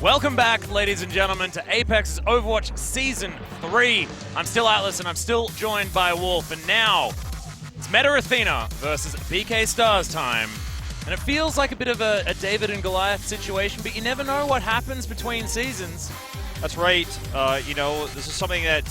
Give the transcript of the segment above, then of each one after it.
Welcome back, ladies and gentlemen, to Apex's Overwatch Season 3. I'm still Atlas, and I'm still joined by Wolf, and now it's Meta Athena versus BK Stars time. And it feels like a bit of a David and Goliath situation, but you never know what happens between seasons. That's right. This is something that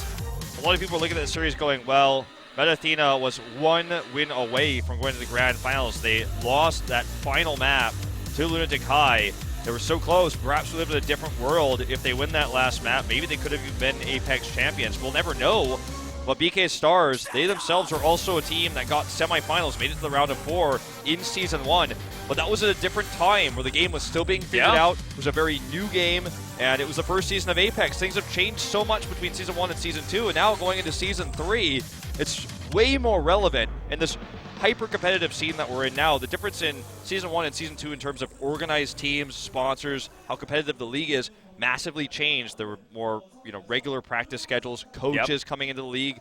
a lot of people are looking at the series going, well, Meta Athena was one win away from going to the Grand Finals. They lost that final map to Lunatic High. They were so close. Perhaps we live in a different world. If they win that last map, maybe they could have been Apex champions. We'll never know. But BK Stars, they themselves are also a team that got semifinals, made it to the round of 4 in Season 1. But that was at a different time where the game was still being figured out. It was a very new game, and it was the first season of Apex. Things have changed so much between Season 1 and Season 2, and now going into Season 3, it's way more relevant in this hyper-competitive scene that we're in now. The difference in Season 1 and Season 2 in terms of organized teams, sponsors, how competitive the league is, massively changed. There were more, regular practice schedules, coaches coming into the league,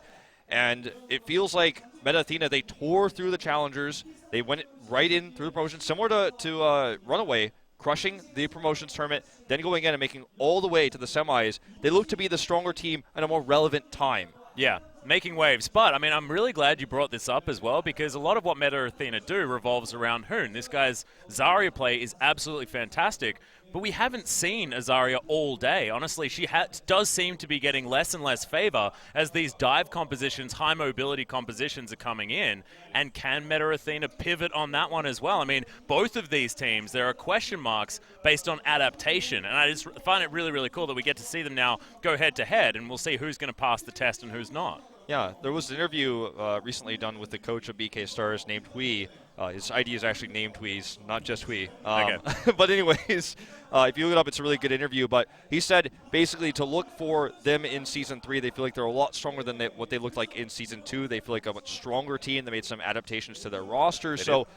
and it feels like Meta Athena, they tore through the challengers. They went right in through the promotions, similar to Runaway, crushing the promotions tournament, then going in and making all the way to the semis. They look to be the stronger team at a more relevant time. Yeah, making waves. But, I'm really glad you brought this up as well, because a lot of what Meta Athena do revolves around Hoon. This guy's Zarya play is absolutely fantastic, but we haven't seen a Zarya all day. Honestly, she does seem to be getting less and less favor as these dive compositions, high mobility compositions are coming in. And can Meta Athena pivot on that one as well? Both of these teams, there are question marks based on adaptation. And I just find it really, really cool that we get to see them now go head-to-head, and we'll see who's going to pass the test and who's not. Yeah, there was an interview recently done with the coach of BK Stars named Hui. His ID is actually named Hui's, not just Hui. Okay. But anyways, if you look it up, it's a really good interview. But he said basically to look for them in Season 3, they feel like they're a lot stronger than what they looked like in Season 2. They feel like a much stronger team. They made some adaptations to their roster. So,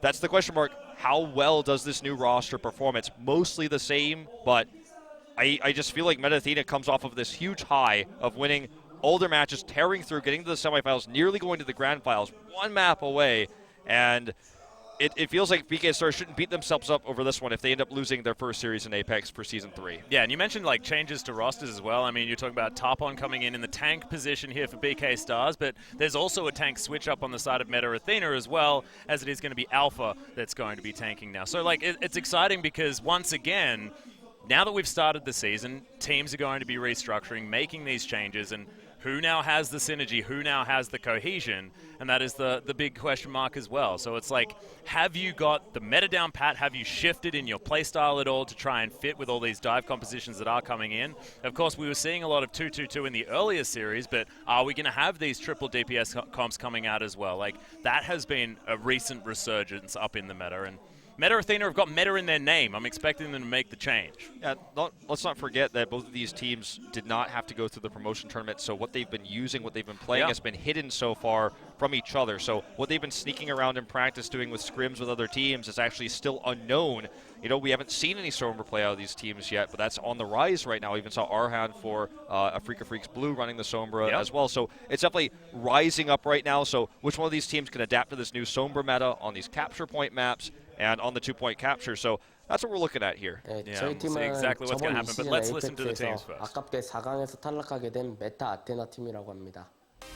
that's the question mark. How well does this new roster perform? It's mostly the same, but I just feel like Meta Athena comes off of this huge high of winning all their matches, tearing through, getting to the semifinals, nearly going to the grand finals, one map away. And it feels like BK Stars shouldn't beat themselves up over this one if they end up losing their first series in Apex for Season 3. Yeah, and you mentioned changes to rosters as well. You're talking about Tarpon coming in the tank position here for BK Stars, but there's also a tank switch up on the side of Meta Athena as well, as it is going to be Alpha that's going to be tanking now. So it's exciting because once again, now that we've started the season, teams are going to be restructuring, making these changes, and who now has the synergy, who now has the cohesion, and that is the big question mark as well. So it's have you got the meta down pat? Have you shifted in your playstyle at all to try and fit with all these dive compositions that are coming in? Of course, we were seeing a lot of 2-2-2 in the earlier series, but are we going to have these triple DPS comps coming out as well? That has been a recent resurgence up in the meta, and Meta Athena have got meta in their name. I'm expecting them to make the change. Yeah, let's not forget that both of these teams did not have to go through the promotion tournament, so what they've been using, what they've been playing has been hidden so far from each other. So what they've been sneaking around in practice doing with scrims with other teams is actually still unknown. We haven't seen any Sombra play out of these teams yet, but that's on the rise right now. We even saw Arhan for Afrika Freaks Blue running the Sombra as well. So it's definitely rising up right now. So which one of these teams can adapt to this new Sombra meta on these capture point maps and on the 2-point capture? So that's what we're looking at here. Yeah, we'll see exactly what's going to happen, but let's listen to the teams first. 아깝게 4강에서 탈락하게 된 메타 아테나 팀이라고 합니다.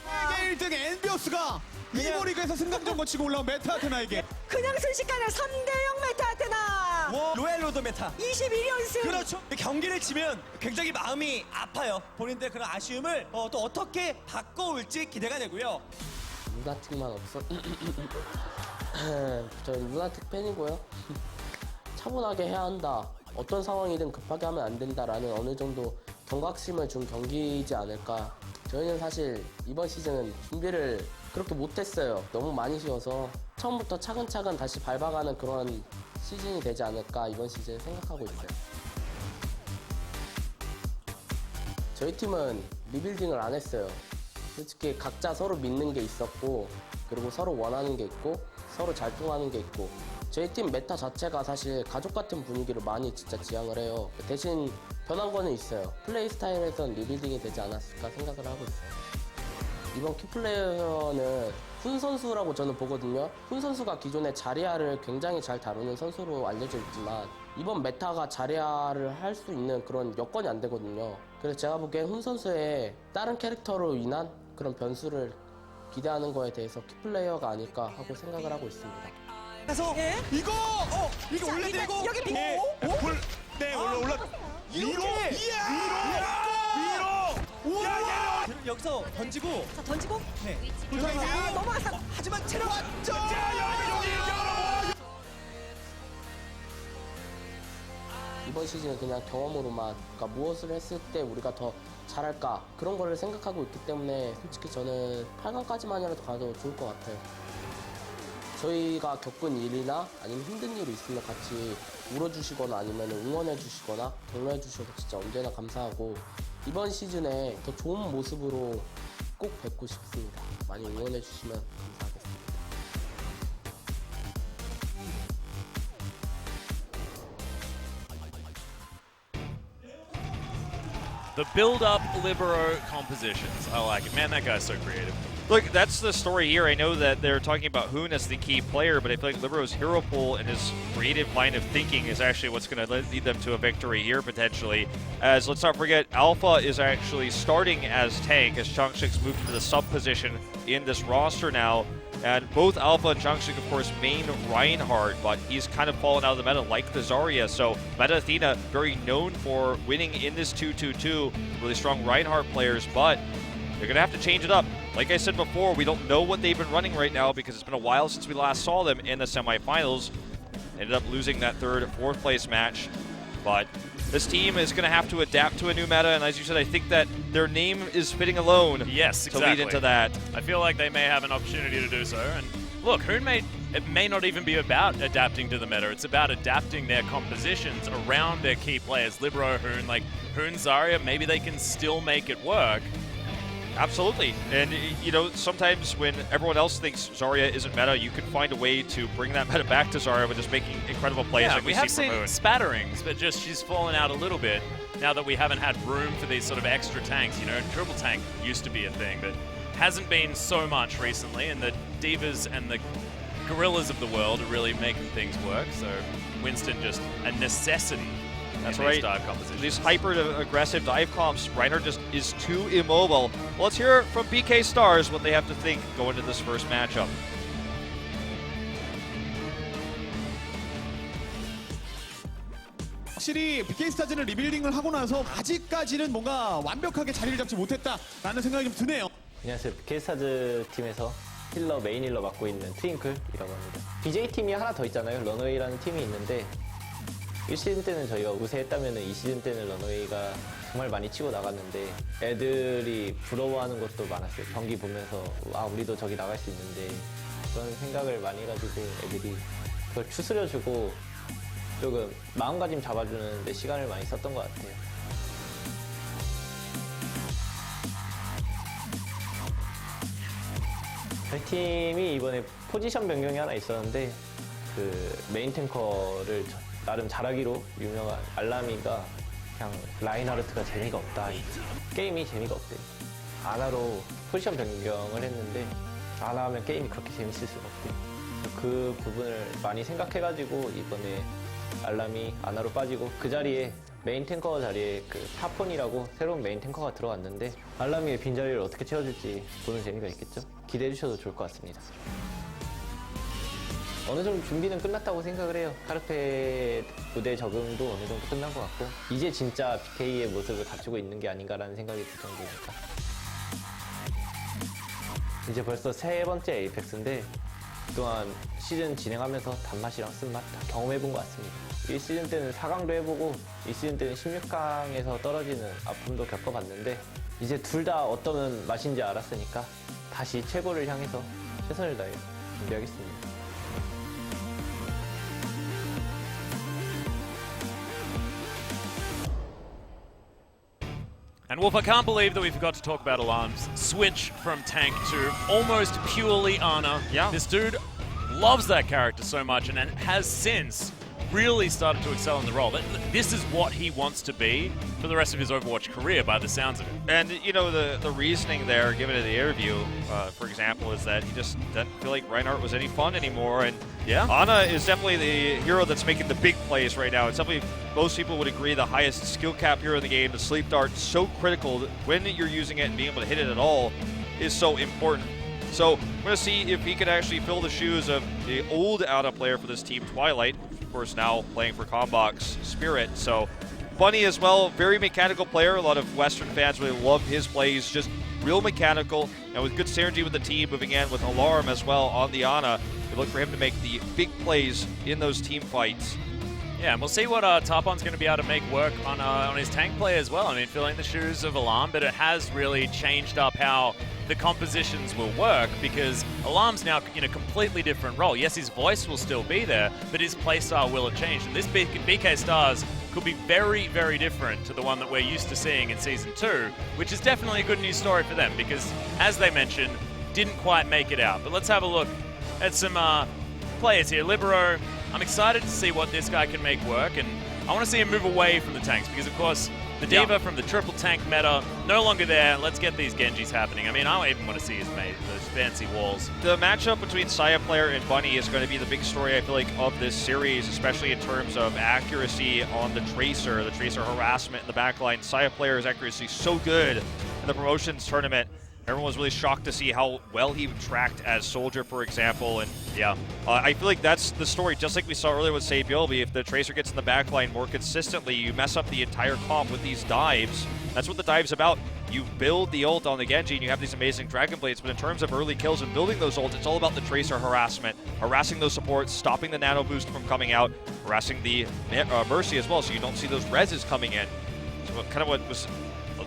1등 엔비어스가 이번 리그에서 승강전 거치고 올라온 메타 아테나에게 그냥 순식간에 3대0 메타 아테나 로얄 로드 메타 22연승. 그렇죠. 경기를 지면 굉장히 마음이 아파요. 본인들 그런 아쉬움을 또 어떻게 바꿔올지 기대가 되고요. 루나틱만 없어. 저는 루나틱 팬이고요. 차분하게 해야 한다. 어떤 상황이든 급하게 하면 안 된다라는 어느 정도 경각심을 준 경기이지 않을까. 저희는 사실 이번 시즌은 준비를 그렇게 못했어요. 너무 많이 쉬어서 처음부터 차근차근 다시 밟아가는 그런 시즌이 되지 않을까 이번 시즌 생각하고 있어요. 저희 팀은 리빌딩을 안 했어요. 솔직히 각자 서로 믿는 게 있었고, 그리고 서로 원하는 게 있고, 서로 잘 통하는 게 있고, 저희 팀 메타 자체가 사실 가족 같은 분위기를 많이 진짜 지향을 해요. 대신 변한 거는 있어요. 플레이 스타일에선 리빌딩이 되지 않았을까 생각을 하고 있어요. 이번 키플레이어는 훈 선수라고 저는 보거든요. 훈 선수가 기존에 자리아를 굉장히 잘 다루는 선수로 알려져 있지만 이번 메타가 자리아를 할 수 있는 그런 여건이 안 되거든요. 그래서 제가 보기엔 훈 선수의 다른 캐릭터로 인한 그런 변수를 기대하는 거에 대해서 키플레이어가 아닐까 하고 생각을 하고 있습니다. 그래서 예? 이거 이거 자, 올려드리고 여기 비- 예. 네, 올라. 위로 위로. 야, 여기서 던지고 자, 던지고. 네. 아, 넘어갔어. 하지만 체력 왔죠. 이번 시즌은 그냥 경험으로만, 그러니까 무엇을 했을 때 우리가 더 잘할까 그런 거를 생각하고 있기 때문에 솔직히 저는 8강까지만이라도 가도 좋을 것 같아요. 저희가 겪은 일이나 아니면 힘든 일이 있으면 같이 울어주시거나 아니면 응원해 주시거나 격려해 주셔서 진짜 언제나 감사하고, 이번 시즌에 더 좋은 모습으로 꼭 뵙고 싶습니다. 많이 응원해 주시면 감사하겠습니다. The build-up libero compositions. I like it. Man, that guy's so creative. Look, that's the story here. I know that they're talking about Hoon as the key player, but I feel like Libero's hero pool and his creative line of thinking is actually what's going to lead them to a victory here, potentially. As, let's not forget, Alpha is actually starting as tank, as Changshik's moved into the sub position in this roster now. And both Alpha and Changshik, of course, main Reinhardt, but he's kind of fallen out of the meta like the Zarya. So Meta Athena, very known for winning in this 2-2-2, really strong Reinhardt players, but they're going to have to change it up. Like I said before, we don't know what they've been running right now because it's been a while since we last saw them in the semifinals. Ended up losing that third, fourth place match. But this team is going to have to adapt to a new meta, and as you said, I think that their name is fitting alone Yes, to exactly. lead into that. I feel like they may have an opportunity to do so. And look, it may not even be about adapting to the meta. It's about adapting their compositions around their key players. Libero, Hoon, like Hoon, Zarya, maybe they can still make it work. Absolutely. And, you know, sometimes when everyone else thinks Zarya isn't meta, you can find a way to bring that meta back to Zarya with just making incredible plays Yeah, like we we have see seen from Moon. spatterings, but just she's fallen out a little bit now that we haven't had room for these sort of extra tanks. You know, triple tank used to be a thing, but hasn't been so much recently, and the divas and the gorillas of the world are really making things work, so Winston just a necessity. That's in right. these dive compositions. These hyper-aggressive dive comps, Reinhardt just is too immobile. Well, let's hear from BK Stars what they have to think going into this first matchup. 확실히 BK스타즈는 리빌딩을 하고 나서 아직까지는 뭔가 완벽하게 자리를 잡지 못했다라는 생각이 좀 드네요. 안녕하세요. BK스타즈 팀에서 힐러, 메인 힐러 맡고 있는 트윙클이라고 합니다. BJ팀이 하나 더 있잖아요. 런웨이라는 팀이 있는데 1시즌 때는 저희가 우세했다면 2시즌 때는 런웨이가 정말 많이 치고 나갔는데 애들이 부러워하는 것도 많았어요. 경기 보면서 아 우리도 저기 나갈 수 있는데 그런 생각을 많이 해가지고 애들이 그걸 추스려주고 조금 마음가짐 잡아주는 데 시간을 많이 썼던 것 같아요. 저희 팀이 이번에 포지션 변경이 하나 있었는데 그 메인 탱커를 나름 잘하기로 유명한 알라미가 그냥 라인하르트가 재미가 없다. 게임이 재미가 없대. 아나로 포지션 변경을 했는데 아나 하면 게임이 그렇게 재밌을 수가 없대. 그 부분을 많이 생각해가지고 이번에 알람이 아나로 빠지고 그 자리에 메인 탱커 자리에 그 타폰이라고 새로운 메인 탱커가 들어왔는데 알람이의 빈자리를 어떻게 채워줄지 보는 재미가 있겠죠? 기대해 주셔도 좋을 것 같습니다. 어느 정도 준비는 끝났다고 생각을 해요. 카르페 무대 적응도 어느 정도 끝난 것 같고 이제 진짜 BK의 모습을 갖추고 있는 게 아닌가라는 생각이 들 정도니까 이제 벌써 세 번째 에이펙스인데 그동안 시즌 진행하면서 단맛이랑 쓴맛 다 경험해본 것 같습니다. 1시즌 때는 4강도 해보고 2시즌 때는 16강에서 떨어지는 아픔도 겪어봤는데 이제 둘 다 어떤 맛인지 알았으니까 다시 최고를 향해서 최선을 다해 준비하겠습니다. And Wolf, I can't believe that we forgot to talk about Alarm's switch from tank to almost purely Ana. Yeah. This dude loves that character so much and has since really started to excel in the role. This is what he wants to be for the rest of his Overwatch career, by the sounds of it. And, you know, the reasoning there, given in the interview, for example, is that he just doesn't feel like Reinhardt was any fun anymore. And yeah, Ana is definitely the hero that's making the big plays right now. It's definitely, most people would agree, the highest skill cap hero in the game. The sleep dart, so critical that when you're using it and being able to hit it at all is so important. So we're going to see if he can actually fill the shoes of the old Ana player for this team, Twilight, of course now playing for Combox Spirit. So Bunny as well, very mechanical player. A lot of Western fans really love his plays, just real mechanical, and with good synergy with the team, moving in with Alarm as well on the Ana. We look for him to make the big plays in those team fights. Yeah, and we'll see what Tarpon's going to be able to make work on his tank play as well. I mean, filling the shoes of Alarm, but it has really changed up how the compositions will work, because Alarm's now in a completely different role. Yes, his voice will still be there, but his playstyle will have changed. And this BK Stars could be very, very different to the one that we're used to seeing in Season 2, which is definitely a good news story for them, because, as they mentioned, didn't quite make it out. But let's have a look at some players here. Libero, I'm excited to see what this guy can make work, and I want to see him move away from the tanks, because, of course, the D.Va from the triple tank meta, no longer there. Let's get these Genjis happening. I mean, I don't even want to see his mate, those fancy walls. The matchup between Saya player and Bunny is going to be the big story, I feel like, of this series, especially in terms of accuracy on the Tracer harassment in the backline. Saya player's accuracy so good in the promotions tournament. Everyone was really shocked to see how well he tracked as Soldier, for example. And yeah, I feel like that's the story, just like we saw earlier with Sabilby. If the Tracer gets in the backline more consistently, you mess up the entire comp with these dives. That's what the dive's about. You build the ult on the Genji and you have these amazing Dragon Blades, but in terms of early kills and building those ults, it's all about the Tracer harassment, harassing those supports, stopping the nano boost from coming out, harassing the Mercy as well, so you don't see those reses coming in. So kind of what was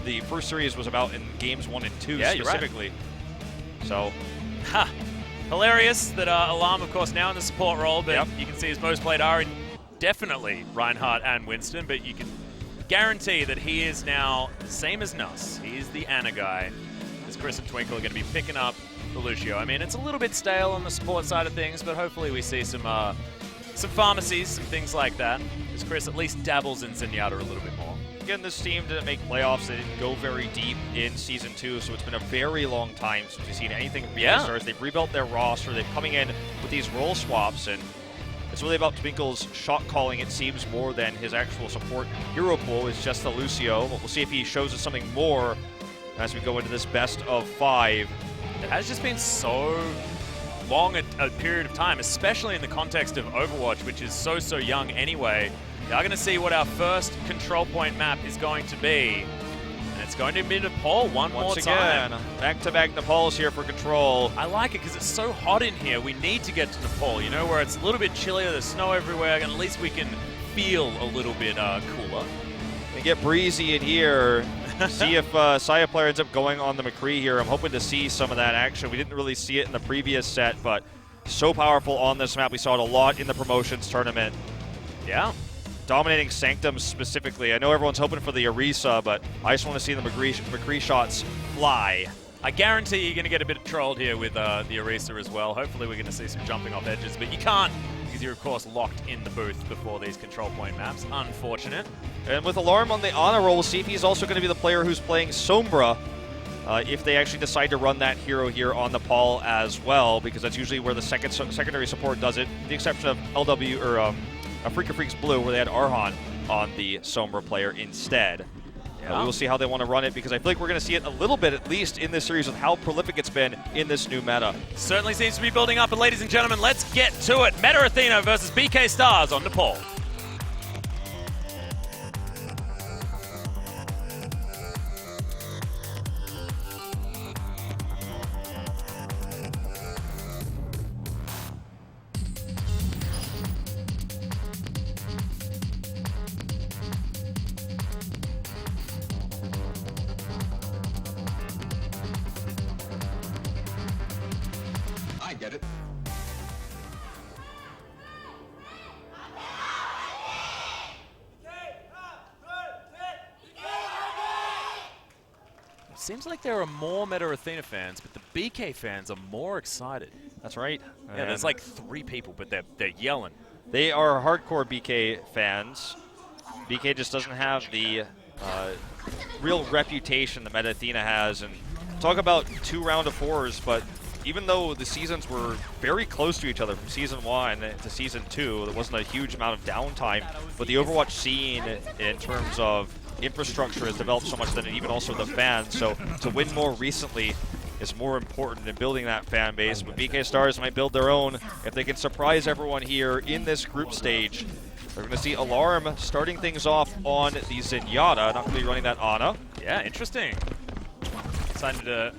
the first series was about in games 1 and 2 specifically. Right. So, hilarious that Alarm, of course, now in the support role, but you can see his most played are definitely Reinhardt and Winston, but you can guarantee that he is now the same as Nuss. He's the Ana guy, as Chris and Twinkle are going to be picking up the Lucio. I mean, it's a little bit stale on the support side of things, but hopefully we see some pharmacies, some things like that, as Chris at least dabbles in Zenyatta a little bit more. Again, this team didn't make playoffs. They didn't go very deep in Season 2, so it's been a very long time since we've seen anything from BK Stars. They've rebuilt their roster. They're coming in with these role swaps, and it's really about Twinkle's shot calling, it seems, more than his actual support hero pool is just the Lucio. But we'll see if he shows us something more as we go into this best of 5. It has just been so long a period of time, especially in the context of Overwatch, which is so young anyway. We are going to see what our first control point map is going to be. And it's going to be Nepal one more time. Once again, back-to-back Nepals here for control. I like it because it's so hot in here. We need to get to Nepal, you know, where it's a little bit chillier, there's snow everywhere, and at least we can feel a little bit cooler. We get breezy in here. See if Saya player ends up going on the McCree here. I'm hoping to see some of that action. We didn't really see it in the previous set, but so powerful on this map. We saw it a lot in the promotions tournament. Yeah. Dominating Sanctum specifically. I know everyone's hoping for the Orisa, but I just want to see the McCree shots fly. I guarantee you're going to get a bit trolled here with the Orisa as well. Hopefully we're going to see some jumping off edges, but you can't because you're, of course, locked in the booth before these control point maps. Unfortunate. And with Alarm on the honor roll, we'll see if he's also going to be the player who's playing Sombra if they actually decide to run that hero here on Nepal as well, because that's usually where the secondary support does it, with the exception of LW or Freaker Freaks Blue, where they had Arhan on the Sombra player instead. We will see how they want to run it, because I feel like we're going to see it a little bit, at least in this series, with how prolific it's been in this new meta. Certainly seems to be building up, and ladies and gentlemen, let's get to it. Meta Athena versus BK Stars on Nepal. Get it? Seems like there are more Meta Athena fans, but the BK fans are more excited. That's right. Yeah, there's like 3 people, but they're yelling. they are hardcore BK fans. BK just doesn't have the real reputation that Meta Athena has. And talk about 2 round of 4s, but even though the seasons were very close to each other from Season 1 to Season 2, there wasn't a huge amount of downtime, but the Overwatch scene in terms of infrastructure has developed so much that even also the fans. So to win more recently is more important in building that fan base, but BK Stars might build their own if they can surprise everyone here in this group stage. They're going to see Alarm starting things off on the Zenyatta, not going to be running that Ana. Yeah, interesting. Decided to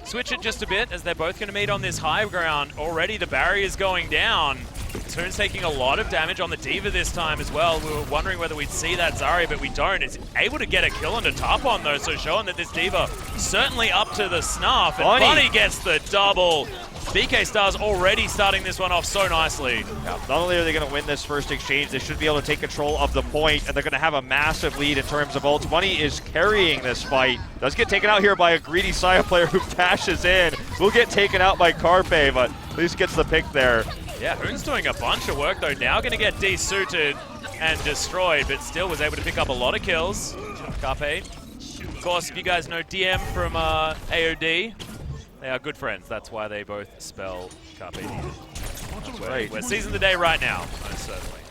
switch it just a bit as they're both going to meet on this high ground. Already the barrier's going down. Toon's taking a lot of damage on the D.Va this time as well. We were wondering whether we'd see that Zarya, but we don't. It's able to get a kill onto Tapon though, so showing that this D.Va certainly up to the snuff. And Bunny gets the double. BK Stars already starting this one off so nicely. Yeah, not only are they going to win this first exchange, they should be able to take control of the point, and they're going to have a massive lead in terms of ults. Bunny is carrying this fight. Does get taken out here by a greedy Saya player who dashes in. Will get taken out by Carpe, but at least gets the pick there. Yeah, Hoon's doing a bunch of work though. Now going to get desuited and destroyed, but still was able to pick up a lot of kills. Carpe. Of course, if you guys know DM from AOD, they are good friends. That's why they both spell Carpe Diem. That's right. We're seizing the day right now, most certainly.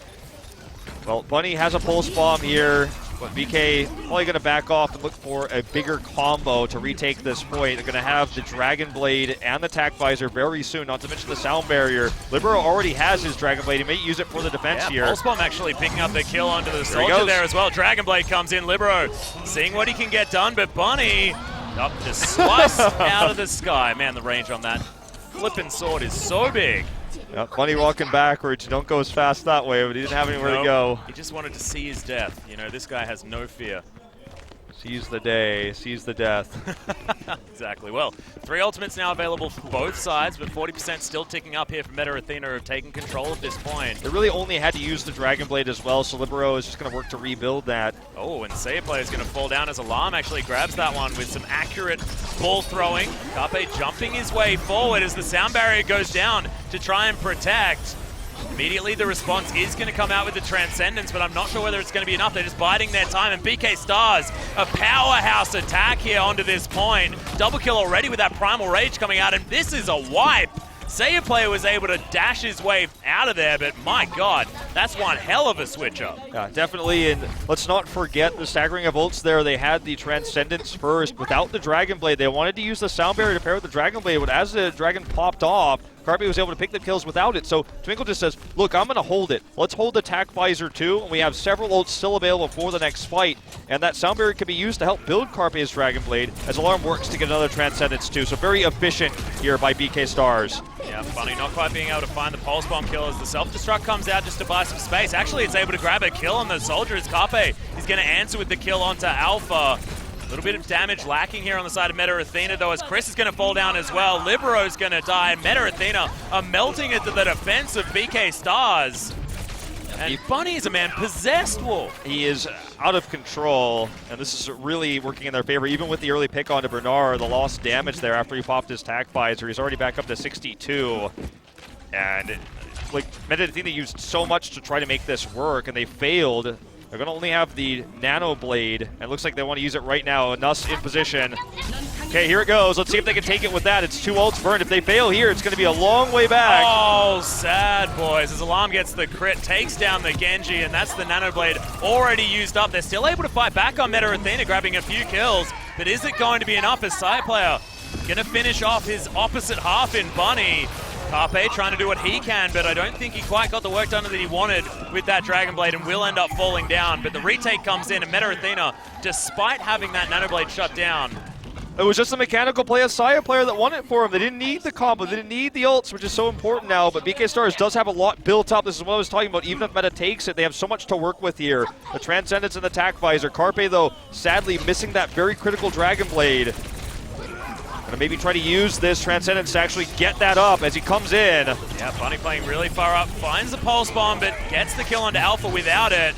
Well, Bunny has a pulse bomb here, but BK probably going to back off and look for a bigger combo to retake this point. They're going to have the Dragon Blade and the Tac Visor very soon, not to mention the Sound Barrier. Libero already has his Dragon Blade. He may use it for the defense here. Pulse Bomb actually picking up the kill onto the soldier there as well. Dragon Blade comes in. Libero seeing what he can get done, but Bunny up to slice out of the sky. Man, the range on that flippin' sword is so big. Yep, Bunny walking backwards. Don't go as fast that way, but he didn't have anywhere to go. He just wanted to see his death. You know, this guy has no fear. Seize the day, seize the death. Exactly. Well, 3 ultimates now available for both sides, but 40% still ticking up here for Meta Athena, who have taken control at this point. They really only had to use the Dragon Blade as well, so Libero is just going to work to rebuild that. Oh, and Saya player is going to fall down as Alarm actually grabs that one with some accurate ball throwing. Carpe jumping his way forward as the sound barrier goes down to try and protect. Immediately the response is going to come out with the Transcendence, but I'm not sure whether it's going to be enough. They're just biding their time, and BK Stars, a powerhouse attack here onto this point. Double kill already with that Primal Rage coming out, and this is a wipe. Saya player was able to dash his way out of there, but my god, that's one hell of a switch up. Yeah, definitely, and let's not forget the staggering of ults there. They had the Transcendence first without the Dragon Blade. They wanted to use the Sound Barrier to pair with the Dragon Blade, but as the Dragon popped off, Carpe was able to pick the kills without it, so Twinkle just says, look, I'm going to hold it. Let's hold the Tac Visor too, and we have several ults still available for the next fight, and that Sound Barrier can be used to help build Carpe's Dragon Blade as Alarm works to get another Transcendence too, so very efficient here by BK Stars. Yeah, Bunny not quite being able to find the Pulse Bomb kill as the Self-Destruct comes out just to buy some space. Actually, it's able to grab a kill on the Soldier as Carpe is going to answer with the kill onto Alpha. A little bit of damage lacking here on the side of Meta Athena, though, as Chris is going to fall down as well. Libero's going to die. Meta Athena are melting into the defense of BK Stars. And Bunny is a man possessed, Wolf. He is out of control, and this is really working in their favor. Even with the early pick onto Bernard, the lost damage there after he popped his Tac Visor, he's already back up to 62. And like Meta Athena used so much to try to make this work, and they failed. They're going to only have the Nano Blade, and it looks like they want to use it right now. Nuss in position. Okay, here it goes. Let's see if they can take it with that. It's 2 ults burned. If they fail here, it's going to be a long way back. Oh, sad, boys. As Alarm gets the crit, takes down the Genji, and that's the Nano Blade already used up. They're still able to fight back on Meta Athena, grabbing a few kills, but is it going to be enough as Side Player going to finish off his opposite half in Bunny? Carpe trying to do what he can, but I don't think he quite got the work done that he wanted with that Dragon Blade and will end up falling down. But the retake comes in, and Meta Athena, despite having that Nano Blade shut down, it was just a mechanical play, a Saya player that won it for him. They didn't need the combo, they didn't need the ults, which is so important now, but BK Stars does have a lot built up. This is what I was talking about. Even if Meta takes it, they have so much to work with here. The Transcendence and the Tac Visor. Carpe, though, sadly missing that very critical Dragon Blade. Gonna maybe try to use this Transcendence to actually get that up as he comes in. Yeah, Bunny playing really far up, finds the Pulse Bomb, but gets the kill onto Alpha without it.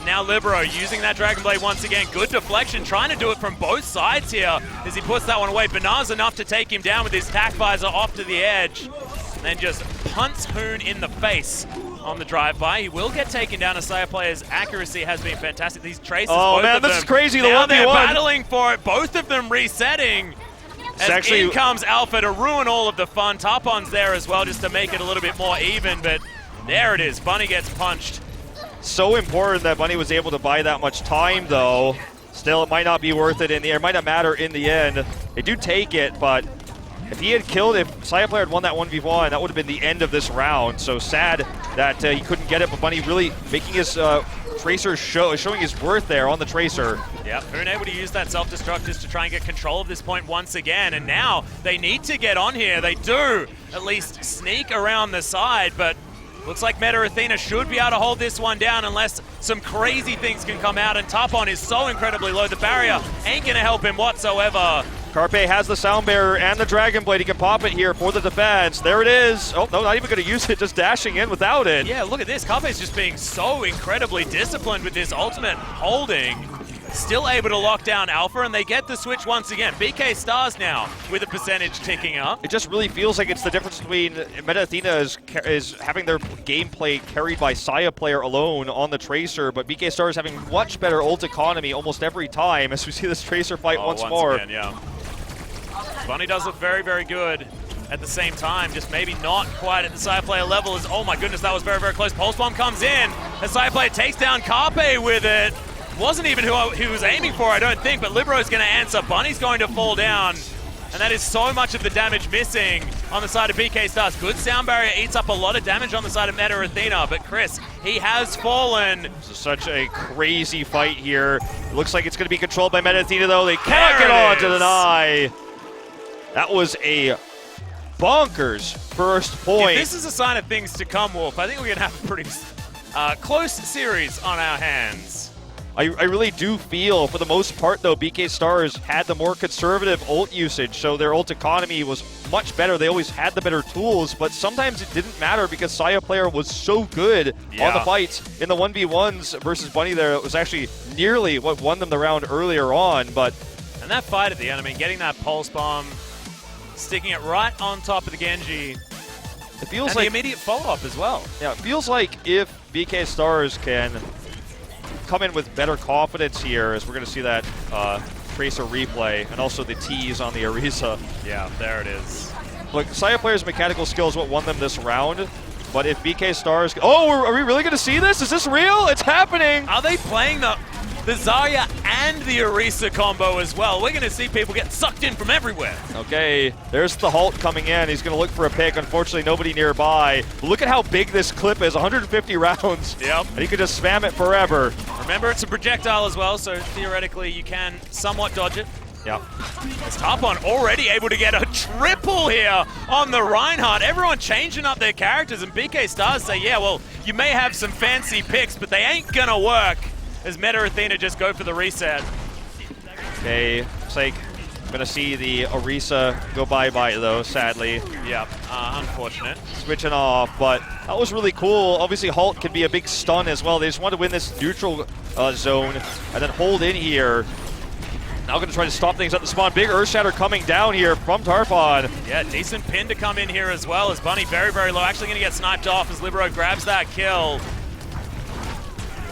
Now Libero using that Dragon Blade once again. Good deflection, trying to do it from both sides here as he puts that one away. Banar's enough to take him down with his Tac Visor off to the edge. And then just punts Hoon in the face on the drive-by. He will get taken down. Asaya player's accuracy has been fantastic. These traces, Oh both man, of this them, is crazy. The now 1v1. they're battling for it. Both of them resetting. As actually- in comes Alpha to ruin all of the fun. Tapon's there as well just to make it a little bit more even, but there it is. Bunny gets punched. So important that Bunny was able to buy that much time, though. Still, it might not be worth it in the end. It might not matter in the end. They do take it, but if he had killed, if Saya player had won that 1v1, that would have been the end of this round. So sad that he couldn't get it, but Bunny really making his Tracer showing his worth there on the Tracer. Yep, being able to use that self-destruct just to try and get control of this point once again. And now they need to get on here. They do at least sneak around the side, but looks like Meta Athena should be able to hold this one down unless some crazy things can come out. And Tapon is so incredibly low. The barrier ain't going to help him whatsoever. Carpe has the Sound Bearer and the Dragon Blade. He can pop it here for the defense. There it is. Oh, no, not even going to use it, just dashing in without it. Yeah, look at this. Carpe's just being so incredibly disciplined with this ultimate holding. Still able to lock down Alpha, and they get the switch once again. BK Stars now with a percentage ticking up. It just really feels like it's the difference between Meta Athena is having their gameplay carried by Saya player alone on the Tracer, but BK Stars having much better ult economy almost every time as we see this Tracer fight once more. Again, yeah. Bunny does look very, very good at the same time, just maybe not quite at the Saya player level. As, oh my goodness, that was very, very close. Pulse Bomb comes in. The Saya player takes down Carpe with it. Wasn't even who he was aiming for, I don't think, but Libero's going to answer. Bunny's going to fall down, and that is so much of the damage missing on the side of BK Stars. Good sound barrier eats up a lot of damage on the side of Meta Athena, but Chris, he has fallen. This is such a crazy fight here. It looks like it's going to be controlled by Meta Athena, though. They cannot get on to deny. That was a bonkers first point. If this is a sign of things to come, Wolf, I think we're going to have a pretty close series on our hands. I really do feel, for the most part, though, BK Stars had the more conservative ult usage, so their ult economy was much better. They always had the better tools, but sometimes it didn't matter because Saya player was so good on the fights. In the 1v1s versus Bunny there, it was actually nearly what won them the round earlier on, but... And that fight at the end, I mean, getting that Pulse Bomb, sticking it right on top of the Genji, it feels and like the immediate follow-up as well. Yeah, it feels like if BK Stars can come in with better confidence here, as we're going to see that Tracer replay, and also the tease on the Orisa. Yeah, there it is. Look, Saya players' mechanical skill is what won them this round, but if BK Stars... Oh, are we really going to see this? Is this real? It's happening! Are they playing the Zarya and the Orisa combo as well? We're going to see people get sucked in from everywhere. Okay, there's the Halt coming in. He's going to look for a pick. Unfortunately, nobody nearby. But look at how big this clip is, 150 rounds. Yep. And he could just spam it forever. Remember, it's a projectile as well, so theoretically you can somewhat dodge it. Yep. As Tapon already able to get a triple here on the Reinhardt. Everyone changing up their characters, and BK Stars say, yeah, well, you may have some fancy picks, but they ain't going to work. As Meta Athena just go for the reset. Okay, looks like I'm going to see the Orisa go bye-bye, though, sadly. Yep, unfortunate. Switching off, but that was really cool. Obviously, Halt can be a big stun as well. They just want to win this neutral zone and then hold in here. Now going to try to stop things at the spawn. Big Earthshatter coming down here from Tarpon. Yeah, decent pin to come in here as well, as Bunny very, very low. Actually going to get sniped off as Libero grabs that kill.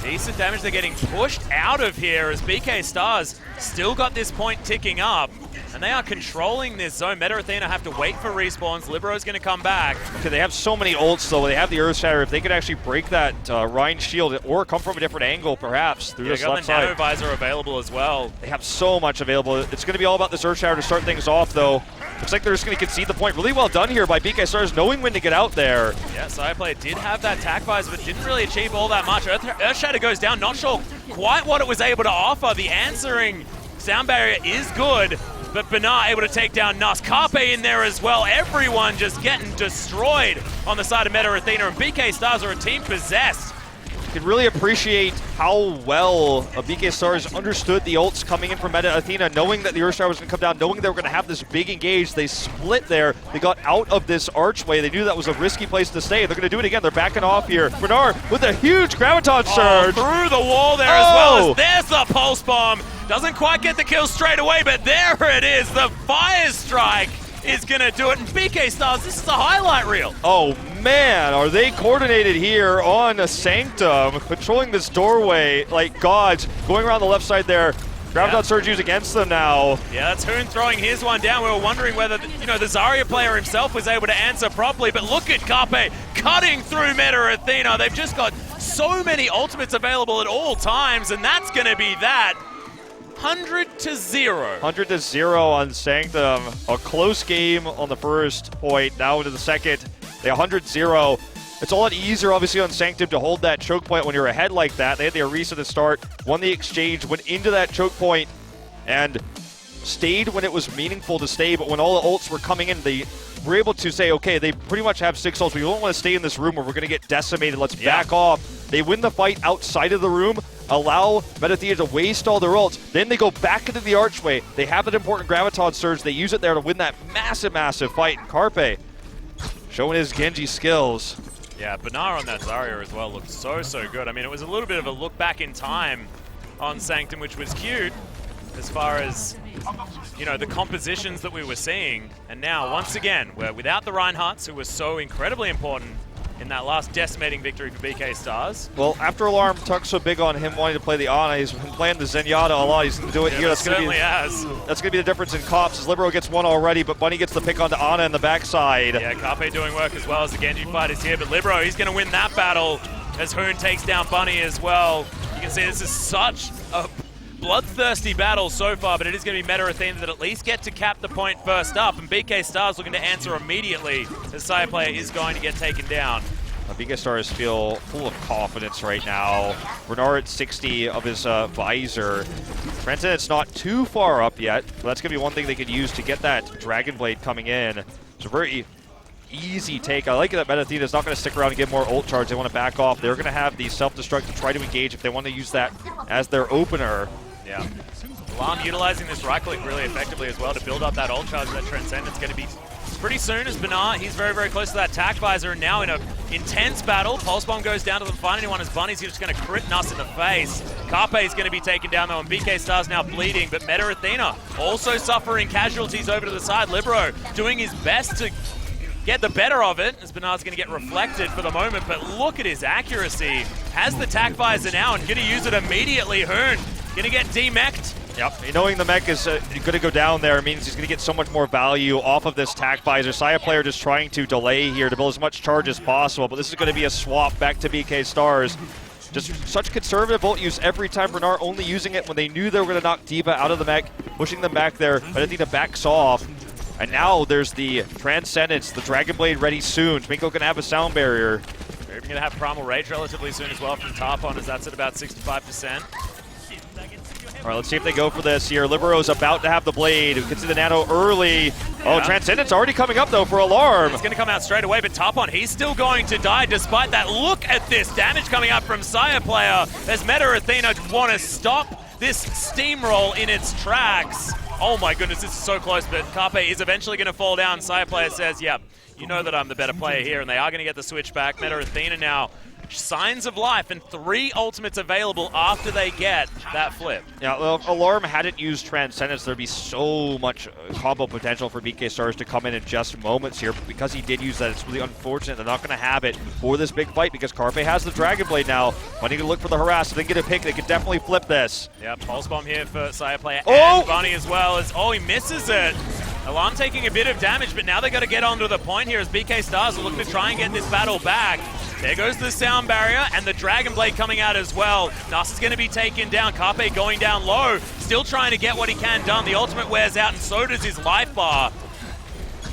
Decent damage. They're getting pushed out of here as BK Stars still got this point ticking up. And they are controlling this zone. Meta Athena have to wait for respawns. Libero's going to come back. Okay, they have so many ults, though. They have the Earthshatter. If they could actually break that Rhine shield or come from a different angle, perhaps, through this left side. They got the Nano Visor available as well. They have so much available. It's going to be all about this Earthshatter to start things off, though. Looks like they're just going to concede the point. Really well done here by BK Stars, knowing when to get out there. Yeah, Saya player did have that tack visor, but didn't really achieve all that much. Earthshatter goes down. Not sure quite what it was able to offer. The answering sound barrier is good, but Bernard able to take down Nuss. Carpe in there as well. Everyone just getting destroyed on the side of Meta Athena, and BK Stars are a team possessed. You can really appreciate how well BK Stars understood the ults coming in from Meta Athena, knowing that the Earthshatter was going to come down, knowing they were going to have this big engage. They split there. They got out of this archway. They knew that was a risky place to stay. They're going to do it again. They're backing off here. Bernard with a huge Graviton surge. Through the wall there as well. There's the Pulse Bomb. Doesn't quite get the kill straight away, but there it is. The Fire Strike is going to do it. And BK Stars, this is a highlight reel. Oh man, are they coordinated here on a Sanctum, controlling this doorway like gods, going around the left side there. Graviton Surge used against them now. Yeah, that's Hoon throwing his one down. We were wondering whether, the Zarya player himself was able to answer properly, but look at Carpe cutting through Meta Athena. They've just got so many ultimates available at all times, and that's going to be that. 100-0. 100-0 on Sanctum. A close game on the first point, now into the second. They 100-0. It's a lot easier, obviously, on Sanctum to hold that choke point when you're ahead like that. They had the Orisa to start, won the exchange, went into that choke point, and stayed when it was meaningful to stay. But when all the ults were coming in, they were able to say, okay, they pretty much have 6 ults. We don't want to stay in this room where we're going to get decimated. Let's back off. They win the fight outside of the room, allow Meta Athena to waste all their ults. Then they go back into the archway. They have an important Graviton Surge. They use it there to win that massive, massive fight. And Carpe showing his Genji skills. Yeah, Banar on that Zarya as well looked so good. I mean, it was a little bit of a look back in time on Sanctum, which was cute as far as, the compositions that we were seeing. And now, once again, we're without the Reinhardts, who was so incredibly important in that last decimating victory for BK Stars. Well, after Alarm tucked so big on him wanting to play the Ana, he's been playing the Zenyatta a lot. He's going to do it here. That's going to be the difference in cops, as Libero gets one already, but Bunny gets the pick onto Ana in the backside. Yeah, Carpe doing work as well as the Genji fight is here, but Libero, he's going to win that battle as Hoon takes down Bunny as well. You can see this is such a bloodthirsty battle so far, but it is going to be Meta Athena that at least get to cap the point first up, and BK Stars looking to answer immediately as Sire player is going to get taken down. BK Stars feel full of confidence right now. Bernard at 60 of his visor. Transcendent's not too far up yet, but that's going to be one thing they could use to get that Dragon Blade coming in. It's a very easy take. I like it that Meta Athena is not going to stick around and get more ult charge. They want to back off. They're going to have the self-destruct to try to engage if they want to use that as their opener. Yeah. Alarm utilizing this right click really effectively as well to build up that ult charge. That Transcendent's going to be pretty soon as Banar. He's very, very close to that tack visor, and now in an intense battle. Pulse Bomb goes down to the find anyone as Bunny's just going to crit Nuss in the face. Carpe is going to be taken down though, and BK Star's now bleeding, but Meta Athena also suffering casualties over to the side. Libero doing his best to get the better of it, as Bernard's going to get reflected for the moment, but look at his accuracy. Has the tack visor now and going to use it immediately. Hoon going to get demech'd. Yep, knowing the mech is going to go down there means he's going to get so much more value off of this tack visor. Saya player just trying to delay here to build as much charge as possible, but this is going to be a swap back to BK Stars. Just such conservative ult use every time. Bernard only using it when they knew they were going to knock D.Va out of the mech, pushing them back there, but Athena backs off. And now there's the Transcendence, the Dragon Blade ready soon. Minko going to have a sound barrier. We're even going to have Primal Rage relatively soon as well from Tarpon, as that's at about 65%. All right, let's see if they go for this here. Libero's about to have the blade. We can see the nano early. Oh, Transcendence already coming up, though, for Alarm. It's going to come out straight away, but Tarpon, he's still going to die despite that. Look at this damage coming up from Saya player as Meta Athena want to stop this steamroll in its tracks. Oh my goodness, this is so close, but Carpe is eventually going to fall down. Saya player says, yeah, you know that I'm the better player here, and they are going to get the switch back. Meta Athena now, signs of life, and 3 ultimates available after they get that flip. Yeah, well, if Alarm hadn't used Transcendence, there'd be so much combo potential for BK Stars to come in just moments here. But because he did use that, it's really unfortunate they're not going to have it for this big fight because Carpe has the Dragon Blade now. Bunny can look for the harass. If they get a pick, they could definitely flip this. Yeah, Pulse Bomb here for Saya player and Bunny as well. He misses it. Alarm taking a bit of damage, but now they got to get onto the point here as BK Stars are looking to try and get this battle back. There goes the sound barrier and the Dragon Blade coming out as well. Nuss is going to be taken down. Carpe going down low, still trying to get what he can done. The ultimate wears out and so does his life bar.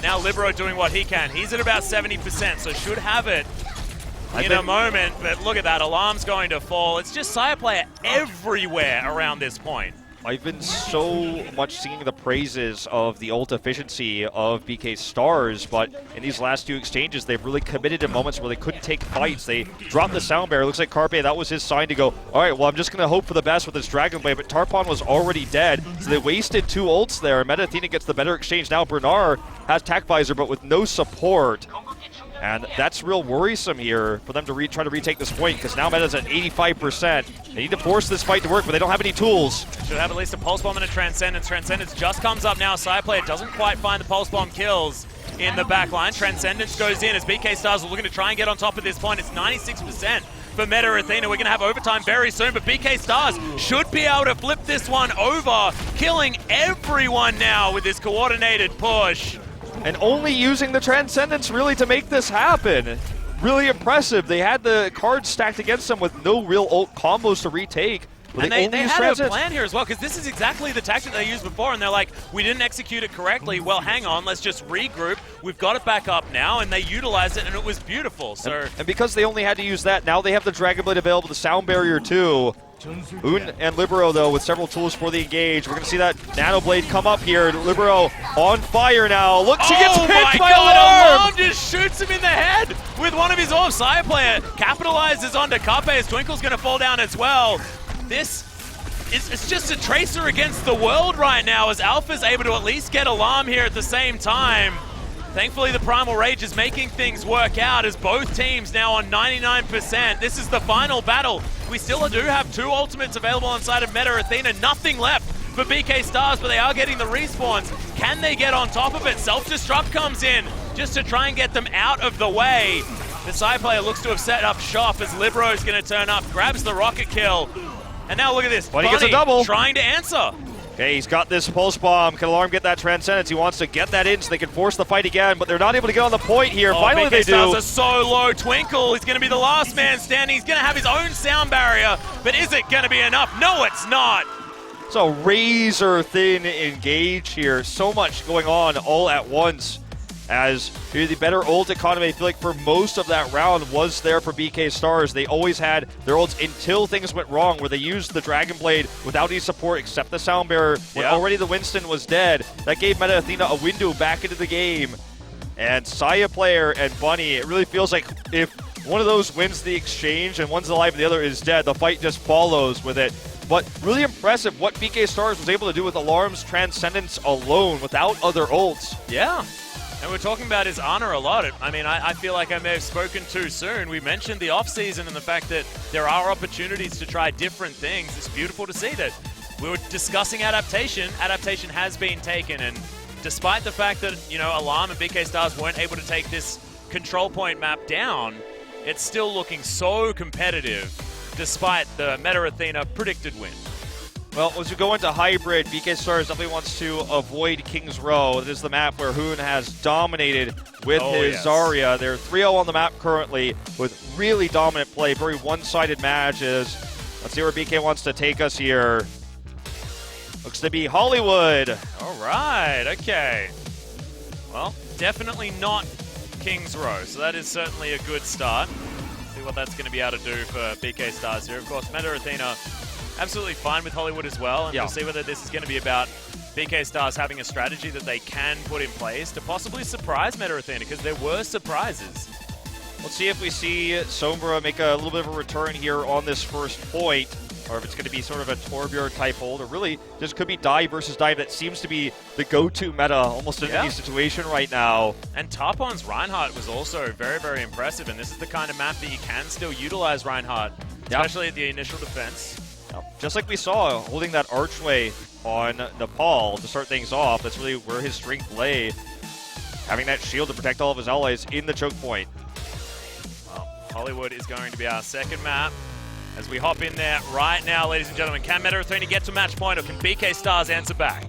Now Libero doing what he can. He's at about 70%, so should have it in a moment. But look at that, Alarm's going to fall. It's just Saya player everywhere around this point. I've been so much singing the praises of the ult efficiency of BK Stars, but in these last 2 exchanges, they've really committed to moments where they couldn't take fights. They dropped the sound barrier. Looks like Carpe, that was his sign to go, all right, well, I'm just going to hope for the best with this Dragon Blade, but Tarpon was already dead, so they wasted 2 ults there. Meta Athena gets the better exchange. Now Bernard has Tack Visor, but with no support. And that's real worrisome here for them to try to retake this point, because now Meta's at 85%. They need to force this fight to work, but they don't have any tools. Should have at least a Pulse Bomb and a Transcendence. Transcendence just comes up now. Player doesn't quite find the Pulse Bomb kills in the back line. Transcendence goes in as BK Stars are looking to try and get on top at this point. It's 96% for Meta Athena. We're going to have overtime very soon, but BK Stars should be able to flip this one over, killing everyone now with this coordinated push. And only using the Transcendence really to make this happen. Really impressive. They had the cards stacked against them with no real ult combos to retake. And they had a plan here as well, because this is exactly the tactic they used before, and they're like, we didn't execute it correctly. Well, hang on, let's just regroup. We've got it back up now, and they utilized it, and it was beautiful. So, and because they only had to use that, now they have the Dragon Blade available, the Sound Barrier too. Un and Libero, though, with several tools for the engage. We're going to see that Nano Blade come up here. Libero on fire now. Look, she gets hit by Alarm! Alarm just shoots him in the head with one of his orbs. Player capitalizes onto Kape as Twinkle's going to fall down as well. It's just a tracer against the world right now, as Alpha's able to at least get Alarm here at the same time. Thankfully, the Primal Rage is making things work out as both teams now on 99%. This is the final battle. We still do have 2 ultimates available inside of Meta Athena. Nothing left for BK Stars, but they are getting the respawns. Can they get on top of it? Self-destruct comes in just to try and get them out of the way. The side player looks to have set up shop as Libero is going to turn up, grabs the rocket kill. And now look at this. But he gets a double. Trying to answer. Okay, he's got this Pulse Bomb. Can Alarm get that Transcendence? He wants to get that in so they can force the fight again, but they're not able to get on the point here. Finally, they do. Stars are so low. Twinkle is going to be the last man standing. He's going to have his own sound barrier, but is it going to be enough? No, it's not. So razor-thin engage here. So much going on all at once. As the better ult economy, I feel like for most of that round was there for BK Stars. They always had their ults until things went wrong, where they used the Dragon Blade without any support except the Sound Bearer when already the Winston was dead. That gave Meta Athena a window back into the game. And Saya Player and Bunny, it really feels like if one of those wins the exchange and one's alive and the other is dead, the fight just follows with it. But really impressive what BK Stars was able to do with Alarm's Transcendence alone without other ults. Yeah. And we're talking about his honor a lot. I mean, I feel like I may have spoken too soon. We mentioned the offseason and the fact that there are opportunities to try different things. It's beautiful to see that. We were discussing adaptation. Adaptation has been taken, and despite the fact that, you know, Alarm and BK Stars weren't able to take this control point map down, it's still looking so competitive despite the Meta Athena predicted win. Well, as we go into Hybrid, BK Stars definitely wants to avoid King's Row. It is the map where Hoon has dominated with his Zarya. They're 3-0 on the map currently with really dominant play, very one-sided matches. Let's see where BK wants to take us here. Looks to be Hollywood. All right, okay. Well, definitely not King's Row, so that is certainly a good start. See what that's going to be able to do for BK Stars here. Of course, Meta Athena absolutely fine with Hollywood as well, and we'll see whether this is going to be about BK Stars having a strategy that they can put in place to possibly surprise Meta Athena, because there were surprises. Let's see if we see Sombra make a little bit of a return here on this first point, or if it's going to be sort of a Torbjörn type hold, or really just could be dive versus dive. That seems to be the go-to meta almost in any situation right now. And Tarpon's Reinhardt was also very, very impressive, and this is the kind of map that you can still utilize Reinhardt, especially at the initial defense. Just like we saw, holding that archway on Nepal to start things off, that's really where his strength lay. Having that shield to protect all of his allies in the choke point. Well, Hollywood is going to be our second map. As we hop in there right now, ladies and gentlemen, can Meta Athena get to match point, or can BK Stars answer back?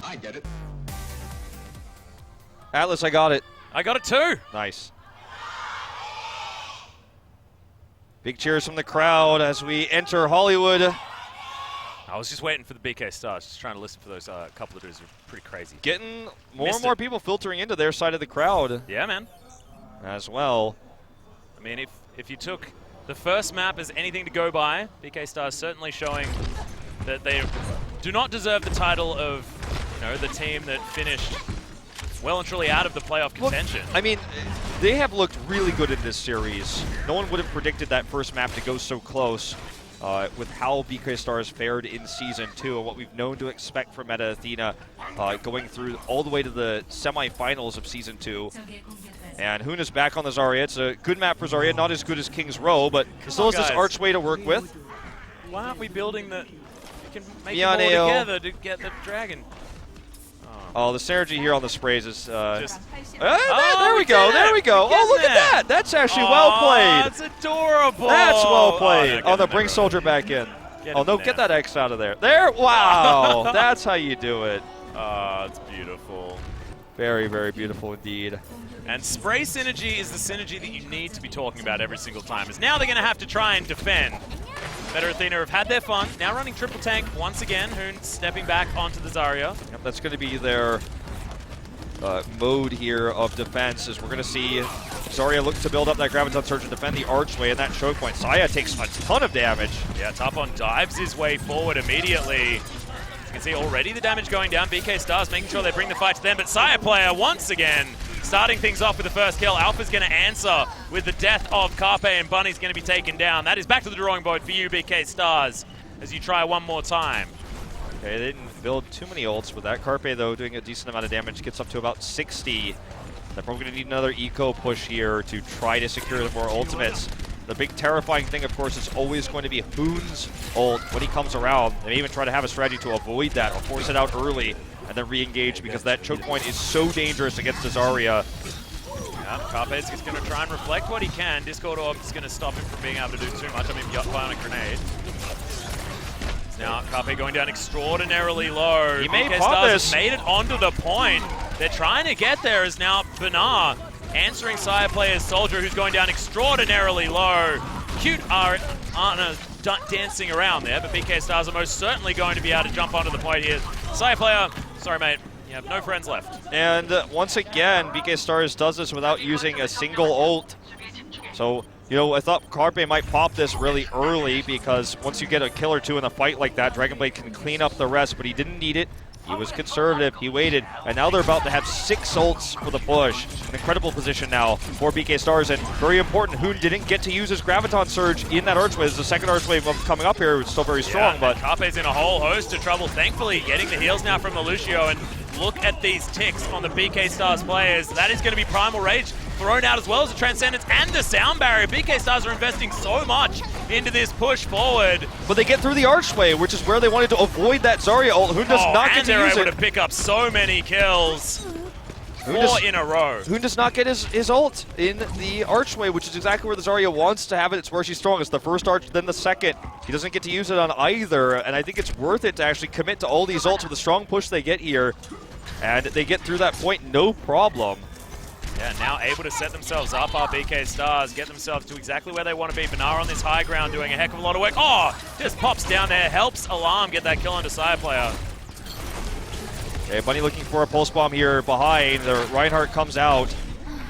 I get it. Atlas, I got it. I got it too. Nice. Big cheers from the crowd as we enter Hollywood. I was just waiting for the BK Stars, just trying to listen for those couple of dudes who are pretty crazy. Getting more and more people filtering into their side of the crowd. Yeah, man. As well. I mean, if you took the first map as anything to go by, BK Stars certainly showing that they do not deserve the title of, the team that finished well and truly out of the playoff contention. I mean, they have looked really good in this series. No one would have predicted that first map to go so close with how BK Stars fared in Season 2 and what we've known to expect from Meta Athena going through all the way to the semifinals of Season 2. And Hoon is back on the Zarya. It's a good map for Zarya, not as good as King's Row, but still has this archway to work with. Why aren't we building the... We can make Mianeo. them all together to get the dragon. Oh, the synergy here on the sprays is... There we go, there we go. Oh, look at that. That's actually well played. That's adorable. That's well played. Oh, no, bring Soldier back in. Get Get that X out of there. There, wow. That's how you do it. It's beautiful. Very, very beautiful indeed. And spray synergy is the synergy that you need to be talking about every single time. Is now they're going to have to try and defend. Meta Athena have had their fun. Now running triple tank once again. Hoon stepping back onto the Zarya. Yep, that's going to be their mode here of defense, as we're going to see Zarya look to build up that Graviton Surge and defend the archway and that choke point. Saya takes a ton of damage. Yeah, Tapon dives his way forward immediately. You can see already the damage going down. BK Stars making sure they bring the fight to them, but Saya player once again starting things off with the first kill. Alpha's going to answer with the death of Carpe, and Bunny's going to be taken down. That is back to the drawing board for you, BK Stars, as you try one more time. Okay, they didn't build too many ults with that. Carpe, though, doing a decent amount of damage, gets up to about 60. They're probably going to need another eco push here to try to secure more ultimates. The big terrifying thing, of course, is always going to be Hoon's ult when he comes around. They may even try to have a strategy to avoid that or force it out early and then re-engage, because that choke point is so dangerous against Zarya. Yeah, Carpe's just going to try and reflect what he can. Discord Orb is going to stop him from being able to do too much. I mean, Bionic Grenade. Now Carpe going down extraordinarily low. He may BK pop Stars this. has made it onto the point. They're trying to get there as now Benar answering Sire player's Soldier, who's going down extraordinarily low. Cute Arna dancing around there, but BK Stars are most certainly going to be able to jump onto the point here. Sire player, sorry mate, you have no friends left. And once again, BK Stars does this without using a single ult. So, I thought Carpe might pop this really early, because once you get a kill or two in a fight like that, Dragonblade can clean up the rest, but he didn't need it. He was conservative, he waited, and now they're about to have 6 ults for the push. An incredible position now for BK Stars, and very important, Hoon didn't get to use his Graviton Surge in that archway. There's the second archway coming up here, it's still very strong, but... Carpe's in a whole host of trouble, thankfully getting the heals now from the Lucio, and look at these ticks on the BK Stars players. That is going to be Primal Rage thrown out, as well as the Transcendence and the Sound Barrier. BK Stars are investing so much into this push forward. But they get through the archway, which is where they wanted to avoid that Zarya ult. Hoon does not get to use it. And they're able to pick up so many kills. 4 in a row. Hoon does not get his ult in the archway, which is exactly where the Zarya wants to have it. It's where she's strongest. The first arch, then the second. He doesn't get to use it on either, and I think it's worth it to actually commit to all these ults with the strong push they get here. And they get through that point, no problem. Yeah, now able to set themselves up, our BK Stars, get themselves to exactly where they want to be. Benar on this high ground doing a heck of a lot of work. Oh, just pops down there, helps Alarm get that kill onto Sire player. Okay, Bunny looking for a pulse bomb here behind. The Reinhardt comes out.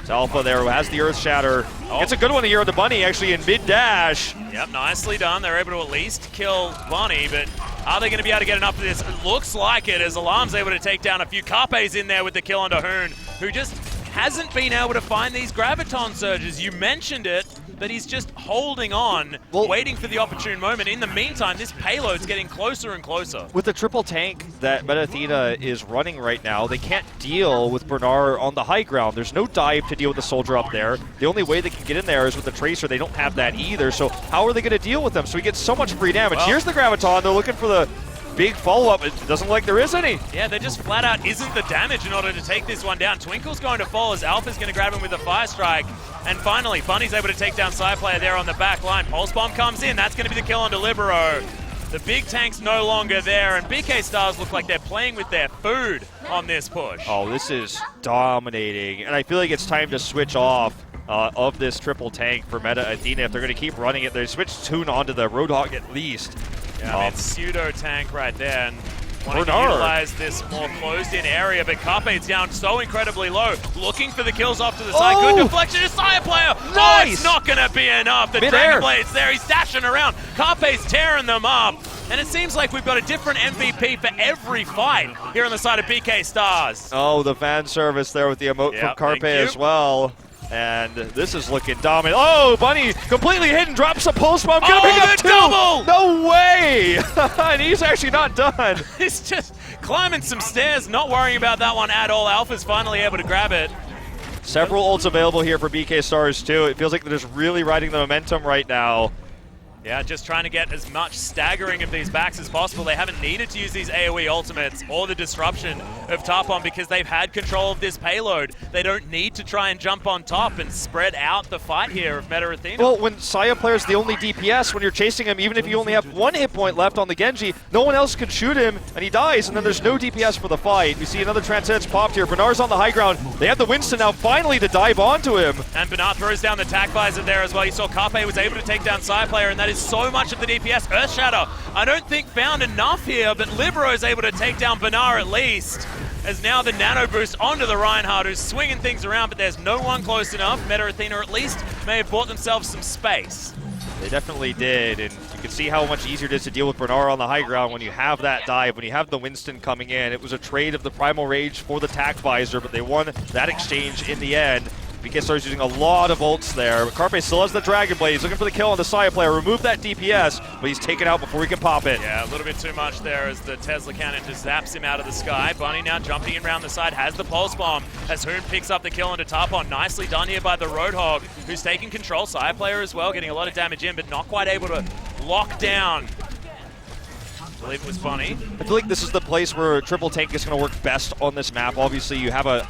It's Alpha there, who has the Earth Shatter. Oh. It's a good one here on the Bunny, actually, in mid-dash. Yep, nicely done. They're able to at least kill Bunny, but are they going to be able to get enough of this? It looks like it, as Alarm's able to take down a few. Carpe's in there with the kill onto Hoon, who just hasn't been able to find these Graviton Surges. You mentioned it, but he's just holding on, waiting for the opportune moment. In the meantime, this payload's getting closer and closer. With the triple tank that Meta Athena is running right now, they can't deal with Bernard on the high ground. There's no dive to deal with the Soldier up there. The only way they can get in there is with the Tracer. They don't have that either, so how are they going to deal with them? So he gets so much free damage. Here's the Graviton. They're looking for the big follow-up. It doesn't look like there is any. Yeah, there just flat out isn't the damage in order to take this one down. Twinkle's going to fall as Alpha's going to grab him with a Fire Strike. And finally, Bunny's able to take down Side Player there on the back line. Pulse Bomb comes in. That's going to be the kill on Libero. The big tank's no longer there, and BK Stars look like they're playing with their food on this push. Oh, this is dominating. And I feel like it's time to switch off of this triple tank for Meta Athena. If they're going to keep running it, they switch Toon onto the Roadhog at least. Yeah, I mean, pseudo tank right there, and wanting to utilize this more closed-in area, but Carpe's down so incredibly low, looking for the kills off to the side. Good deflection to Sire player. Nice. Oh, it's not going to be enough. The Mid-air. Dragon Blade's there. He's dashing around. Carpe's tearing them up. And it seems like we've got a different MVP for every fight here on the side of BK Stars. Oh, the fan service there with the emote from Yep, Carpe thank you. as well. And this is looking dominant. Oh, Bunny completely hidden, drops a pulse bomb. Gonna pick up the two. double! No way! And he's actually not done. He's just climbing some stairs, not worrying about that one at all. Alpha's finally able to grab it. Several ults available here for BK Stars too. It feels like they're just really riding the momentum right now. Yeah, just trying to get as much staggering of these backs as possible. They haven't needed to use these AoE ultimates or the disruption of Tarpon because they've had control of this payload. They don't need to try and jump on top and spread out the fight here of Meta Athena. Well, when Saya player's the only DPS, when you're chasing him, even if you only have 1 hit point left on the Genji, no one else can shoot him, and he dies, and then there's no DPS for the fight. We see another Transcendence popped here. Bernard's on the high ground. They have the Winston now finally to dive onto him. And Bernard throws down the tac visor there as well. You saw Carpe was able to take down Side Player, and that is so much of the DPS. Earthshatter, I don't think found enough here, but Libero is able to take down Bernard at least. As now the nano boost onto the Reinhardt, who's swinging things around, but there's no one close enough. Meta Athena at least may have bought themselves some space. They definitely did, and you can see how much easier it is to deal with Bernard on the high ground when you have that dive, when you have the Winston coming in. It was a trade of the Primal Rage for the tac visor, but they won that exchange in the end. BK starts using a lot of ults there, but Carpe still has the Dragon Blade. He's looking for the kill on the Saya player. Remove that DPS, but he's taken out before he can pop it. Yeah, a little bit too much there as the Tesla cannon just zaps him out of the sky. Bunny now jumping in around the side, has the Pulse Bomb as Hoon picks up the kill onto Tarpon. Nicely done here by the Roadhog, who's taking control. Saya player as well, getting a lot of damage in, but not quite able to lock down. I believe it was Bunny. I feel like this is the place where triple tank is going to work best on this map. Obviously, you have a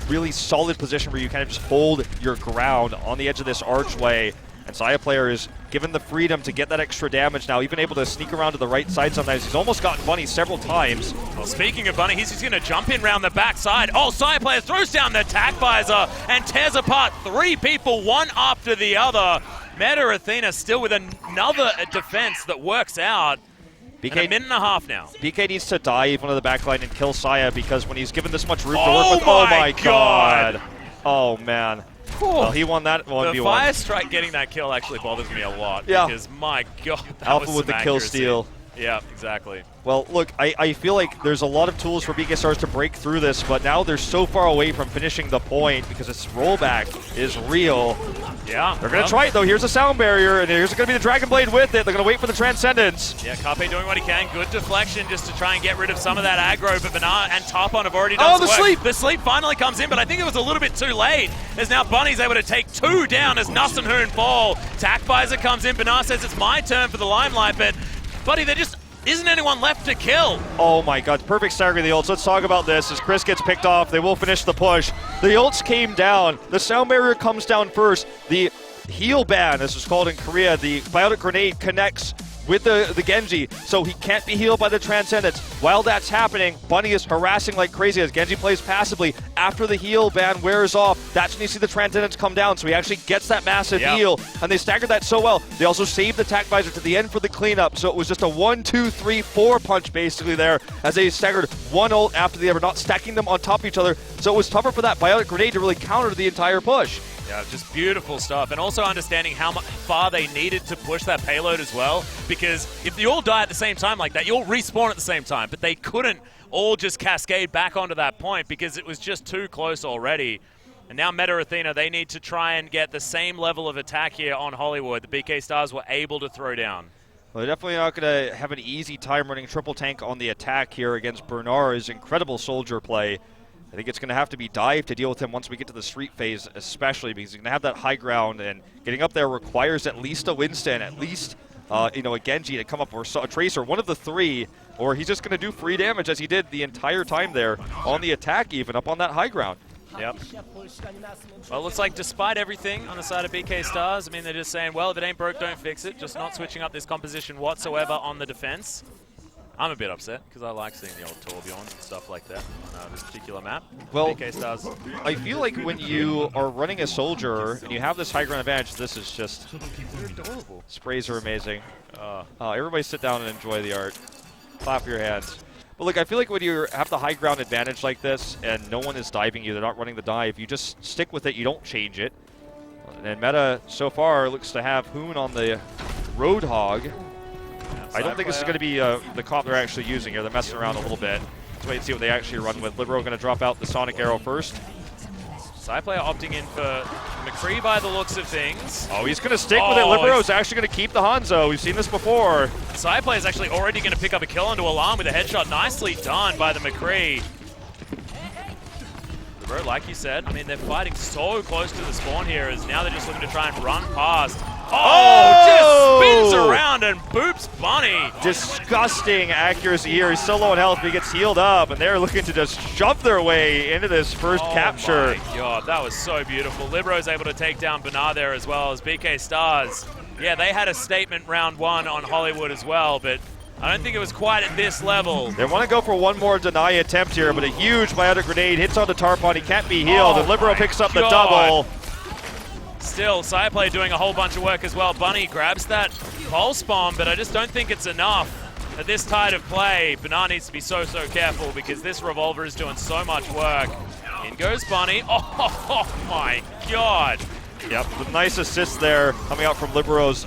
really solid position where you kind of just hold your ground on the edge of this archway. And Saya player is given the freedom to get that extra damage now, even able to sneak around to the right side sometimes. He's almost gotten Bunny several times. Well, speaking of Bunny, he's just going to jump in around the backside. Oh, Saya player throws down the tac visor and tears apart 3 people, one after the other. Meta Athena still with another defense that works out. BK, and a minute and a half now. BK needs to dive onto the backline and kill Saya because when he's given this much room to Oh work with, oh my god. Oh man. Well, he won that 1v1. The Fire Strike getting that kill actually bothers me a lot. Yeah. Because my god, that Alpha was with the some kill accuracy. steal. Yeah, exactly. Well, look, I feel like there's a lot of tools for BK Stars to break through this, but now they're so far away from finishing the point because this rollback is real. Yeah. They're going to try it, though. Here's a sound barrier, and here's going to be the Dragon Blade with it. They're going to wait for the Transcendence. Yeah, Carpe doing what he can. Good deflection just to try and get rid of some of that aggro, but Bernard and Tarpon have already done some work. sleep! The sleep finally comes in, but I think it was a little bit too late, as now Bunny's able to take 2 down as Nuss and Hoon fall. Tac visor comes in. Bernard says it's my turn for the limelight, but Buddy, there just isn't anyone left to kill. Oh my god, perfect stagger of the ults. Let's talk about this. As Chris gets picked off, they will finish the push. The ults came down. The sound barrier comes down first. The heal ban, as it's called in Korea, the biotic grenade connects with the Genji, so he can't be healed by the Transcendence. While that's happening, Bunny is harassing like crazy as Genji plays passively. After the heal ban wears off, that's when you see the Transcendence come down, so he actually gets that massive heal, and they staggered that so well. They also saved the tac visor to the end for the cleanup, so it was just a 1, 2, 3, 4 punch basically there, as they staggered one ult after the other, not stacking them on top of each other, so it was tougher for that biotic grenade to really counter the entire push. Yeah, just beautiful stuff. And also understanding how far they needed to push that payload as well. Because if you all die at the same time like that, you'll respawn at the same time. But they couldn't all just cascade back onto that point because it was just too close already. And now Meta Athena, they need to try and get the same level of attack here on Hollywood. The BK Stars were able to throw down. Well, they're definitely not going to have an easy time running triple tank on the attack here against Bernard's incredible soldier play. I think it's going to have to be dive to deal with him once we get to the street phase, especially because he's going to have that high ground, and getting up there requires at least a Winston, at least a Genji to come up, or a Tracer, one of the 3, or he's just going to do free damage as he did the entire time there on the attack, even up on that high ground. Yep. Well, it looks like despite everything on the side of BK Stars, I mean, they're just saying, well, if it ain't broke, don't fix it. Just not switching up this composition whatsoever on the defense. I'm a bit upset because I like seeing the old Torbjorns and stuff like that on this particular map. Well, BK Stars. I feel like when you are running a soldier and you have this high ground advantage, this is just adorable. Sprays are amazing. Everybody sit down and enjoy the art. Clap your hands. But look, I feel like when you have the high ground advantage like this and no one is diving you, they're not running the dive, you just stick with it, you don't change it. And Meta so far looks to have Hoon on the Roadhog. I don't think this is going to be the comp they're actually using here. They're messing around a little bit. Let's wait and see what they actually run with. Libero going to drop out the Sonic Arrow first. Cyplayer opting in for McCree by the looks of things. Oh, he's going to stick with it. Libero's actually going to keep the Hanzo. We've seen this before. Cyplayer is actually already going to pick up a kill onto Alarm with a headshot. Nicely done by the McCree. Libero, like you said, I mean, they're fighting so close to the spawn here as now they're just looking to try and run past. Oh, just spins around and boops Bunny. Disgusting accuracy here. He's so low on health, but he gets healed up, and they're looking to just shove their way into this first capture. Oh my god, that was so beautiful. Libero's able to take down Bernard there as well as BK Stars. Yeah, they had a statement round 1 on Hollywood as well, but I don't think it was quite at this level. They want to go for one more deny attempt here, but a huge biotic grenade hits onto Tarpon. He can't be healed, and Libero picks up the double. Still, Cyplay doing a whole bunch of work as well. Bunny grabs that pulse bomb, but I just don't think it's enough. At this tide of play, Bernard needs to be so careful because this revolver is doing so much work. In goes Bunny. Oh my god. Yep, the nice assist there coming out from Libero's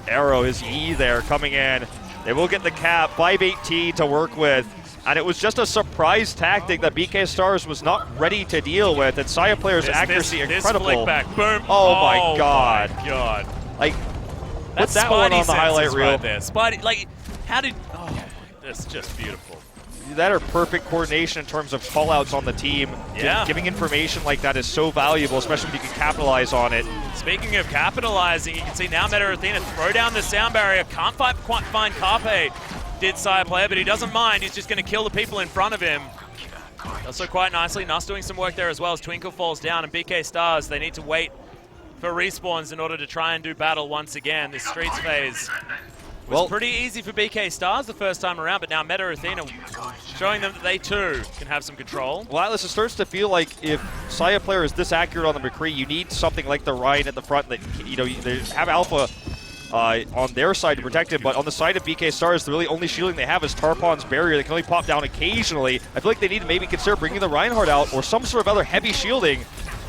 arrow, his E there coming in. They will get the cap, 518 to work with. And it was just a surprise tactic that BK Stars was not ready to deal with. And Cyplayer's accuracy incredible. This flick back, boom. Oh my god. My god. Like, That's that one on the highlight reel. Right there. Spidey, like, how did? Oh, that's just beautiful. That are perfect coordination in terms of callouts on the team. Yeah. Giving information like that is so valuable, especially when you can capitalize on it. Speaking of capitalizing, you can see now Meta Athena throw down the sound barrier. Can't quite find Carpe. Did Cyplayer, but he doesn't mind. He's just going to kill the people in front of him. Also quite nicely, Nuss doing some work there as well as Twinkle falls down, and BK Stars, they need to wait for respawns in order to try and do battle once again. This Streets phase was pretty easy for BK Stars the first time around, but now Meta Athena showing them that they too can have some control. Well, Atlas, it starts to feel like if Cyplayer is this accurate on the McCree, you need something like the Ryan at the front that, you know, they have Alpha on their side to protect him, but on the side of BK Stars, the really only shielding they have is Tarpon's barrier. They can only pop down occasionally. I feel like they need to maybe consider bringing the Reinhardt out or some sort of other heavy shielding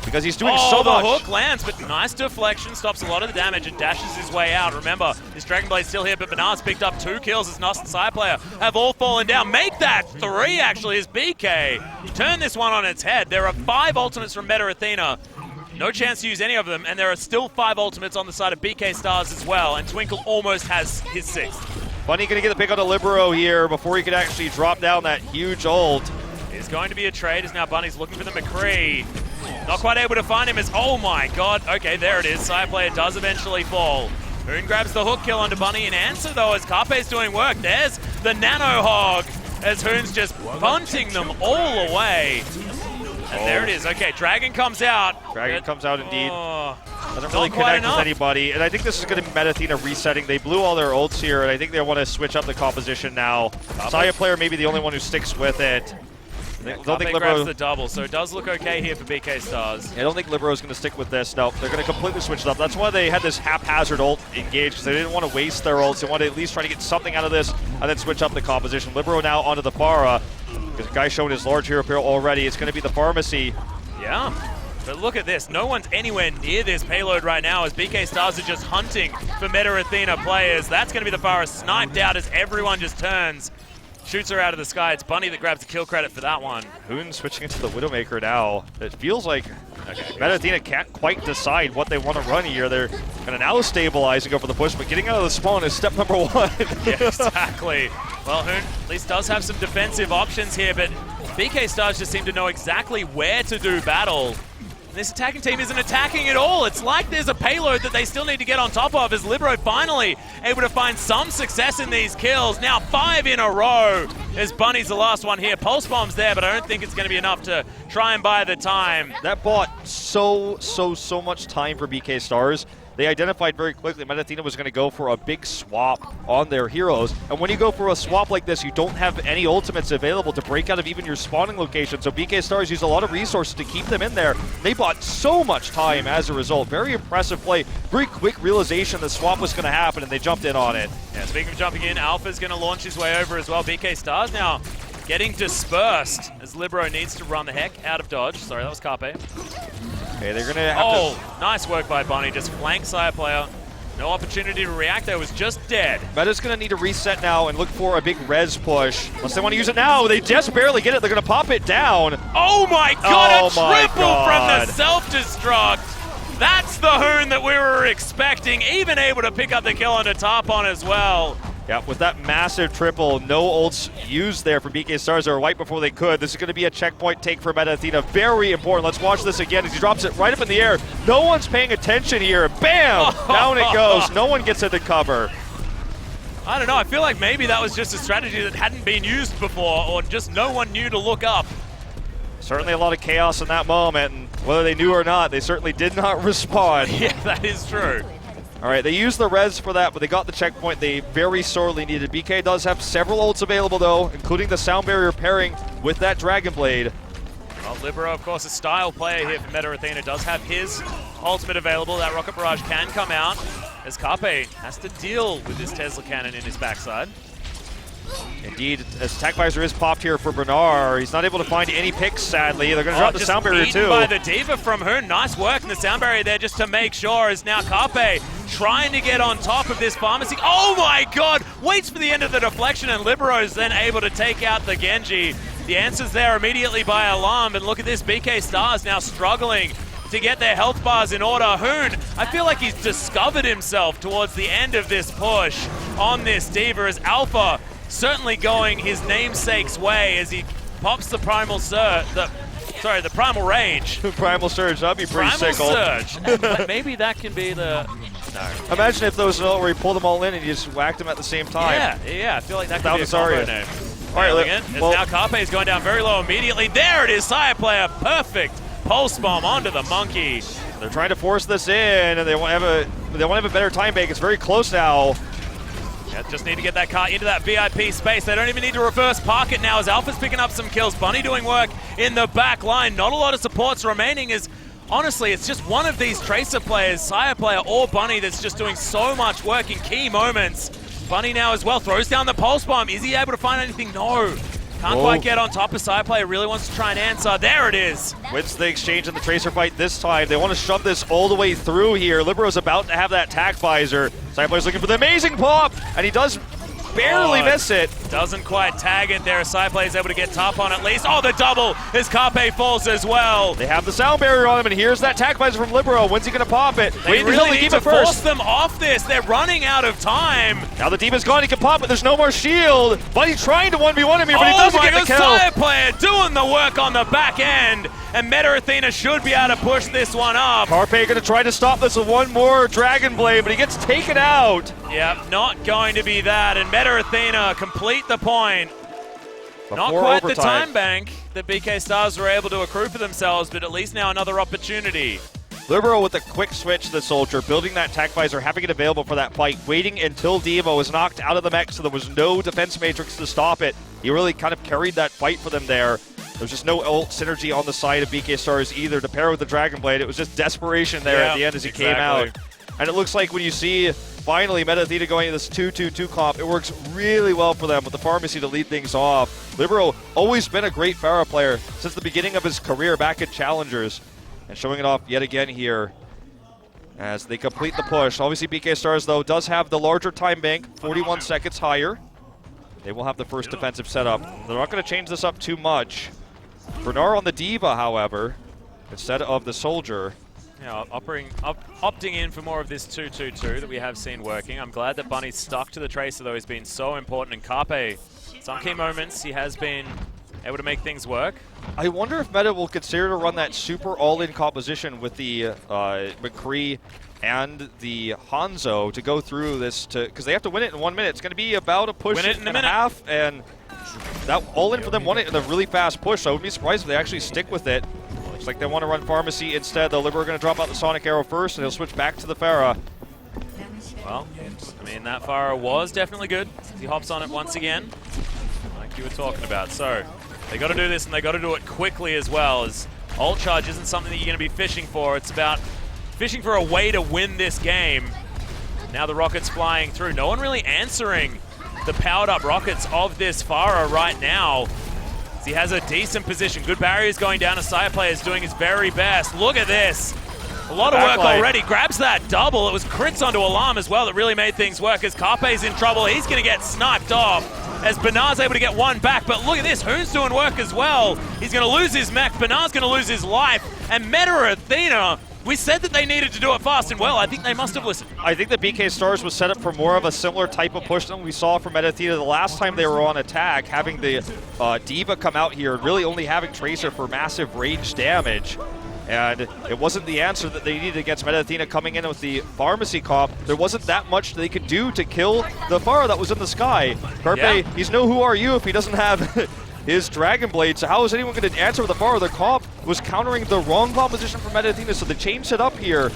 because he's doing so much. The hook lands, but nice deflection, stops a lot of the damage and dashes his way out. Remember, his Dragon Blade's still here, but Bernard's picked up 2 kills as Nuss and Cyplayer have all fallen down. Make that 3 actually as BK turn this one on its head. There are 5 ultimates from Meta Athena. No chance to use any of them, and there are still 5 ultimates on the side of BK Stars as well, and Twinkle almost has his 6th. Bunny gonna get the pick on the Libero here before he could actually drop down that huge ult. It's going to be a trade as now Bunny's looking for the McCree. Not quite able to find him as, oh my god, okay, there it is. Cyplayer does eventually fall. Hoon grabs the hook kill onto Bunny in answer though as Carpe's doing work. There's the Nano Hog as Hoon's just bunting them all away. And there it is. Okay, Dragon comes out. Dragon comes out indeed. Doesn't really connect with anybody. And I think this is going to be Meta Athena resetting. They blew all their ults here, and I think they want to switch up the composition now. Cyplayer may be the only one who sticks with it. I don't think Libero grabs the double, so it does look okay here for BK Stars. I don't think Libero is going to stick with this. No, they're going to completely switch it up. That's why they had this haphazard ult engaged, because they didn't want to waste their ults. They wanted to at least try to get something out of this and then switch up the composition. Libero now onto the Pharah. Because the guy showing his large hero apparel already. It's going to be the Pharmacy. Yeah. But look at this. No one's anywhere near this payload right now as BK Stars are just hunting for Meta Athena players. That's going to be the Pharah sniped out as everyone just turns. Shoots her out of the sky. It's Bunny that grabs the kill credit for that one. Hoon switching into the Widowmaker now. It feels like Meta Athena can't quite decide what they want to run here. They're going to now stabilize and go for the push, but getting out of the spawn is step number 1. Yeah, exactly. Well, Hoon at least does have some defensive options here, but BK Stars just seem to know exactly where to do battle. This attacking team isn't attacking at all. It's like there's a payload that they still need to get on top of as Libero finally able to find some success in these kills. Now 5 in a row as Bunny's the last one here. Pulse bomb's there, but I don't think it's going to be enough to try and buy the time. That bought so much time for BK Stars. They identified very quickly Meta Athena was going to go for a big swap on their heroes. And when you go for a swap like this, you don't have any ultimates available to break out of even your spawning location. So BK Stars used a lot of resources to keep them in there. They bought so much time as a result. Very impressive play. Very quick realization the swap was going to happen, and they jumped in on it. Yeah, speaking of jumping in, Alpha's going to launch his way over as well. BK Stars now getting dispersed as Libero needs to run the heck out of dodge. Sorry, that was Carpe. Okay, they're going to have nice work by Bunny. Just flank Cyplayer. No opportunity to react there, was just dead. Meta's going to need to reset now and look for a big res push. Unless they want to use it now, they just barely get it. They're going to pop it down. Oh my god, Oh a my triple God. from the self-destruct. That's the Hoon that we were expecting, even able to pick up the kill on the top on as well. Yeah, with that massive triple, no ults used there for BK Stars. They were right before they could. This is going to be a checkpoint take for Meta Athena. Very important. Let's watch this again as he drops it right up in the air. No one's paying attention here. Bam! Down it goes. No one gets into cover. I don't know, I feel like maybe that was just a strategy that hadn't been used before, or just no one knew to look up. Certainly a lot of chaos in that moment, and whether they knew or not, they certainly did not respond. Yeah, that is true. All right, they used the res for that, but they got the checkpoint they very sorely needed. BK does have several ults available, though, including the Sound Barrier pairing with that Dragon Blade. Well, Libero, of course, a style player here for Meta Athena, does have his ultimate available. That Rocket Barrage can come out, as Carpe has to deal with this Tesla cannon in his backside. Indeed, as Attack Visor is popped here for Bernard, he's not able to find any picks, sadly. They're going to drop the Sound Barrier, eaten too. by the Diva from Hoon. Nice work in the Sound Barrier there just to make sure, as now Carpe trying to get on top of this pharmacy. Oh my god! Waits for the end of the deflection, and Libero is then able to take out the Genji. The answer's there immediately by Alarm, and look at this, BK Stars now struggling to get their health bars in order. Hoon, I feel like he's discovered himself towards the end of this push on this Diva, as Alpha certainly going his namesake's way as he pops the Primal Surge, the Primal Rage. Primal Surge, that'd be pretty Primal sick. Surge. But maybe that can be the... No. Imagine if there was an ult where you pulled them all in and you just whacked them at the same time. Yeah, I feel like that could be a combo Zarya. name. All right, Nailing it. As now Carpe is going down very low immediately. There it is, Sire Player, perfect pulse bomb onto the monkey. They're trying to force this in, and they want to have a better time bank. It's very close now. Yeah, just need to get that car into that VIP space. They don't even need to reverse park it now as Alpha's picking up some kills. Bunny doing work in the back line. Not a lot of supports remaining as, honestly, it's just one of these Tracer players, Sire Player or Bunny, that's just doing so much work in key moments. Bunny now as well throws down the pulse bomb. Is he able to find anything? No. Can't quite get on top of Sire Player. Really wants to try and answer. There it is. Wins the exchange in the Tracer fight this time. They want to shove this all the way through here. Libero's about to have that Attack Visor. Sire Player's looking for the amazing pop, and he does barely miss it. Doesn't quite tag it there. Side Play is able to get top on at least. Oh, the double as Carpe falls as well. They have the Sound Barrier on him, and here's that Attack Visor from Libero. When's he going to pop it? They really need to force them off this. They're running out of time. Now the Demon's gone. He can pop it. There's no more shield. But he's trying to 1v1 him here, but he doesn't get the kill. Side Player doing the work on the back end. And Meta Athena should be able to push this one up. Carpe going to try to stop this with one more Dragon Blade, but he gets taken out. Yep, not going to be that. And Meta Athena complete the point. Not quite the time bank that BK Stars were able to accrue for themselves, but at least now another opportunity. Libero with a quick switch to the Soldier, building that Attack Visor, having it available for that fight, waiting until Devo was knocked out of the mech so there was no defense matrix to stop it. He really kind of carried that fight for them there. There's just no ult synergy on the side of BK Stars either to pair with the Dragon Blade. It was just desperation there at the end as he came out. And it looks like when you see finally Meta Athena going into this 2-2-2 comp, it works really well for them with the Pharmacy to lead things off. Libero always been a great Pharah player since the beginning of his career back at Challengers. And showing it off yet again here as they complete the push. Obviously BK Stars, though, does have the larger time bank, 41 seconds higher. They will have the first defensive setup. They're not going to change this up too much. Bernard on the Diva, however, instead of the Soldier. Yeah, opting in for more of this 2-2-2 that we have seen working. I'm glad that Bunny's stuck to the Tracer, though. He's been so important. And Carpe, some key moments, he has been able to make things work. I wonder if Meta will consider to run that super all-in composition with the McCree and the Hanzo to go through this, because they have to win it in 1 minute. It's going to be about a push and a half, and that all-in for them won it in a really fast push, so I wouldn't be surprised if they actually stick with it. Looks like they want to run Pharmacy instead. The Libero are going to drop out the Sonic Arrow first, and he'll switch back to the Pharah. Well, I mean, that Pharah was definitely good. He hops on it once again, like you were talking about. So they got to do this, and they got to do it quickly as well, as ult charge isn't something that you're going to be fishing for. It's about fishing for a way to win this game. Now the rockets flying through. No one really answering the powered up rockets of this Pharah right now. He has a decent position. Good barriers going down. A Sire Player is doing his very best. Look at this. A lot of work Backline. already. Grabs that double. It was crits onto Alarm as well that really made things work. As Carpe's in trouble, he's going to get sniped off. As Bernard's able to get one back, but look at this, Hoon's doing work as well. He's going to lose his mech, Bernard's going to lose his life, and Meta Athena, we said that they needed to do it fast, and well, I think they must have listened. I think the BK Stars was set up for more of a similar type of push than we saw from Meta Athena the last time they were on attack, having the Diva come out here and really only having Tracer for massive range damage. And it wasn't the answer that they needed against Meta Athena coming in with the Pharmacy comp. There wasn't that much they could do to kill the Pharah that was in the sky. Carpe, he's no who are you if he doesn't have his Dragon Blade, so how is anyone going to answer with the Pharah? Their comp was countering the wrong composition from Meta Athena, so they changed it up here.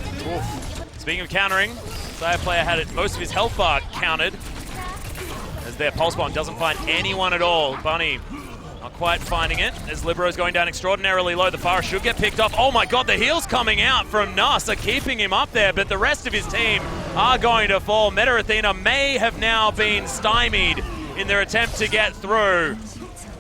Speaking of countering, Sire player had most of his health bar counted. As their Pulse Bomb doesn't find anyone at all. Bunny not quite finding it, as Libero's going down extraordinarily low. The Pharah should get picked off. Oh my god, the heals coming out from Nuss are keeping him up there, but the rest of his team are going to fall. Meta Athena may have now been stymied in their attempt to get through.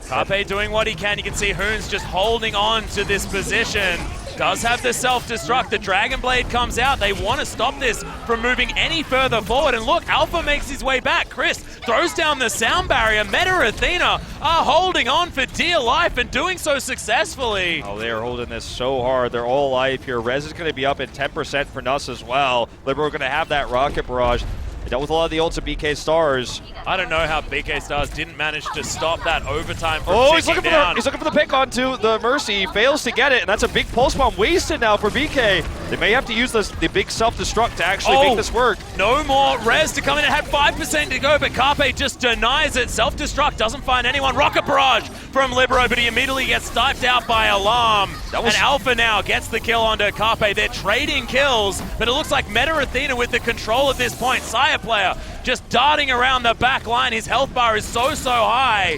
Carpe doing what he can. You can see Hoon's just holding on to this position. Does have the self-destruct. The Dragon Blade comes out. They want to stop this from moving any further forward. And look, Alpha makes his way back. Chris throws down the sound barrier. Meta Athena are holding on for dear life and doing so successfully. Oh, they are holding this so hard. They're all alive here. Rez is going to be up at 10% for Nuss as well. Libero going to have that Rocket Barrage. They dealt with a lot of the ults of BK Stars. I don't know how BK Stars didn't manage to stop that overtime from Oh, he's looking down. for the pick onto the Mercy. He fails to get it, and that's a big Pulse Bomb wasted now for BK. They may have to use the big self-destruct to actually make this work. No more Rez to come in. It had 5% to go, but Carpe just denies it. Self-destruct doesn't find anyone. Rocket Barrage from Libero, but he immediately gets sniped out by Alarm. And Alpha now gets the kill onto Carpe. They're trading kills, but it looks like Meta Athena with the control at this point. Sire player just darting around the back line. His health bar is so high.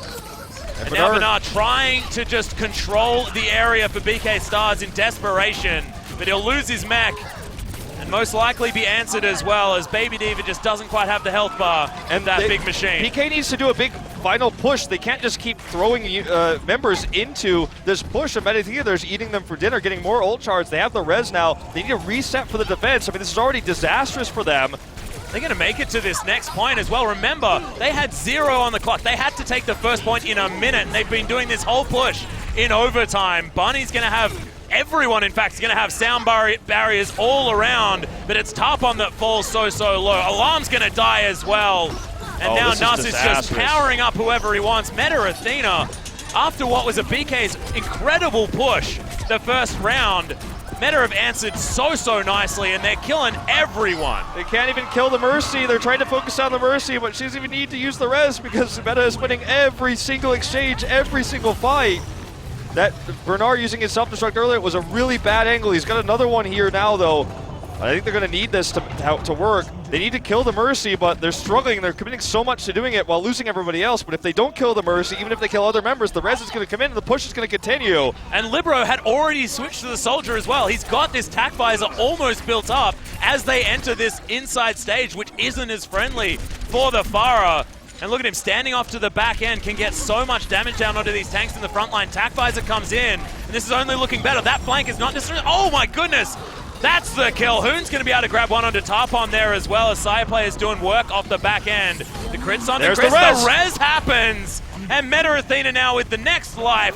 And now Bernard trying to just control the area for BK Stars in desperation, but he'll lose his mech and most likely be answered as well, as Baby Diva just doesn't quite have the health bar and that big machine. BK needs to do a big final push. They can't just keep throwing members into this push of Meta Athena. They're eating them for dinner, getting more ult charge. They have the res now. They need to reset for the defense. I mean, this is already disastrous for them. They're going to make it to this next point as well. Remember, they had 0 on the clock. They had to take the first point in a minute, and they've been doing this whole push in overtime. Bunny's going to have, everyone in fact is going to have sound barriers all around, but it's Tarpon that falls so low. Alarm's going to die as well. And now Nuss is just powering up whoever he wants. Meta Athena, after what was a BK's incredible push the first round, Meta have answered so nicely, and they're killing everyone. They can't even kill the Mercy. They're trying to focus on the Mercy, but she doesn't even need to use the res because Meta is winning every single exchange, every single fight. That Bernard using his self-destruct earlier was a really bad angle. He's got another one here now, though. I think they're going to need this to work. They need to kill the Mercy, but they're struggling. They're committing so much to doing it while losing everybody else. But if they don't kill the Mercy, even if they kill other members, the res is going to come in and the push is going to continue. And Libero had already switched to the Soldier as well. He's got this tac visor almost built up as they enter this inside stage, which isn't as friendly for the Pharah. And look at him standing off to the back end, can get so much damage down onto these tanks in the front line. Tac visor comes in, and this is only looking better. That flank is not necessarily, oh my goodness! That's the kill. Hoon's going to be able to grab one onto Tarpon there as well, as Sire player's doing work off the back end. The crits on the Chris. The res happens. And Meta Athena now with the next life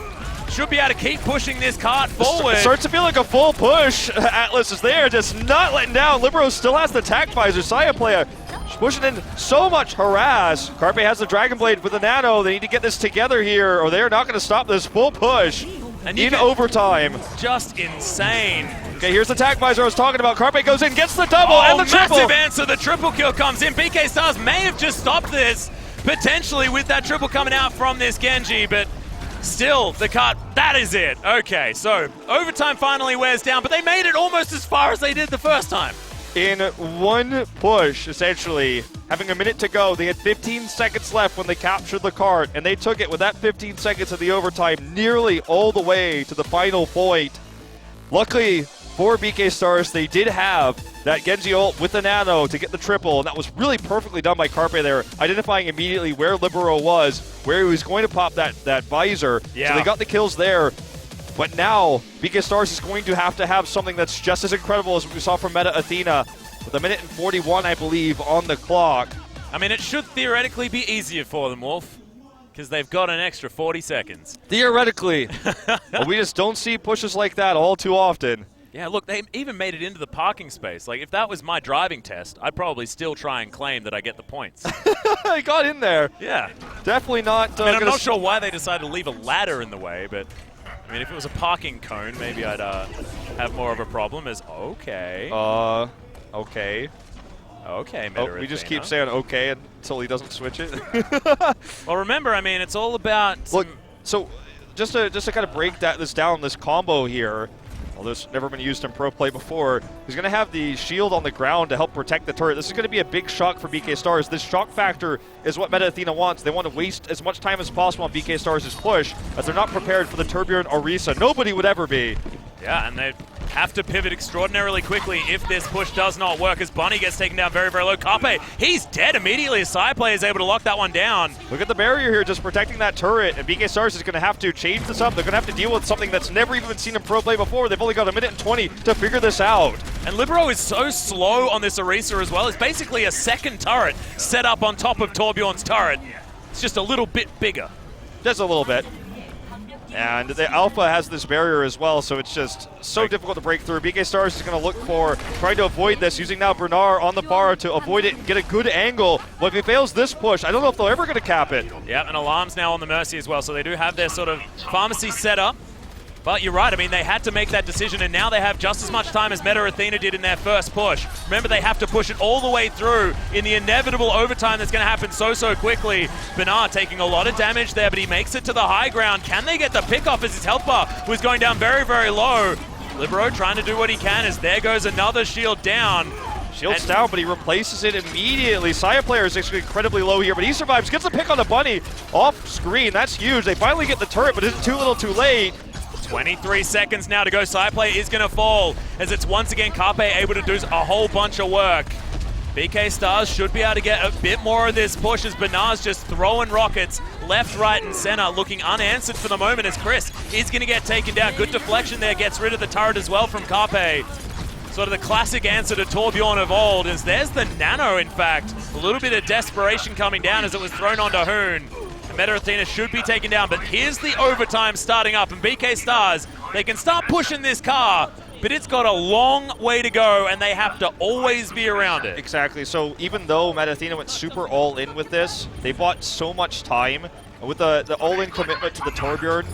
should be able to keep pushing this cart forward. It starts to feel like a full push. Atlas is there, just not letting down. Libero still has the tac visor. Sire player pushing in so much harass. Carpe has the Dragon Blade with the Nano. They need to get this together here, or they're not going to stop this full push in overtime. Just insane. Okay, here's the tac visor I was talking about. Carpe goes in, gets the double and the triple. Massive answer. The triple kill comes in. BK Stars may have just stopped this, potentially with that triple coming out from this Genji, but still, the cart, that is it. Okay, so overtime finally wears down, but they made it almost as far as they did the first time. In one push, essentially, having a minute to go, they had 15 seconds left when they captured the cart, and they took it with that 15 seconds of the overtime nearly all the way to the final point. Luckily for BK Stars, they did have that Genji ult with the Nano to get the triple, and that was really perfectly done by Carpe there, identifying immediately where Libero was, where he was going to pop that visor. Yeah. So they got the kills there. But now, BK Stars is going to have something that's just as incredible as what we saw from Meta Athena, with 1:41, I believe, on the clock. I mean, it should theoretically be easier for them, Wolf, because they've got an extra 40 seconds. Theoretically. But we just don't see pushes like that all too often. Yeah, look, they even made it into the parking space. Like, if that was my driving test, I'd probably still try and claim that I get the points. They got in there. Yeah. Definitely not. I mean, I'm not sure why they decided to leave a ladder in the way, but I mean, if it was a parking cone, maybe I'd have more of a problem. Okay. Okay. Okay, Oh, we just keep saying okay until he doesn't switch it. Well, remember, I mean, it's all about. Look, so just to kind of break this down, this combo here. Well, this has never been used in pro play before. He's going to have the shield on the ground to help protect the turret. This is going to be a big shock for BK Stars. This shock factor is what Meta Athena wants. They want to waste as much time as possible on BK Stars' push, as they're not prepared for the Tourbillon Orisa. Nobody would ever be. Yeah, and they have to pivot extraordinarily quickly if this push does not work, as Bunny gets taken down very, very low. Carpe, he's dead immediately as side player is able to lock that one down. Look at the barrier here, just protecting that turret, and BK Stars is going to have to change this up. They're going to have to deal with something that's never even been seen in pro play before. They've only got 1:20 to figure this out. And Libero is so slow on this Orisa as well. It's basically a second turret set up on top of Tourbillon's turret. It's just a little bit bigger. Just a little bit. And the Alpha has this barrier as well, so it's just so difficult to break through. BK Stars is going to look for trying to avoid this, using now Bernard on the bar to avoid it and get a good angle. But if he fails this push, I don't know if they're ever going to cap it. Yeah, and Alarm's now on the Mercy as well, so they do have their sort of pharmacy set up. But you're right, I mean, they had to make that decision, and now they have just as much time as Meta Athena did in their first push. Remember, they have to push it all the way through in the inevitable overtime that's going to happen so quickly. Bernard taking a lot of damage there, but he makes it to the high ground. Can they get the pick off as his health bar was going down very, very low? Libero trying to do what he can as there goes another shield down. Shield's down, but he replaces it immediately. Saya player is actually incredibly low here, but he survives. Gets a pick on the Bunny off screen. That's huge. They finally get the turret, but it's too little too late. 23 seconds now to go. Side play is going to fall as it's once again Carpe able to do a whole bunch of work. BK Stars should be able to get a bit more of this push as Bernard's just throwing rockets left, right, and center, looking unanswered for the moment as Chris is going to get taken down. Good deflection there, gets rid of the turret as well from Carpe. Sort of the classic answer to Tourbillon of old is there's the nano, in fact. A little bit of desperation coming down as it was thrown onto Hoon. Meta Athena should be taken down, but here's the overtime starting up, and BK Stars, they can start pushing this car, but it's got a long way to go, and they have to always be around it. Exactly, so even though Meta Athena went super all-in with this, they bought so much time, and with the all-in commitment to the Tourbillon,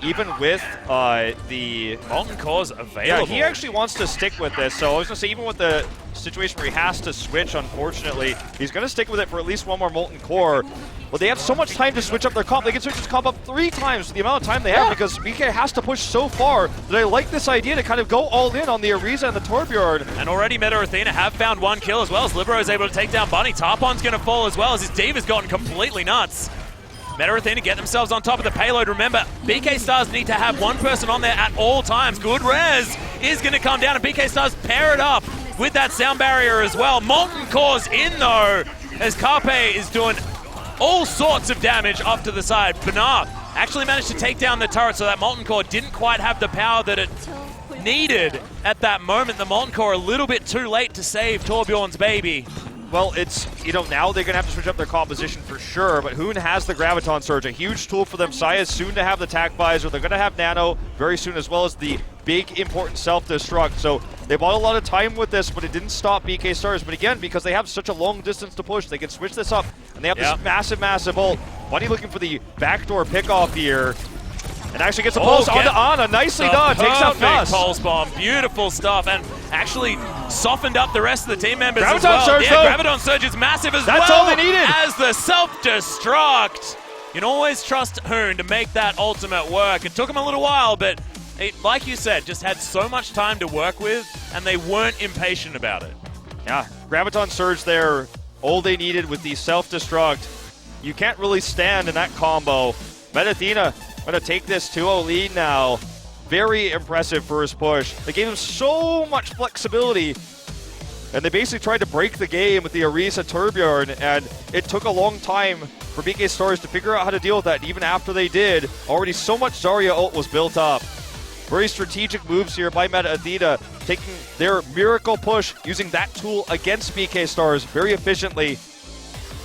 even with the Molten Core's available. Yeah, he actually wants to stick with this, so I was going to say, even with the situation where he has to switch, unfortunately, he's going to stick with it for at least one more Molten Core. But they have so much time to switch up their comp. They can switch this comp up 3 times the amount of time they have because BK has to push so far that I like this idea to kind of go all in on the Orisa and the Tourbillon. And already Meta Athena have found 1 kill as well as Libero is able to take down Bunny. Tarpon's going to fall as well as his Diva's gotten completely nuts. Meta Athena get themselves on top of the payload. Remember, BK Stars need to have 1 person on there at all times. Good res is going to come down and BK Stars pair it up with that sound barrier as well. Molten Core's in though as Carpe is doing all sorts of damage off to the side. Bernard actually managed to take down the turret, so that Molten Core didn't quite have the power that it needed at that moment. The Molten Core a little bit too late to save Tourbillon's baby. Well, it's, now they're going to have to switch up their composition for sure, but Hoon has the Graviton Surge, a huge tool for them. Saya's soon to have the Tac Visor. They're going to have Nano very soon, as well as the big, important self-destruct. So they bought a lot of time with this, but it didn't stop BK Stars. But again, because they have such a long distance to push, they can switch this up, and they have this massive, massive ult. Bunny looking for the backdoor pickoff here. And actually gets a pulse onto Anna. Nicely done. Takes out Nuss. Pulse bomb. Beautiful stuff. And actually softened up the rest of the team members as Graviton well. Surge, Graviton Surge is massive as well. That's all they needed. As the self-destruct. You can always trust Hoon to make that ultimate work. It took him a little while, but like you said, just had so much time to work with, and they weren't impatient about it. Yeah, Graviton Surge there. All they needed with the self-destruct. You can't really stand in that combo. Meta Athena going to take this 2-0 lead now. Very impressive first push. They gave him so much flexibility, and they basically tried to break the game with the Orisa Tourbillon, and it took a long time for BK Stars to figure out how to deal with that. And even after they did, already so much Zarya ult was built up. very strategic moves here by Meta Athena, taking their miracle push, using that tool against BK Stars very efficiently.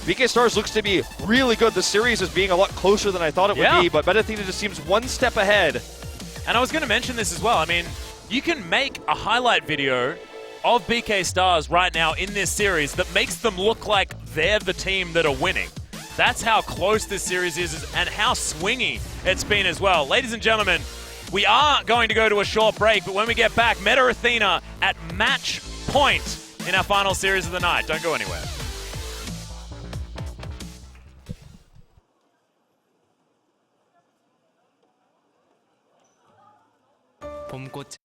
BK Stars looks to be really good. The series is being a lot closer than I thought it would be, but Meta Athena just seems one step ahead. And I was going to mention this as well. I mean, you can make a highlight video of BK Stars right now in this series that makes them look like they're the team that are winning. That's how close this series is and how swingy it's been as well. Ladies and gentlemen, we are going to go to a short break, but when we get back, Meta Athena at match point in our final series of the night. Don't go anywhere. 봄꽃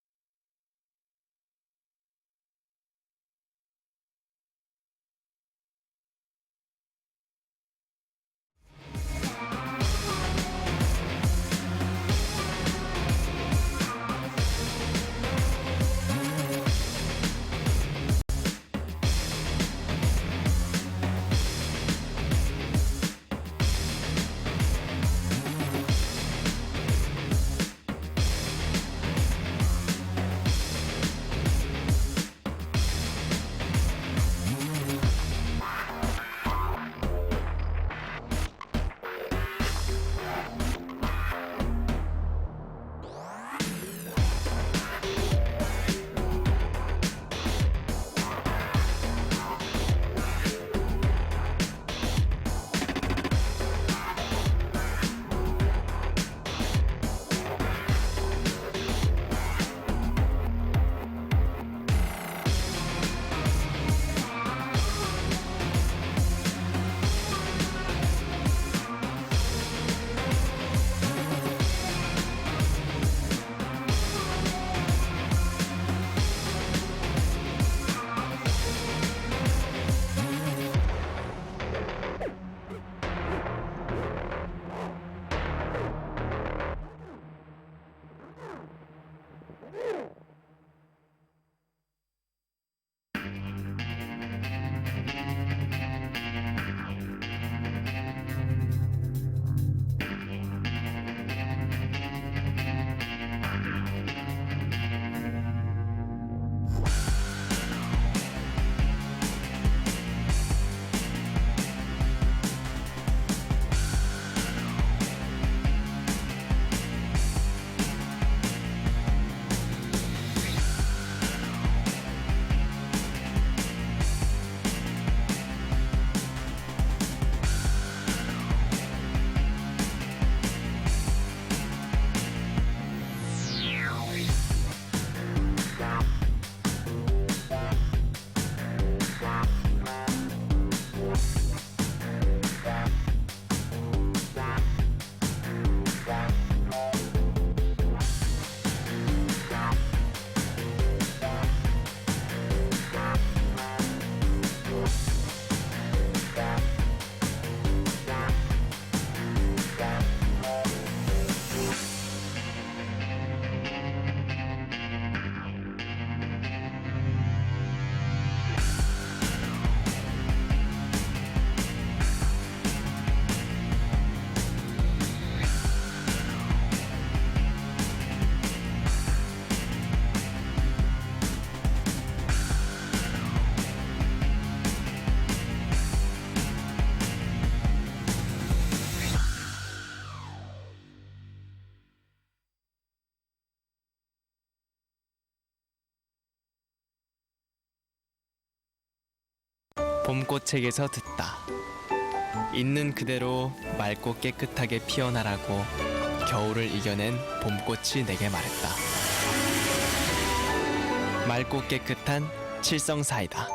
봄꽃책에서 듣다. 있는 그대로 맑고 깨끗하게 피어나라고 겨울을 이겨낸 봄꽃이 내게 말했다. 맑고 깨끗한 칠성 사이다.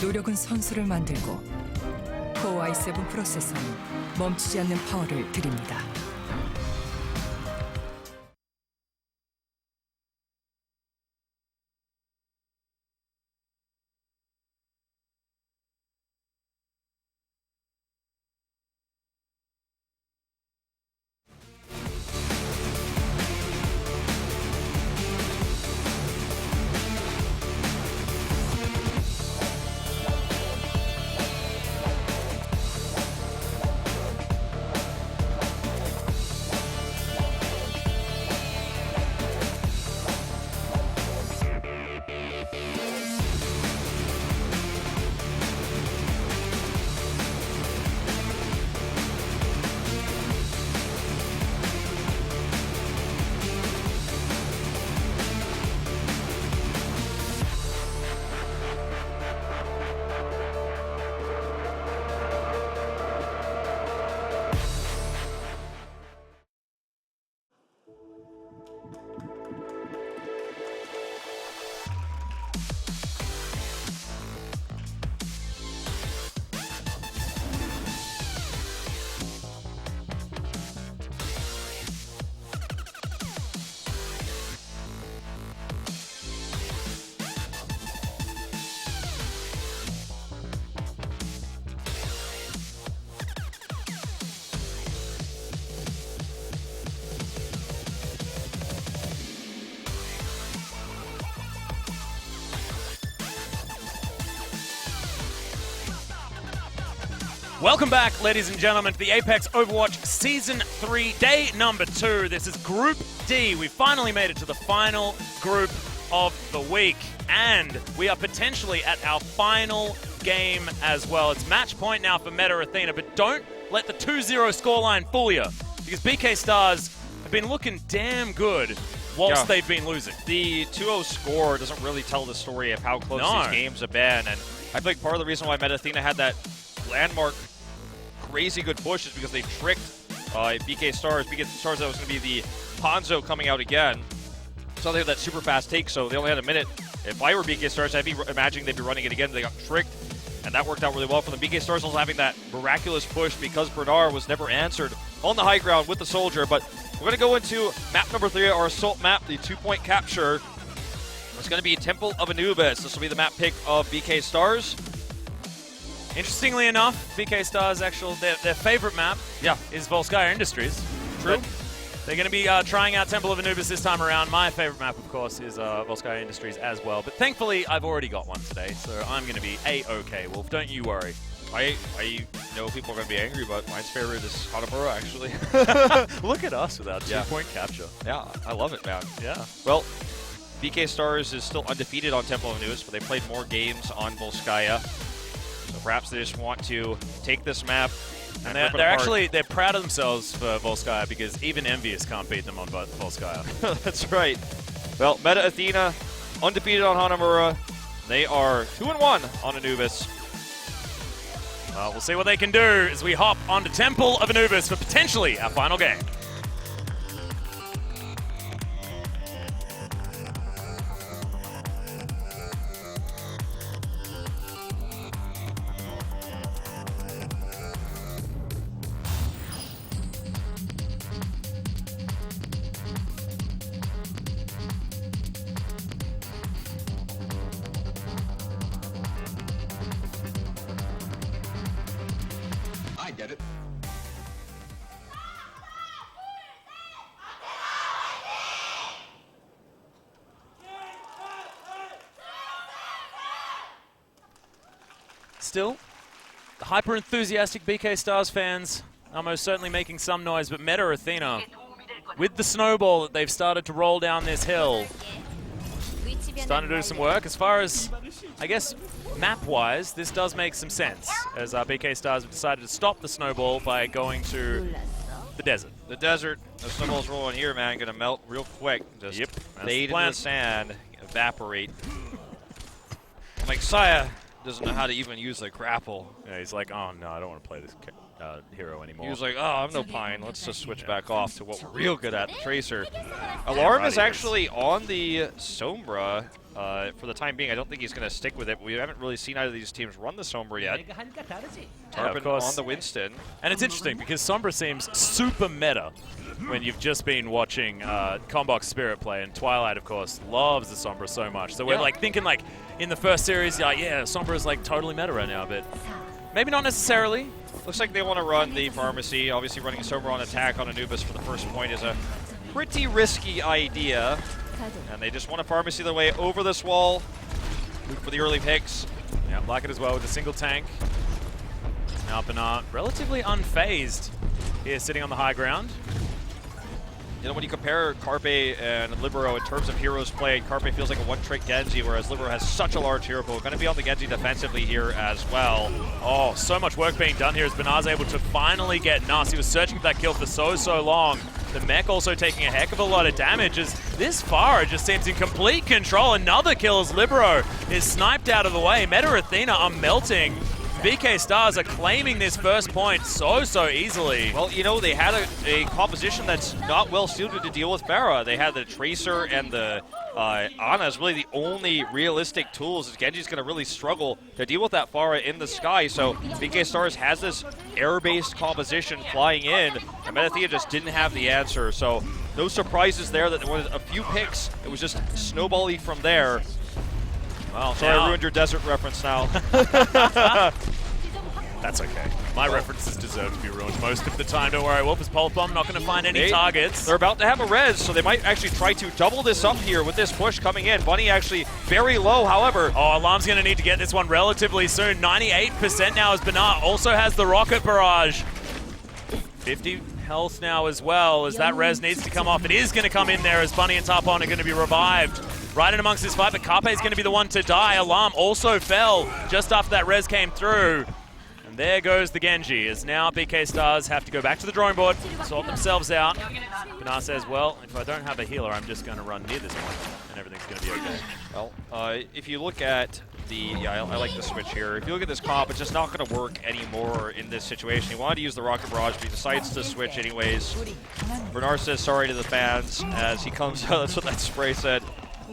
노력은 선수를 만들고 코어 i7 프로세서는 멈추지 않는 파워를 드립니다. Welcome back, ladies and gentlemen, to the Apex Overwatch Season 3, day number 2. This is Group D. We finally made it to the final group of the week, and we are potentially at our final game as well. It's match point now for Meta Athena, but don't let the 2-0 scoreline fool you, because BK Stars have been looking damn good whilst they've been losing. The 2-0 score doesn't really tell the story of how close these games have been, and I think part of the reason why Meta Athena had that landmark crazy good push is because they tricked BK Stars. BK Stars, that was going to be the Hanzo coming out again. So they had that super fast take, so they only had a minute. If I were BK Stars, I'd be imagining they'd be running it again. They got tricked, and that worked out really well for them. BK Stars also having that miraculous push because Bernard was never answered on the high ground with the Soldier. But we're going to go into map number 3, our assault map, the 2-point capture. It's going to be Temple of Anubis. This will be the map pick of BK Stars. Interestingly enough, BK Stars' their favorite map is Volskaya Industries. True. But they're going to be trying out Temple of Anubis this time around. My favorite map, of course, is Volskaya Industries as well. But thankfully, I've already got one today, so I'm going to be A-OK, Wolf. Don't you worry. I know people are going to be angry, but mine's favorite is Hanamura, actually. Look at us with our 2-point capture. Yeah, I love it, man. Yeah. Well, BK Stars is still undefeated on Temple of Anubis, but they played more games on Volskaya. So perhaps they just want to take this map and they're proud of themselves for Volskaya because even Envious can't beat them on Volskaya. That's right. Well, Meta Athena undefeated on Hanamura. They are 2-1 on Anubis. Well, we'll see what they can do as we hop onto Temple of Anubis for potentially our final game. I get it. Still, the hyper-enthusiastic BK Stars fans are most certainly making some noise, but Meta Athena, with the snowball that they've started to roll down this hill, starting to do some work. As far as, I guess, map-wise, this does make some sense, as BK Stars have decided to stop the snowball by going to the desert. The desert, the snowball's rolling here, man, gonna melt real quick. Just fade into the sand, evaporate. Like, Saya doesn't know how to even use the grapple. Yeah, he's like, oh no, I don't want to play this hero anymore. He was like, oh, I'm no Pine. Let's just switch back off to what we're real good at, the Tracer. Alarm is actually on the Sombra for the time being. I don't think he's going to stick with it. We haven't really seen either of these teams run the Sombra yet. Tarpon on the Winston. And it's interesting because Sombra seems super meta when you've just been watching Combox Spirit play, and Twilight, of course, loves the Sombra so much. So we're like thinking like in the first series, like, yeah, Sombra is like totally meta right now, but maybe not necessarily. Looks like they want to run the Pharmacy. Obviously running a Sombra on attack on Anubis for the first point is a pretty risky idea. And they just want to Pharmacy their way over this wall. Look for the early picks. Yeah, like it as well with a single tank. Now Bernard relatively unfazed here, sitting on the high ground. You know, when you compare Carpe and Libero in terms of heroes played, Carpe feels like a one-trick Genji, whereas Libero has such a large hero pool. Going to be on the Genji defensively here as well. Oh, so much work being done here as Bernard's able to finally get Nas. He was searching for that kill for so long. The mech also taking a heck of a lot of damage as this Pharah just seems in complete control. Another kill as Libero is sniped out of the way. Meta Athena are melting. BK Stars are claiming this first point so easily. Well, you know, they had a composition that's not well suited to deal with Pharah. They had the Tracer and the Ana is really the only realistic tools. As Genji's going to really struggle to deal with that Pharah in the sky. So BK Stars has this air-based composition flying in, and Meta Athena just didn't have the answer. So no surprises there that they wanted a few picks. It was just snowbally from there. Well, sorry, I ruined your desert reference now. That's okay. My references deserve to be ruined most of the time. Don't worry. Wolf's Pulse Bomb not going to find any targets. They're about to have a res, so they might actually try to double this up here with this push coming in. Bunny actually very low, however. Oh, Alarm's going to need to get this one relatively soon. 98% now as Bernard also has the Rocket Barrage. 50 health now as well as that res needs to come off. It is going to come in there as Bunny and Tarpon are going to be revived. Right in amongst this fight, but Carpe is going to be the one to die. Alarm also fell just after that res came through. And there goes the Genji, as now BK Stars have to go back to the drawing board, sort themselves out. Bernard says, well, if I don't have a healer, I'm just going to run near this point, and everything's going to be okay. Well, if you look at I like the switch here. If you look at this comp, it's just not going to work anymore in this situation. He wanted to use the Rocket Barrage, but he decides to switch anyways. Bernard says sorry to the fans as he comes out. That's what that spray said.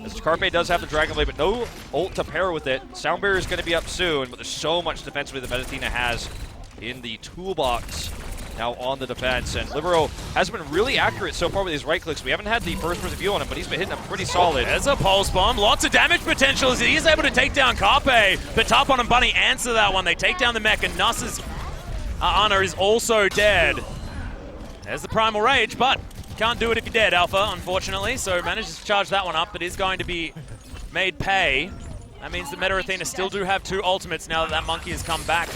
As Carpe does have the Dragon Blade, but no ult to pair with it. Sound Barrier is going to be up soon, but there's so much defensively that Athena has in the toolbox now on the defense. And Libero has been really accurate so far with his right clicks. We haven't had the first-person view on him, but he's been hitting them pretty solid. There's a Pulse Bomb. Lots of damage potential as he is able to take down Carpe. But Tarpon and Bunny answer that one. They take down the mech, and Nuss's Ana is also dead. There's the Primal Rage, but can't do it if you're dead, Alpha, unfortunately. So manages to charge that one up, but is going to be made pay. That means that Meta Athena still do have 2 ultimates now that that monkey has come back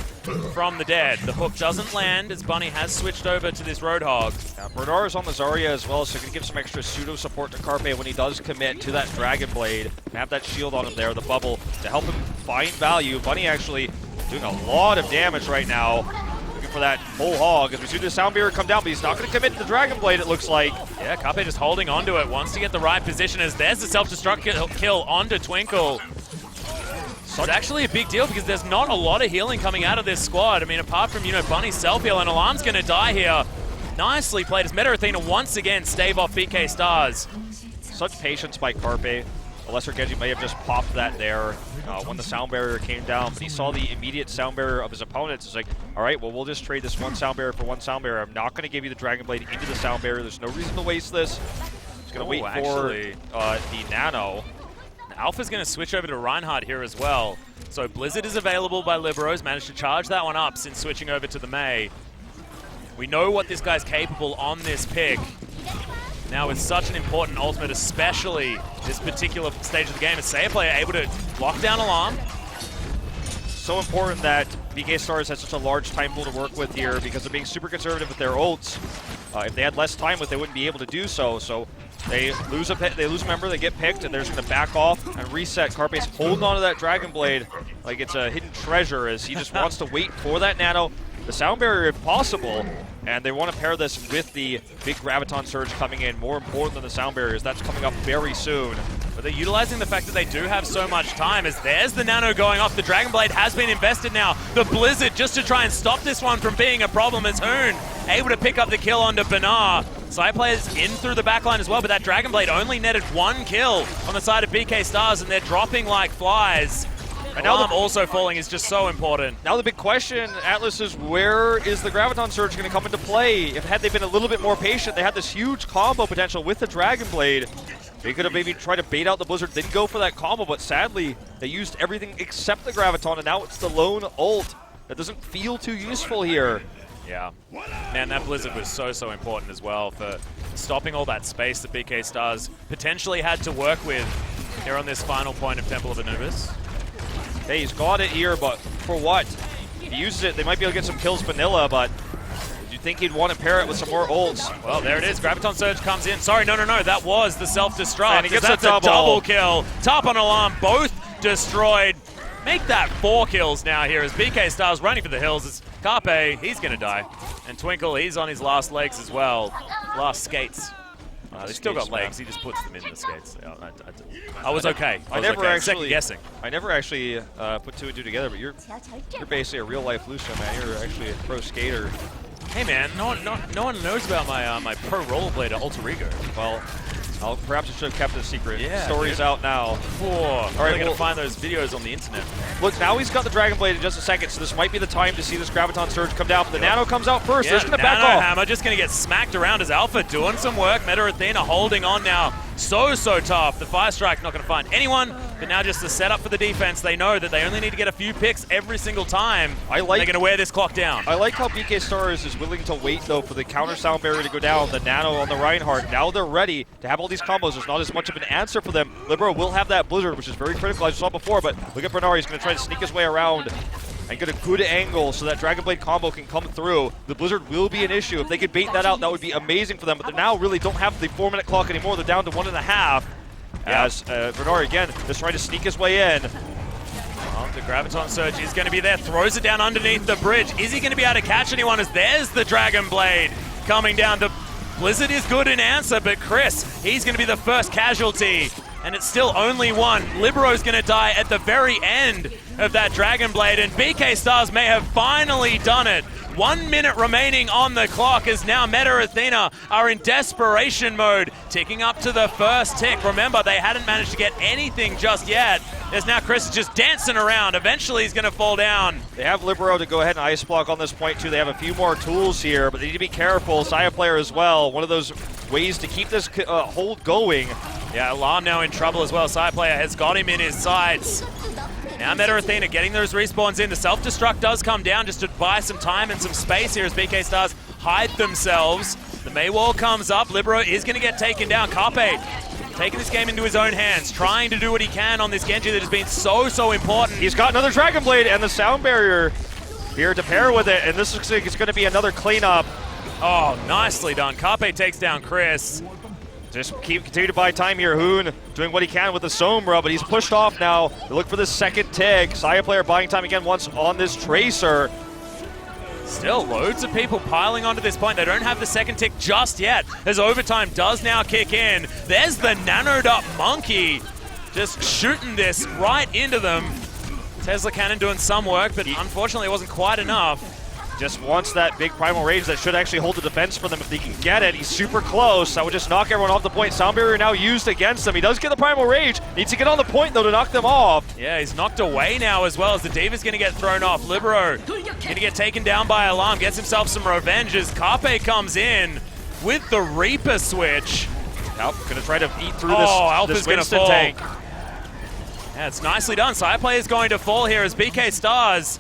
from the dead. The hook doesn't land as Bunny has switched over to this Roadhog. Now, Bernard is on the Zarya as well, so he can give some extra pseudo support to Carpe when he does commit to that Dragon Blade. Have that shield on him there, the bubble, to help him find value. Bunny actually doing a lot of damage right now. For that whole hog, as we see the Sound Barrier come down, but he's not going to commit to the Dragon Blade, it looks like. Yeah, Carpe just holding onto it, wants to get the right position as there's the self-destruct kill onto Twinkle. So it's actually a big deal because there's not a lot of healing coming out of this squad. I mean, apart from, Bunny's self-heal, and Alarm's going to die here. Nicely played as Meta Athena once again stave off BK Stars. Such patience by Carpe. A lesser Genji may have just popped that there when the Sound Barrier came down, but he saw the immediate Sound Barrier of his opponents. It's like, all right, well, we'll just trade this one Sound Barrier for one Sound Barrier. I'm not going to give you the Dragon Blade into the Sound Barrier. There's no reason to waste this. Just going to wait for the Nano. Alpha's going to switch over to Reinhardt here as well. So Blizzard is available by Libero's managed to charge that one up since switching over to the Mei. We know what this guy's capable on this pick. Now with such an important ultimate, especially this particular stage of the game, a Saiya player able to lock down Alarm. So important that BK Stars has such a large time pool to work with here because they're being super conservative with their ults. If they had less time with it, they wouldn't be able to do so. So they lose a member, they get picked, and they're just going to back off and reset. Carpe's holding onto that Dragon Blade like it's a hidden treasure as he just wants to wait for that Nano, the Sound Barrier if possible. And they want to pair this with the big Graviton Surge coming in, more important than the Sound Barriers. That's coming up very soon. But they're utilizing the fact that they do have so much time as there's the Nano going off. The Dragon Blade has been invested now. The Blizzard just to try and stop this one from being a problem as Hoon able to pick up the kill onto Bernard. Side players in through the backline as well, but that Dragon Blade only netted 1 kill on the side of BK Stars, and they're dropping like flies. And now Alarm also falling is just so important. Now the big question, Atlas, is where is the Graviton Surge going to come into play? Had they been a little bit more patient, they had this huge combo potential with the Dragon Blade. They could have maybe tried to bait out the Blizzard, then go for that combo, but sadly, they used everything except the Graviton, and now it's the lone ult. That doesn't feel too useful here. Yeah. Man, that Blizzard was so important as well for stopping all that space that BK Stars potentially had to work with here on this final point of Temple of Anubis. Hey, he's got it here, but for what? If he uses it, they might be able to get some kills vanilla, but do you think he'd want to pair it with some more ults? Well, there it is. Graviton Surge comes in. Sorry, no. That was the self-destruct. And he gets a double kill. Tarpon and Alarm both destroyed. Make that 4 kills now here as BK Stars running for the hills. It's Carpe, he's going to die. And Twinkle, he's on his last legs as well. Last skates. They still got legs, he just puts them in the skates. I was okay. I was okay. Second guessing. I never actually put 2 and 2 together, but you're basically a real-life Lucio, man. You're actually a pro skater. Hey, man, no one knows about my my pro rollerblader alter ego. Well, perhaps I should have kept it a secret. Yeah, Story's out now. All right, we're gonna find those videos on the internet. Look, now he's got the Dragon Blade in just a second, so this might be the time to see this Graviton Surge come down. But the Nano comes out first. Yeah, They're just gonna back off. Hammer just gonna get smacked around as Alpha doing some work. Meta Athena holding on now. So tough. The Fire Strike not gonna find anyone. but now just the setup for the defense. They know that they only need to get a few picks every single time. They're going to wear this clock down. I like how BK Stars is willing to wait, though, for the counter sound barrier to go down, the nano on the Reinhardt. Now they're ready to have all these combos. There's not as much of an answer for them. Libero will have that Blizzard, which is very critical, as you saw before, but look at Bernard. He's going to try to sneak his way around and get a good angle so that Dragon Blade combo can come through. The Blizzard will be an issue. If they could bait that out, that would be amazing for them, but they now really don't have the 4-minute clock anymore. They're down to 1.5. As Bernard, again, just trying to sneak his way in. Well, the Graviton Surge is going to be there, throws it down underneath the bridge. Is he going to be able to catch anyone as there's the Dragon Blade coming down? The Blizzard is good in answer, but Chris, he's going to be the first casualty. And it's still only one. Libero's going to die at the very end of that Dragon Blade, and BK Stars may have finally done it. 1 minute remaining on the clock as now Meta Athena are in desperation mode, ticking up to the first tick. Remember, they hadn't managed to get anything just yet. As now Chris is just dancing around. Eventually he's going to fall down. They have Libero to go ahead and ice block on this point too. They have a few more tools here, but they need to be careful. Saya player as well. One of those ways to keep this hold going. Yeah, Alarm now in trouble as well. Side player has got him in his sights. Now Meta Athena getting those respawns in. The self-destruct does come down just to buy some time and some space here as BK Stars hide themselves. The May wall comes up. Libero is going to get taken down. Carpe taking this game into his own hands, trying to do what he can on this Genji that has been so important. He's got another Dragon Blade and the sound barrier here to pair with it, and this looks like it's going to be another cleanup. Oh, nicely done. Carpe takes down Chris. Just continue to buy time here. Hoon doing what he can with the Sombra, but he's pushed off now. They look for the second tick. Saya player buying time again once on this Tracer. Still loads of people piling onto this point. They don't have the second tick just yet, as overtime does now kick in. There's the nanoed up Monkey just shooting this right into them. Tesla Cannon doing some work, but unfortunately it wasn't quite enough. Just wants that big primal rage that should actually hold the defense for them if they can get it. He's super close. That would just knock everyone off the point. Sound barrier now used against him. He does get the primal rage. Needs to get on the point though to knock them off. Yeah, he's knocked away now as well as the Diva's going to get thrown off. Libero going to get taken down by Alarm. Gets himself some revenge as Carpe comes in with the Reaper switch. Alp going to try to eat through Alpha's this Winston fall. tank. Yeah, it's nicely done. Side play is going to fall here as BK Stars.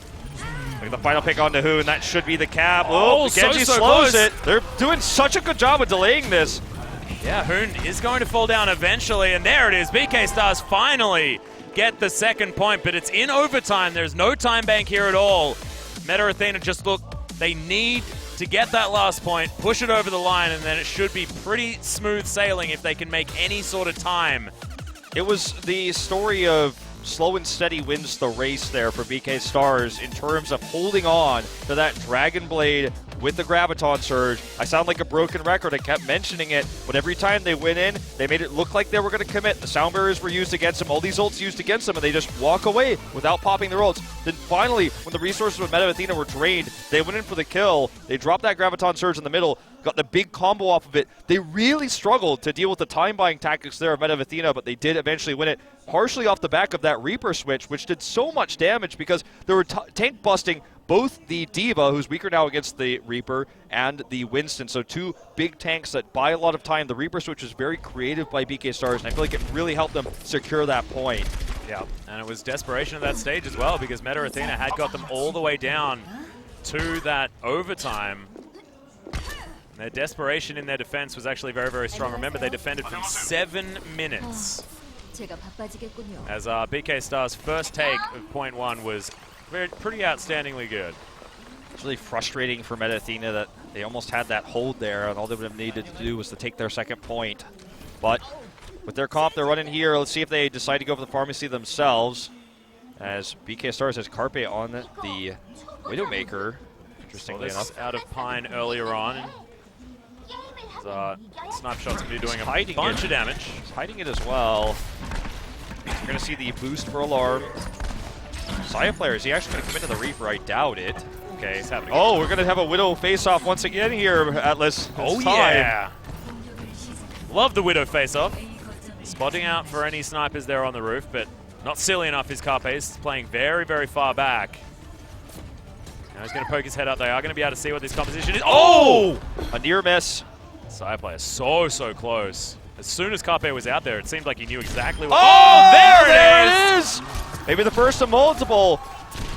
Look at the final pick onto Hoon. That should be the cap. Oh, Genji so slows close. it. They're doing such a good job of delaying this. Yeah, Hoon is going to fall down eventually, and there it is. BK Stars finally get the second point, but it's in overtime. There's no time bank here at all. Meta Athena just look, they need to get that last point, push it over the line, and then it should be pretty smooth sailing if they can make any sort of time. It was the story of slow and steady wins the race there for BK Stars in terms of holding on to that Dragon Blade with the Graviton Surge. I sound like a broken record. I kept mentioning it, but every time they went in, they made it look like they were going to commit. The sound barriers were used against them, all these ults used against them, and they just walk away without popping their ults. Then finally, when the resources of Meta Athena were drained, they went in for the kill. They dropped that Graviton Surge in the middle, got the big combo off of it. They really struggled to deal with the time-buying tactics there of Meta Athena, but they did eventually win it, partially off the back of that Reaper switch, which did so much damage because they were tank busting both the Diva, who's weaker now against the Reaper, and the Winston. So two big tanks that buy a lot of time. The Reaper switch was very creative by BK Stars, and I feel like it really helped them secure that point. Yeah, and it was desperation at that stage as well because Meta Athena had got them all the way down to that overtime. And their desperation in their defense was actually very, very strong. Remember, they defended from 7 minutes. As BK Stars' first take of point one was pretty outstandingly good. It's really frustrating for Meta Athena that they almost had that hold there, and all they would have needed to do was to take their second point. But with their comp, they're running here. Let's see if they decide to go for the pharmacy themselves. As BK Stars has Carpe on the Widowmaker, interestingly enough. Out of Pine earlier on. Snipe Shot's going to be doing a bunch of damage. He's hiding it as well. We're going to see the boost for Alarm. Saya player, is he actually going to commit to the Reaper? I doubt it. Okay, it's happening. Oh, we're going to have a Widow face-off once again here, Atlas. Oh, yeah. Love the Widow face-off. Spotting out for any snipers there on the roof, but not silly enough is Carpe. He's playing very, very far back. Now he's going to poke his head up. They are going to be able to see what this composition is. Oh! A near miss. Side player so close. As soon as Carpe was out there, it seemed like he knew exactly what... Oh, there it is! Maybe the first of multiple.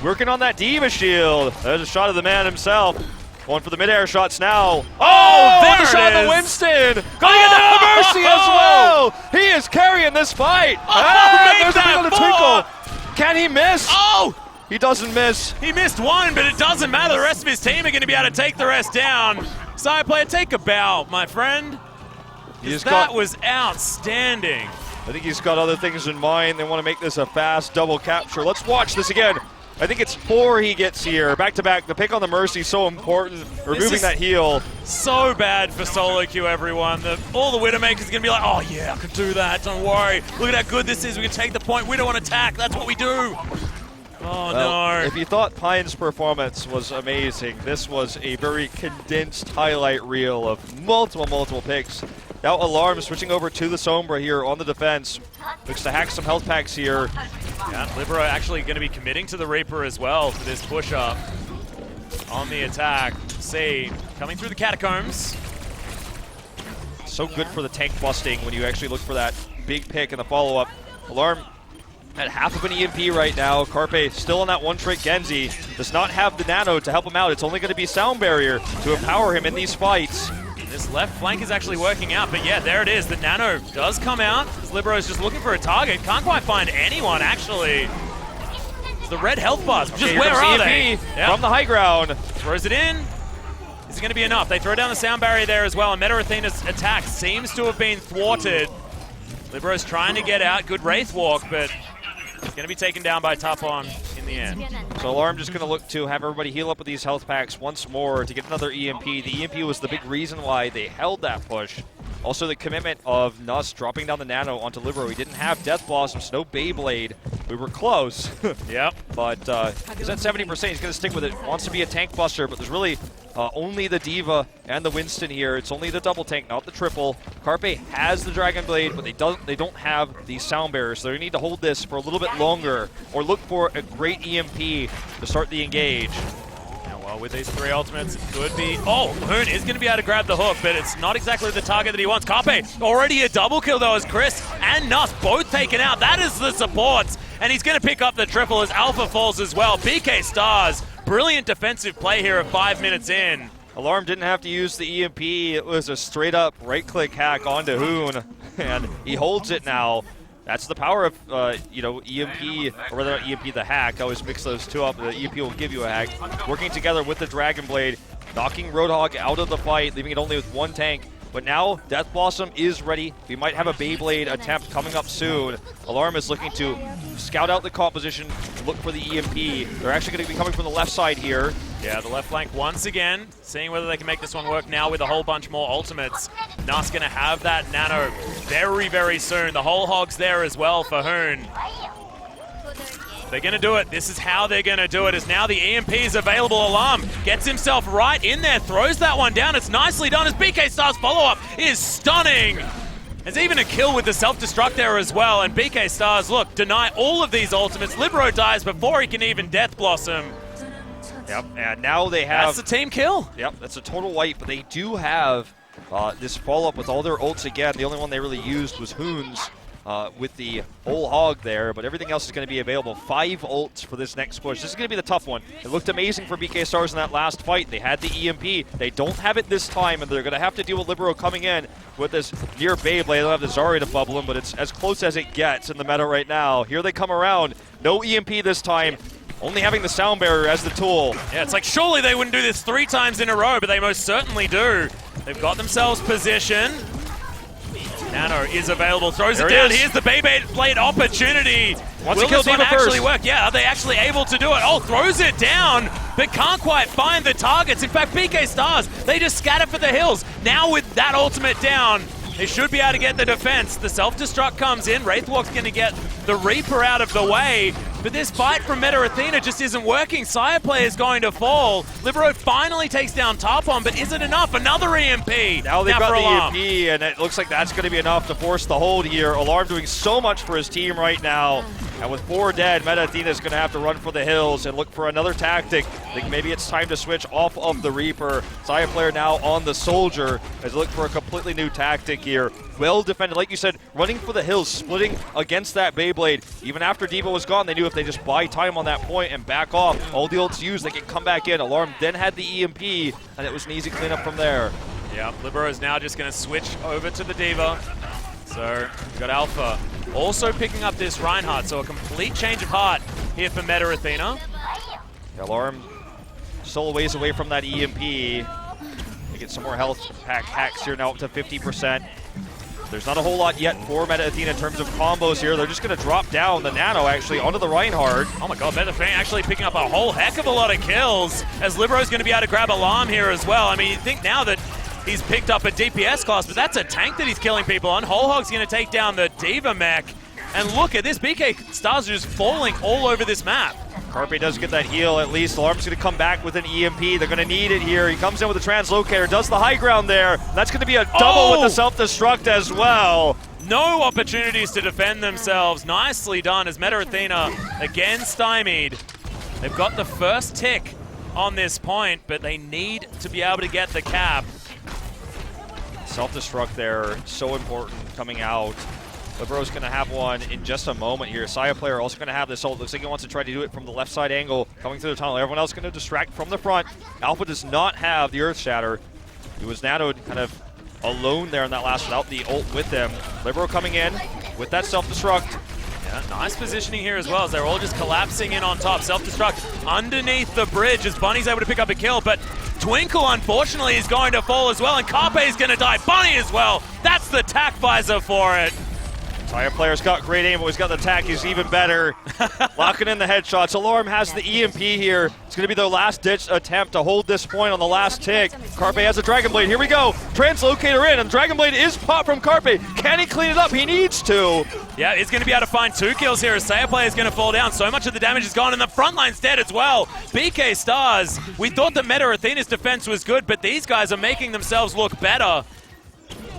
Working on that Diva shield. There's a shot of the man himself. Going for the mid-air shots now. Oh, there the shot it of is. Winston. Going to get the Mercy as well. He is carrying this fight. make There's a that bit of a twinkle. Can he miss? Oh! He doesn't miss. He missed one, but it doesn't matter. The rest of his team are going to be able to take the rest down. Side player, take a bow, my friend. That was outstanding. I think he's got other things in mind. They want to make this a fast double capture. Let's watch this again. I think it's 4 he gets here. Back to back. The pick on the Mercy so important. Removing that heal. So bad for solo queue, everyone. All the Widowmakers are going to be like, oh yeah, I can do that. Don't worry. Look at how good this is. We can take the point. We don't want to attack. That's what we do. Oh, no. If you thought Pine's performance was amazing, this was a very condensed highlight reel of multiple picks. Now Alarm switching over to the Sombra here on the defense. Looks to hack some health packs here. Yeah, Libero actually going to be committing to the Reaper as well for this push-up on the attack. See, coming through the catacombs. So good for the tank busting when you actually look for that big pick in the follow-up. Alarm at half of an EMP right now. Carpe still on that one-trick Genji. Does not have the nano to help him out. It's only going to be Sound Barrier to empower him in these fights. This left flank is actually working out, but yeah, there it is. The nano does come out. Libero's just looking for a target. Can't quite find anyone, actually. It's the red health bars. Just where are they? From the high ground. Throws it in. Is it going to be enough? They throw down the sound barrier there as well, and Meta Athena's attack seems to have been thwarted. Libero's trying to get out. Good Wraith Walk, but it's going to be taken down by Tapon in the end. So Alarm just going to look to have everybody heal up with these health packs once more to get another EMP. The EMP was the big reason why they held that push. Also the commitment of Nuss dropping down the nano onto Libero. He didn't have Death Blossoms, no Beyblade. We were close. Yep. But he's at 70%. He's going to stick with it. Wants to be a tank buster, but there's really only the Diva and the Winston here. It's only the double tank, not the triple. Carpe has the Dragon Blade, but they don't have the Sound Bearers, so they need to hold this for a little bit longer or look for a great EMP to start the engage. Well, with these 3 ultimates, it could be... Oh, Hoon is going to be able to grab the hook, but it's not exactly the target that he wants. Carpe, already a double kill, though, as Chris and Nuss both taken out. That is the supports, and he's going to pick up the triple as Alpha falls as well. BK Stars, brilliant defensive play here at 5 minutes in. Alarm didn't have to use the EMP. It was a straight-up right-click hack onto Hoon, and he holds it now. That's the power of, EMP, or rather not EMP, the hack. I always mix those two up. The EMP will give you a hack. Working together with the Dragon Blade, knocking Roadhog out of the fight, leaving it only with 1 tank. But now, Death Blossom is ready. We might have a Beyblade attempt coming up soon. Alarm is looking to scout out the composition, look for the EMP. They're actually going to be coming from the left side here. Yeah, the left flank once again, seeing whether they can make this one work now with a whole bunch more ultimates. Nuss going to have that nano very soon. The whole hog's there as well for Hoon. They're going to do it. This is how they're going to do it, is now the EMP is available. Alarm gets himself right in there, throws that one down. It's nicely done as BK Star's follow-up is stunning. There's even a kill with the self-destruct there as well, and BK Stars, look, deny all of these ultimates. Libero dies before he can even Death Blossom. Yep, and now they have... That's the team kill. Yep, that's a total wipe, but they do have this follow-up with all their ults again. The only one they really used was Hoon's. With the whole hog there, but everything else is going to be available. 5 ults for this next push. This is going to be the tough one. It looked amazing for BK Stars in that last fight. They had the EMP. They don't have it this time, and they're going to have to deal with Libero coming in with this near Beyblade. They don't have the Zarya to bubble him, but it's as close as it gets in the meta right now. Here they come around. No EMP this time. Only having the Sound Barrier as the tool. Yeah, it's like surely they wouldn't do this 3 times in a row, but they most certainly do. They've got themselves position. Nano is available, throws it down. Here's the Beyblade opportunity. Will this one actually work? Yeah, are they actually able to do it? Oh, throws it down, but can't quite find the targets. In fact, BK Stars, they just scatter for the hills. Now with that ultimate down, they should be able to get the defense. The self-destruct comes in. Wraithwalk's going to get the Reaper out of the way. But this fight from Meta Athena just isn't working. Sire Play is going to fall. Libero finally takes down Tarpon, but is it enough? Another EMP. Now they've got the EMP, and it looks like that's going to be enough to force the hold here. Alarm doing so much for his team right now. And with 4 dead, Meta Athena is going to have to run for the hills and look for another tactic. I think maybe it's time to switch off of the Reaper. Xayah player now on the Soldier as they look for a completely new tactic here. Well defended, like you said, running for the hills, splitting against that Beyblade. Even after Diva was gone, they knew if they just buy time on that point and back off, all the ults used, they can come back in. Alarm then had the EMP, and it was an easy cleanup from there. Yeah, Libero is now just going to switch over to the Diva. So we've got Alpha also picking up this Reinhardt, so a complete change of heart here for Meta Athena. Yeah, Alarm still a ways away from that EMP. They get some more health pack hacks here now up to 50%. There's not a whole lot yet for Meta Athena in terms of combos here. They're just going to drop down the Nano actually onto the Reinhardt. Oh my god, Meta Athena actually picking up a whole heck of a lot of kills as Libero's going to be able to grab Alarm here as well. I mean, you think now that he's picked up a DPS class, but that's a tank that he's killing people on. Whole Hog's going to take down the Diva mech. And look at this, BK Stars are just falling all over this map. Carpe does get that heal at least. Alarm's going to come back with an EMP. They're going to need it here. He comes in with a translocator, does the high ground there. That's going to be a double with the self-destruct as well. No opportunities to defend themselves. Nicely done as Meta Athena again stymied. They've got the first tick on this point, but they need to be able to get the cap. Self-destruct there, so important coming out. Libero's going to have one in just a moment here. Xayah player also going to have this ult. Looks like he wants to try to do it from the left side angle, coming through the tunnel. Everyone else going to distract from the front. Alpha does not have the Earth Shatter. He was nanoed kind of alone there in that last without the ult with them. Libero coming in with that self-destruct. Yeah, nice positioning here as well as they're all just collapsing in on top. Self-destruct underneath the bridge as Bunny's able to pick up a kill, but Twinkle, unfortunately, is going to fall as well, and Carpe is going to die. Bunny as well. That's the tack visor for it. Xayah player's got great aim, but he's got the attack. He's even better. Locking in the headshots. Alarm has the EMP here. It's going to be their last-ditch attempt to hold this point on the last tick. Carpe has a Dragon Blade. Here we go. Translocator in, and Dragon Blade is popped from Carpe. Can he clean it up? He needs to. Yeah, he's going to be able to find 2 kills here as Xayah player is going to fall down. So much of the damage is gone, and the front line's dead as well. BK Stars, we thought the Meta Athena's defense was good, but these guys are making themselves look better.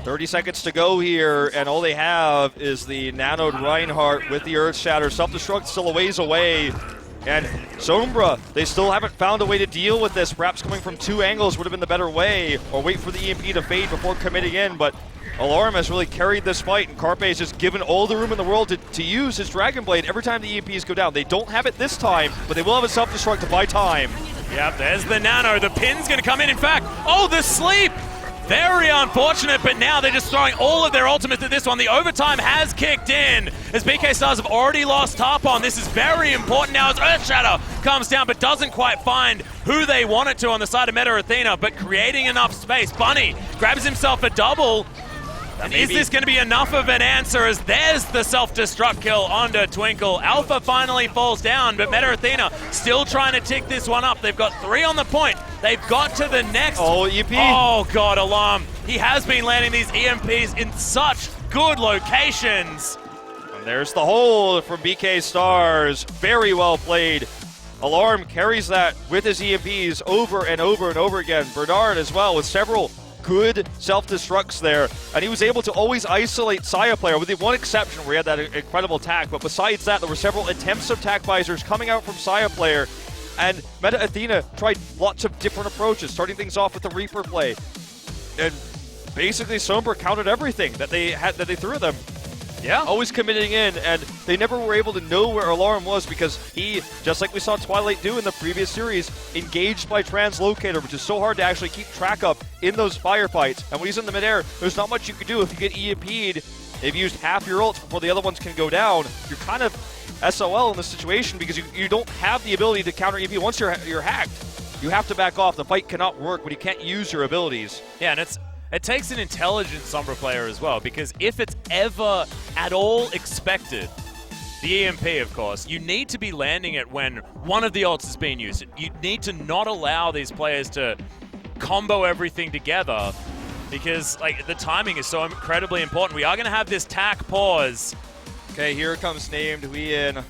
30 seconds to go here, and all they have is the nanoed Reinhardt with the Earth Shatter. Self-destruct still a ways away. And Sombra, they still haven't found a way to deal with this. Perhaps coming from 2 angles would have been the better way, or wait for the EMP to fade before committing in. But Alarm has really carried this fight, and Carpe has just given all the room in the world to use his Dragon Blade every time the EMPs go down. They don't have it this time, but they will have a self-destruct to buy time. Yep, there's the nano. The pin's going to come in fact. Oh, the sleep! Very unfortunate, but now they're just throwing all of their ultimates at this one. The overtime has kicked in as BK Stars have already lost Tarpon. This is very important now as Earthshatter comes down but doesn't quite find who they want it to on the side of Meta Athena, but creating enough space. Bunny grabs himself a double. And is this going to be enough of an answer as there's the self-destruct kill onto Twinkle. Alpha finally falls down, but Meta Athena still trying to tick this one up. They've got 3 on the point. They've got to the next. Oh, EMP. Oh, God, Alarm. He has been landing these EMPs in such good locations. And there's the hold from BK Stars. Very well played. Alarm carries that with his EMPs over and over and over again. Bernard as well with several good self-destructs there, and he was able to always isolate Xayah player with the one exception where he had that incredible attack, but besides that there were several attempts of attack visors coming out from Xayah player, and Meta Athena tried lots of different approaches, starting things off with the Reaper play, and basically Sombra countered everything that they threw at them. Yeah. Always committing in, and they never were able to know where Alarm was because he, just like we saw Twilight do in the previous series, engaged by Translocator, which is so hard to actually keep track of in those firefights. And when he's in the midair, there's not much you can do if you get EMP'd. They've used half your ults before the other ones can go down. You're kind of SOL in this situation because you don't have the ability to counter EMP. Once you're hacked, you have to back off. The fight cannot work when you can't use your abilities. Yeah, and it takes an intelligent Sombra player as well, because if it's ever at all expected, the EMP, of course, you need to be landing it when one of the ults is being used. You need to not allow these players to combo everything together, because the timing is so incredibly important. We are going to have this tack pause. Okay, here comes named Huiyin.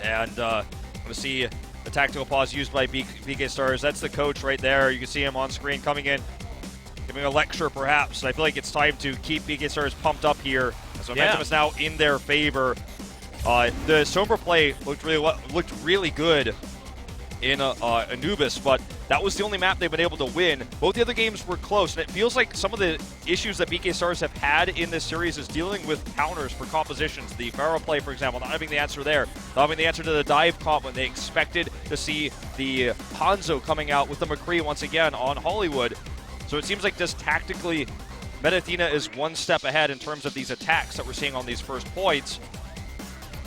And I'm going to see the tactical pause used by BK Stars. That's the coach right there. You can see him on screen coming in, giving a lecture perhaps. And I feel like it's time to keep BK Stars pumped up here as momentum is now in their favor. The Sombra play looked really good in Anubis, but that was the only map they've been able to win. Both the other games were close, and it feels like some of the issues that BK Stars have had in this series is dealing with counters for compositions. The Pharaoh play, for example, not having the answer there, not having the answer to the dive comp when they expected to see the Hanzo coming out with the McCree once again on Hollywood. So it seems like just tactically, Meta Athena is one step ahead in terms of these attacks that we're seeing on these first points.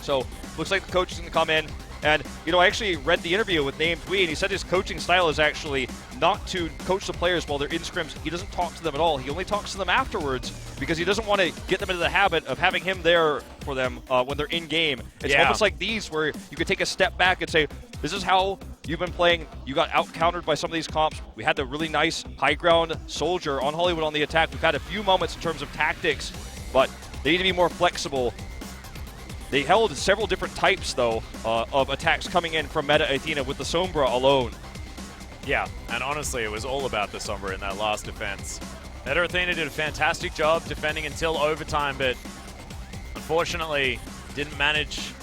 So looks like the coach is going to come in. And, you know, I actually read the interview with Named Twee, and he said his coaching style is actually not to coach the players while they're in scrims. He doesn't talk to them at all. He only talks to them afterwards because he doesn't want to get them into the habit of having him there for them when they're in game. It's almost like these where you could take a step back and say, this is how you've been playing. You got out-countered by some of these comps. We had the really nice high-ground soldier on Hollywood on the attack. We've had a few moments in terms of tactics, but they need to be more flexible. They held several different types, though, of attacks coming in from Meta Athena with the Sombra alone. Yeah, and honestly, it was all about the Sombra in that last defense. Meta Athena did a fantastic job defending until overtime, but unfortunately didn't manage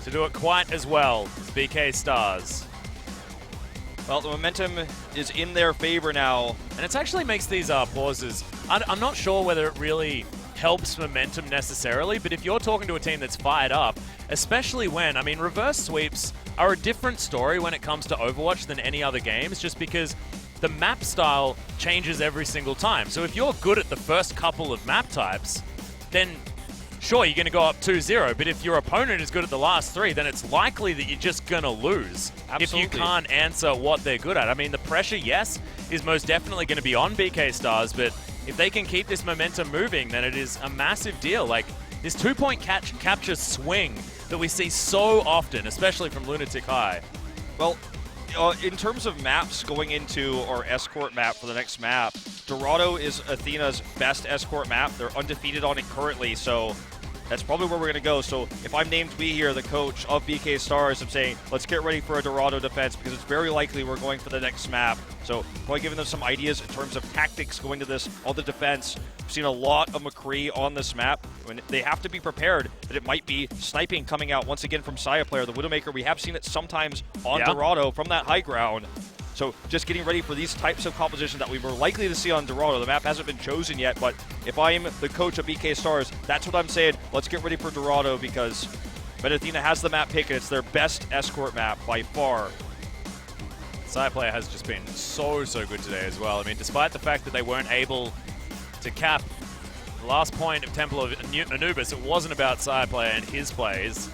to do it quite as well as BK Stars. Well, the momentum is in their favor now. And it actually makes these pauses, I'm not sure whether it really helps momentum necessarily, but if you're talking to a team that's fired up, especially when, I mean, reverse sweeps are a different story when it comes to Overwatch than any other games, just because the map style changes every single time. So if you're good at the first couple of map types, then sure, you're going to go up 2-0, but if your opponent is good at the last three, then it's likely that you're just going to lose. Absolutely. If you can't answer what they're good at. I mean, the pressure, yes, is most definitely going to be on BK Stars, but if they can keep this momentum moving, then it is a massive deal. Like, this two-point capture swing that we see so often, especially from Lunatic High. Well, in terms of maps going into our escort map for the next map, Dorado is Athena's best escort map. They're undefeated on it currently, so that's probably where we're going to go. So if I'm Named Twee here, the coach of BK Stars, I'm saying, let's get ready for a Dorado defense because it's very likely we're going for the next map. So probably giving them some ideas in terms of tactics going to this, all the defense. We've seen a lot of McCree on this map. And they have to be prepared that it might be sniping coming out once again from Saya player. The Widowmaker, we have seen it sometimes on Dorado from that high ground. So just getting ready for these types of compositions that we were likely to see on Dorado. The map hasn't been chosen yet, but if I'm the coach of BK Stars, that's what I'm saying. Let's get ready for Dorado because Meta Athena has the map pick and it's their best escort map by far. Side player has just been so good today as well. I mean, despite the fact that they weren't able to cap the last point of Temple of Anubis, it wasn't about Side player and his plays.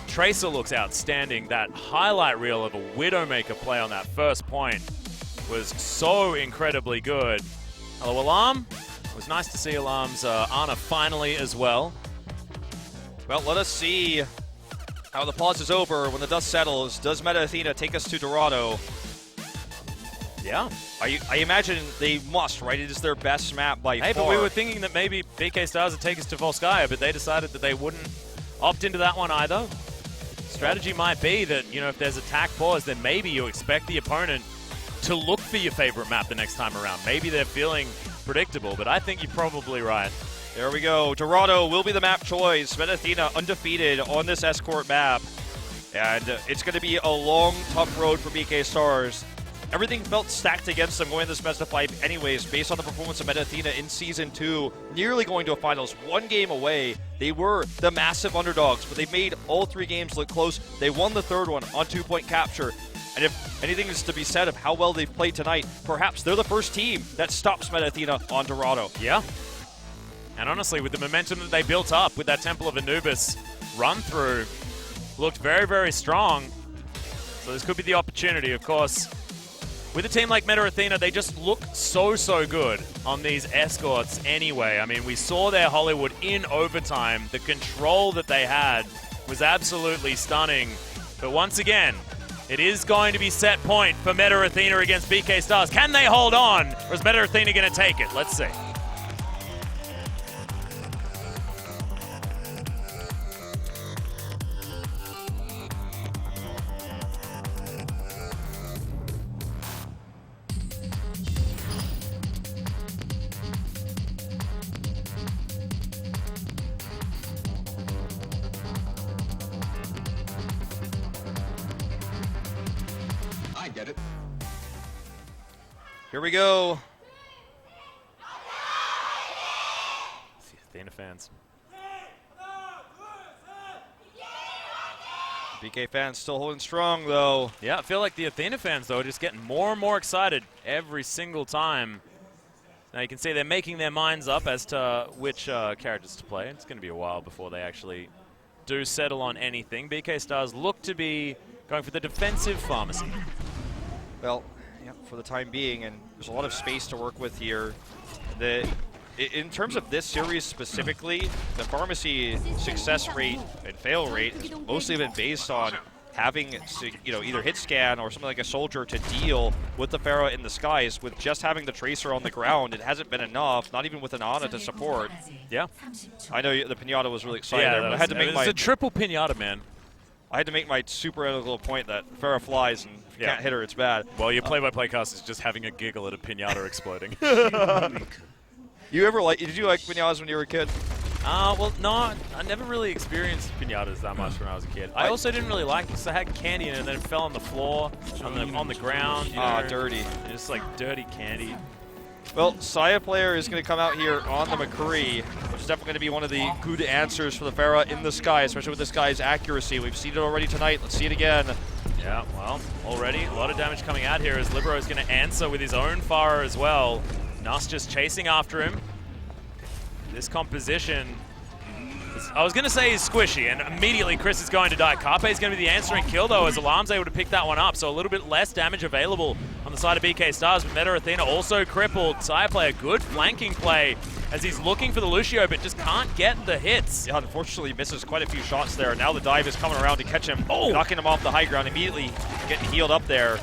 Tracer looks outstanding. That highlight reel of a Widowmaker play on that first point was so incredibly good. Hello, Alarm. It was nice to see Alarm's Ana finally as well. Well, let us see how the pause is over when the dust settles. Does Meta Athena take us to Dorado? Yeah. I imagine they must, right? It is their best map by far. Hey, but we were thinking that maybe BK Stars would take us to Volskaya, but they decided that they wouldn't opt into that one either. Strategy might be that, you know, if there's attack pause, then maybe you expect the opponent to look for your favorite map the next time around. Maybe they're feeling predictable, but I think you're probably right. There we go. Dorado will be the map choice. Meta Athena undefeated on this escort map. And it's going to be a long, tough road for BK Stars. Everything felt stacked against them going to this best of 5 anyways, based on the performance of Meta Athena in Season 2, nearly going to a finals, 1 game away. They were the massive underdogs, but they made all 3 games look close. They won the 3rd one on 2-point capture. And if anything is to be said of how well they've played tonight, perhaps they're the first team that stops Meta Athena on Dorado. Yeah. And honestly, with the momentum that they built up with that Temple of Anubis run-through, looked very strong. So this could be the opportunity, of course. With a team like Meta Athena, they just look so good on these escorts anyway. I mean, we saw their Hollywood in overtime. The control that they had was absolutely stunning. But once again, it is going to be set point for Meta Athena against BK Stars. Can they hold on, or is Meta Athena going to take it? Let's see. get it. Here we go. Athena fans. BK fans still holding strong, though. Yeah, I feel like the Athena fans, though, are just getting more and more excited every single time. Now you can see they're making their minds up as to which characters to play. It's going to be a while before they actually do settle on anything. BK Stars look to be going for the defensive pharmacy. Well, yeah, for the time being, and there's a lot of space to work with here. In terms of this series specifically, the pharmacy success rate and fail rate has mostly been based on having, either hit scan or something like a soldier to deal with the Pharah in the skies. With just having the Tracer on the ground, it hasn't been enough, not even with an Ana to support. Yeah. I know the Pinata was really excited there, but I had to make it's a triple Pinata, man. I had to make my super analytical point that Pharah flies, and if you can't hit her, it's bad. Well, your play-by-play cast is just having a giggle at a Pinata exploding. Did you like Pinatas when you were a kid? Well, no, I never really experienced Pinatas that much when I was a kid. I also didn't really like it because I had candy in it and then it fell on the floor, on the ground. Dirty. Just like dirty candy. Well, Saya player is going to come out here on the McCree, which is definitely going to be one of the good answers for the Pharah in the sky, especially with this guy's accuracy. We've seen it already tonight. Let's see it again. Yeah, well, already a lot of damage coming out here as Libero is going to answer with his own Pharah as well. Nuss just chasing after him. This composition, I was going to say is squishy, and immediately Chris is going to die. Carpe is going to be the answering kill, though, as Alarm's able to pick that one up, so a little bit less damage available on the side of BK Stars, but Meta Athena also crippled. Saya play a good flanking play as he's looking for the Lucio, but just can't get the hits. Yeah, unfortunately misses quite a few shots there. Now the dive is coming around to catch him, knocking him off the high ground, immediately getting healed up there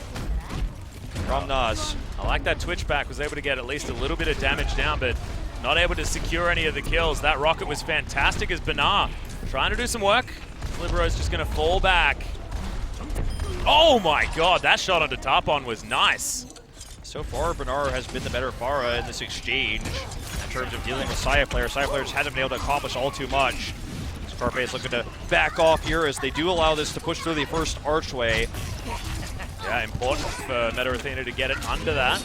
from Nas. I like that Twitch back, was able to get at least a little bit of damage down, but not able to secure any of the kills. That rocket was fantastic as Benar trying to do some work. Libero's just going to fall back. Oh my god, that shot onto Tarpon was nice. So far, Benar has been the better Pharah in this exchange in terms of dealing with Saya player. Saya players hasn't been able to accomplish all too much. Carpe is looking to back off here as they do allow this to push through the first archway. Yeah, important for Meta Athena to get it under that.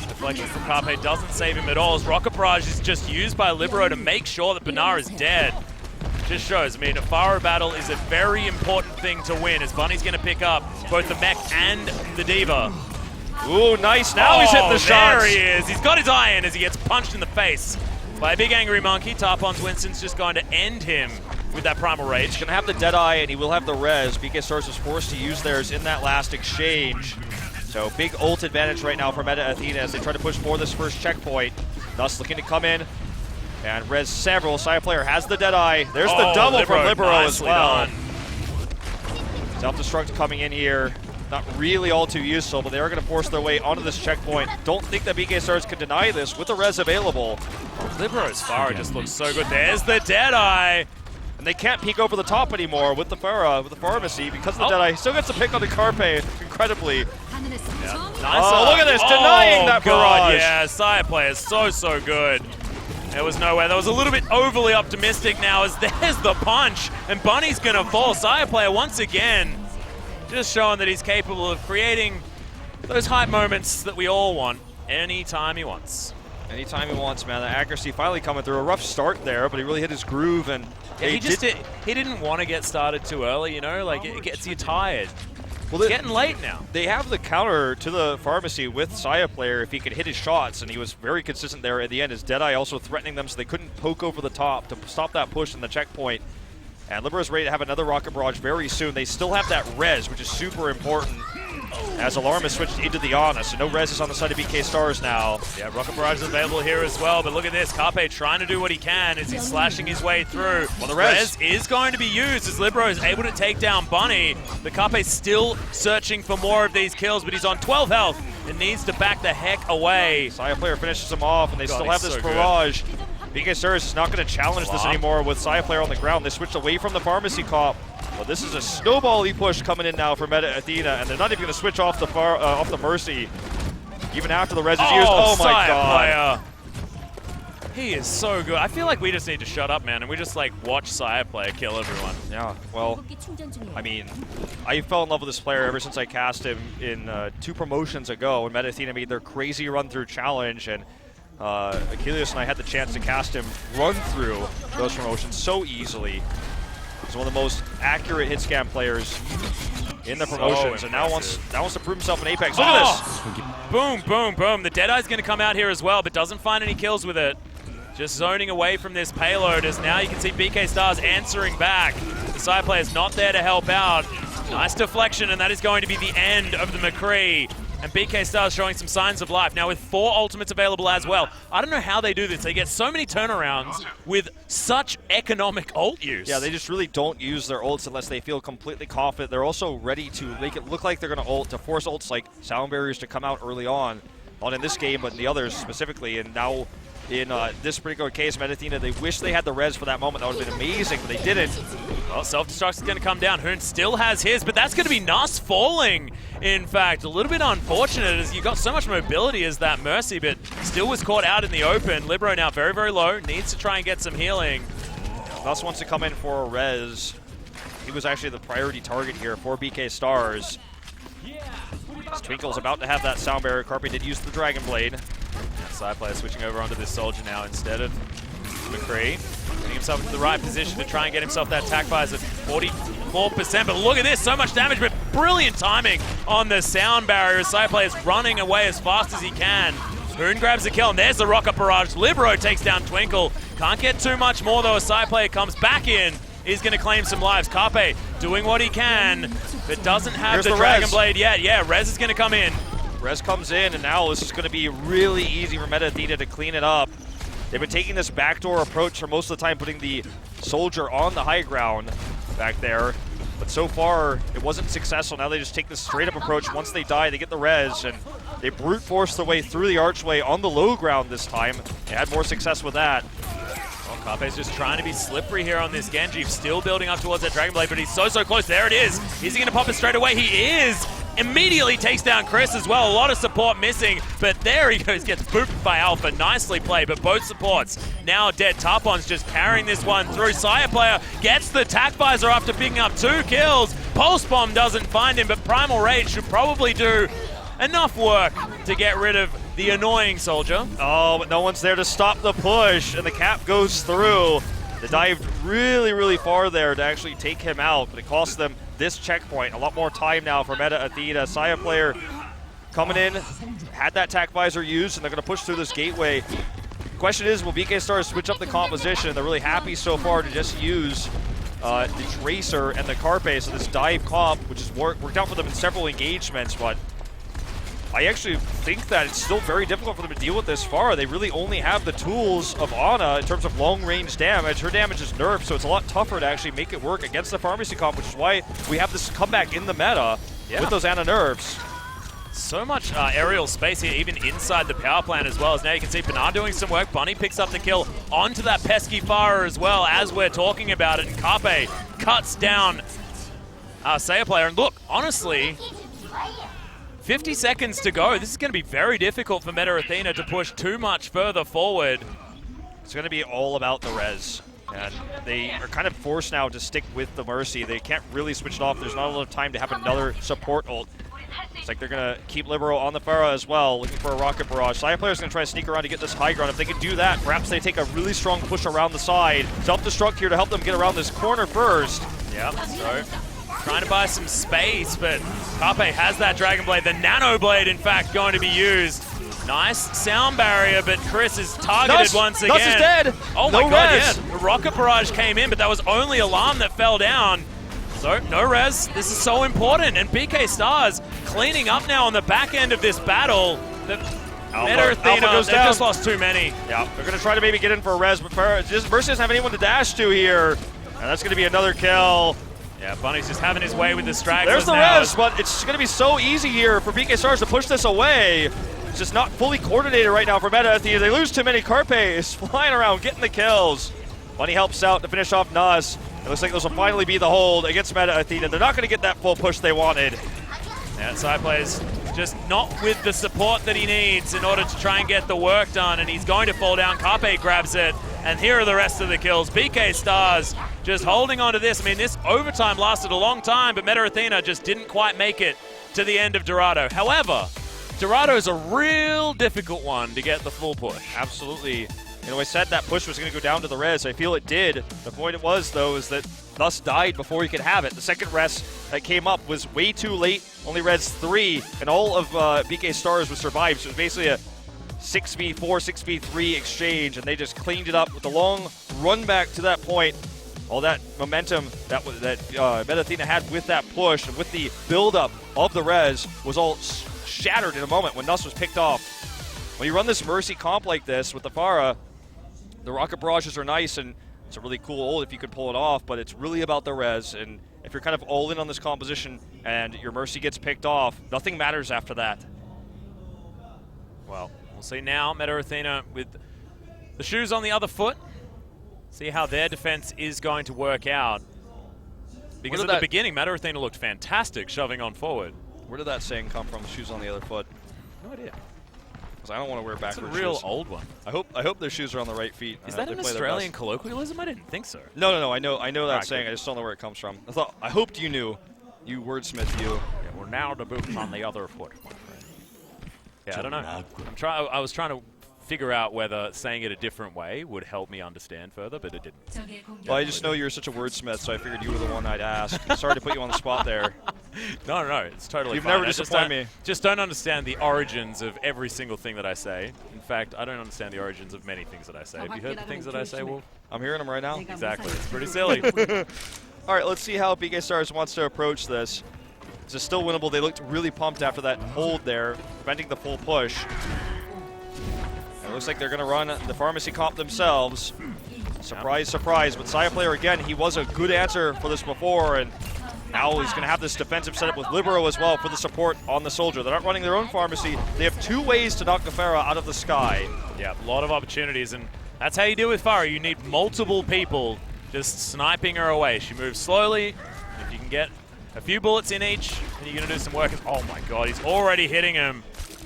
Deflection from Carpe doesn't save him at all as Rocket Barrage is just used by Libero to make sure that Benar is dead. Just shows, I mean, a Pharah battle is a very important thing to win as Bunny's going to pick up both the mech and the Diva. Ooh, nice. Now he's hitting the shots. There he is. He's got his eye in as he gets punched in the face by a big angry monkey. Tarpon's Winston's just going to end him with that Primal Rage. He's going to have the Deadeye and he will have the res. BK Stars was forced to use theirs in that last exchange. So big ult advantage right now for Meta Athena as they try to push for this first checkpoint. Thus looking to come in and res several. Saya player has the Deadeye. There's the double from Libero as well. Self-destruct coming in here. Not really all too useful, but they are going to force their way onto this checkpoint. Don't think that BK Stars can deny this with the res available. Libero's Pharah just looks so good. There's the Deadeye. And they can't peek over the top anymore with the Pharah, with the Pharmacy, because of the Deadeye. He still gets a pick on the Carpe, incredibly. Yeah. Nice. Oh, look at this, denying that barrage. Yeah, Saya player is so good. There was no way. That was a little bit overly optimistic now as there's the punch. And Bunny's going to fall. Saya player once again just showing that he's capable of creating those hype moments that we all want anytime he wants. Anytime he wants, man. The accuracy finally coming through. A rough start there, but he really hit his groove. And yeah, he didn't want to get started too early, you know? Like, it gets you tired. Well, it's getting late now. They have the counter to the Pharmacy with Saya player if he could hit his shots, and he was very consistent there at the end. His Deadeye also threatening them so they couldn't poke over the top to stop that push in the checkpoint. And Libero's ready to have another Rocket Barrage very soon. They still have that res, which is super important, as Alarm has switched into the Ana, so no res is on the side of BK Stars now. Yeah, Rocket Barrage is available here as well, but look at this. Carpe trying to do what he can as he's slashing his way through. Well, the res is going to be used as Libero is able to take down Bunny. The Carpe's still searching for more of these kills, but he's on 12 health and needs to back the heck away. Saya player finishes him off, and they still have this barrage. BK Stars is not going to challenge this anymore with Saya player on the ground. They switched away from the Pharmacy cop. Well, this is a snowball-y push coming in now for Meta Athena, and they're not even going to switch off the Mercy, even after the res is used. Oh my god. He is so good. I feel like we just need to shut up, man, and we just like watch Saya player kill everyone. Yeah, well, I mean, I fell in love with this player ever since I cast him in 2 promotions ago when Meta Athena made their crazy run-through challenge, and Achilles and I had the chance to cast him run through those promotions so easily. He's one of the most accurate hit scan players in the promotions, and now wants to prove himself in Apex. Look at this! Boom, boom, boom. The Deadeye's going to come out here as well, but doesn't find any kills with it. Just zoning away from this payload, as now you can see BK Stars answering back. The side player's not there to help out. Nice deflection, and that is going to be the end of the McCree. And BK Stars showing some signs of life. Now with 4 ultimates available as well. I don't know how they do this. They get so many turnarounds with such economic ult use. Yeah, they just really don't use their ults unless they feel completely confident. They're also ready to make it look like they're going to ult, to force ults like sound barriers to come out early on. Not in this game, but in the others specifically. And now in this particular case, Meta Athena, they wish they had the res for that moment. That would have been amazing, but they didn't. Well, self-destruct is going to come down. Hoon still has his, but that's going to be Nuss falling. In fact, a little bit unfortunate as you got so much mobility as that Mercy, but still was caught out in the open. Libero now very, very low. Needs to try and get some healing. Nuss wants to come in for a res. He was actually the priority target here for BK Stars. As Twinkle's about to have that sound barrier. Carpe did use the Dragon Blade. Side player switching over onto this Soldier now instead of McCree. Getting himself into the right position to try and get himself that attack visor 44%. But look at this, so much damage, but brilliant timing on the sound barrier. Side player is running away as fast as he can. Hoon grabs the kill, and there's the rocket barrage. Libero takes down Twinkle. Can't get too much more though. A side player comes back in. He's going to claim some lives. Carpe doing what he can, but doesn't have the Dragon Blade yet. Yeah, Rez is going to come in. Rez comes in, and now this is going to be really easy for Meta Athena to clean it up. They've been taking this backdoor approach for most of the time, putting the Soldier on the high ground back there. But so far, it wasn't successful. Now they just take this straight-up approach. Once they die, they get the res, and they brute force their way through the archway on the low ground this time. They had more success with that. Well, Carpe's just trying to be slippery here on this Genji. Still building up towards that Dragon Blade, but he's so, so close. There it is. Is he going to pop it straight away? He is. Immediately takes down Chris as well. A lot of support missing, but there he goes. Gets booped by Alpha. Nicely played, but both supports now dead. Tarpon's just carrying this one through. Saya player gets the attack visor after picking up 2 kills. Pulse Bomb doesn't find him, but Primal Rage should probably do enough work to get rid of the annoying Soldier. Oh, but no one's there to stop the push, and the cap goes through. They dived really, really far there to actually take him out, but it cost them this checkpoint. A lot more time now for Meta Athena. Saya player coming in, had that attack visor used, and they're going to push through this gateway. The question is, will BK Stars switch up the composition? They're really happy so far to just use the Tracer and the Carpe, so this dive comp, which has worked out for them in several engagements, but I actually think that it's still very difficult for them to deal with this far. They really only have the tools of Ana in terms of long-range damage. Her damage is nerfed, so it's a lot tougher to actually make it work against the Pharmacy comp, which is why we have this comeback in the meta with those Ana nerfs. So much aerial space here, even inside the power plant as well. As now you can see Bernard doing some work. Bunny picks up the kill onto that pesky fire as well as we're talking about it. And Carpe cuts down Saya player. And look, honestly, 50 seconds to go. This is going to be very difficult for Meta Athena to push too much further forward. It's going to be all about the res. And they are kind of forced now to stick with the Mercy. They can't really switch it off. There's not a lot of time to have another support ult. It's like they're going to keep Libero on the Pharah as well, looking for a rocket barrage. Saya player's going to try to sneak around to get this high ground. If they can do that, perhaps they take a really strong push around the side. Self-destruct here to help them get around this corner first. Yeah, so trying to buy some space, but Carpe has that Dragon Blade. The Nano Blade, in fact, going to be used. Nice sound barrier, but Chris is targeted once again. Nuss is dead. Oh my god, yeah. The rocket barrage came in, but that was only Alarm that fell down. So, no res. This is so important. And BK Stars cleaning up now on the back end of this battle. Meta Athena, they've just lost too many. Yeah, they're going to try to maybe get in for a res, but Mercy doesn't have anyone to dash to here. And that's going to be another kill. Yeah, Bunny's just having his way with the stragglers. There's the res, but it's going to be so easy here for BK Stars to push this away. It's just not fully coordinated right now for Meta Athena. They lose too many Carpes flying around, getting the kills. Bunny helps out to finish off Nuss. It looks like this will finally be the hold against Meta Athena. They're not going to get that full push they wanted. Yeah, side players just not with the support that he needs in order to try and get the work done, and he's going to fall down. Carpe grabs it, and here are the rest of the kills. BK Stars just holding on to this. I mean, this overtime lasted a long time, but Meta Athena just didn't quite make it to the end of Dorado. However, Dorado is a real difficult one to get the full push. Absolutely. You know, I said that push was going to go down to the res. I feel it did. The point it was, though, is that Thus died before he could have it. The second res that came up was way too late, only res 3, and all of BK Stars would survive. So it was basically a 6v4, 6v3 exchange, and they just cleaned it up with the long run back to that point. All that momentum that Meta Athena had with that push and with the build-up of the res was all shattered in a moment when Nuss was picked off. When you run this Mercy comp like this with the Pharah, the rocket barrages are nice, and it's a really cool ult if you could pull it off, but it's really about the res, and if you're kind of all in on this composition and your Mercy gets picked off, nothing matters after that. Well, we'll see now. Meta Athena with the shoes on the other foot. See how their defense is going to work out. Because at the beginning, Meta Athena looked fantastic shoving on forward. Where did that saying come from, shoes on the other foot? No idea. Because I don't want to wear backwards shoes. It's a real old one. I hope their shoes are on the right feet. Is that an Australian colloquialism? I didn't think so. No. I know that saying. I just don't know where it comes from. I hoped you knew. You wordsmith, you. Yeah, we're now the boot on the other foot, my friend. Yeah, I don't know. I was trying to figure out whether saying it a different way would help me understand further, but it didn't. Well, I just know you're such a wordsmith, so I figured you were the one I'd ask. Sorry to put you on the spot there. No, it's totally You've fine. never disappointed me. Just don't understand the origins of every single thing that I say. In fact, I don't understand the origins of many things that I say. Have you heard the things that I say, Wolf? I'm hearing them right now. Exactly. It's pretty silly. All right, let's see how BK Stars wants to approach this. This is still winnable. They looked really pumped after that hold there, preventing the full push. It looks like they're going to run the pharmacy comp themselves. Surprise, surprise. But Saya Player, again, he was a good answer for this before, and now he's going to have this defensive setup with Libero as well for the support on the Soldier. They're not running their own pharmacy. They have 2 ways to knock the Pharah out of the sky. Yeah, a lot of opportunities, and that's how you deal with Pharah. You need multiple people just sniping her away. She moves slowly. If you can get a few bullets in each, and you're going to do some work. Oh my god, he's already hitting him.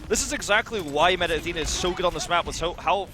This is exactly why Meta Athena is so good on this map, with how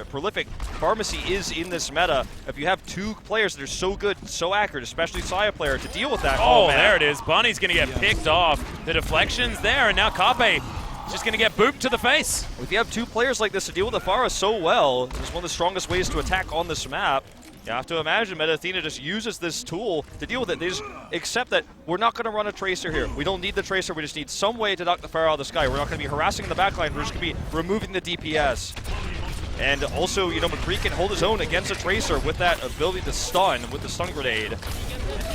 prolific Pharmacy is in this meta. If you have 2 players that are so good, so accurate, especially Saya Player, to deal with that. Oh, there it is. Bunny's going to get picked off. The deflection's there, and now Carpe is just going to get booped to the face. If you have 2 players like this to deal with the Pharah so well, it's one of the strongest ways to attack on this map. You have to imagine Meta Athena just uses this tool to deal with it. They just accept that we're not going to run a Tracer here. We don't need the Tracer. We just need some way to knock the Pharah out of the sky. We're not going to be harassing in the backline. We're just going to be removing the DPS. And also, you know, McCree can hold his own against a Tracer with that ability to stun with the stun grenade.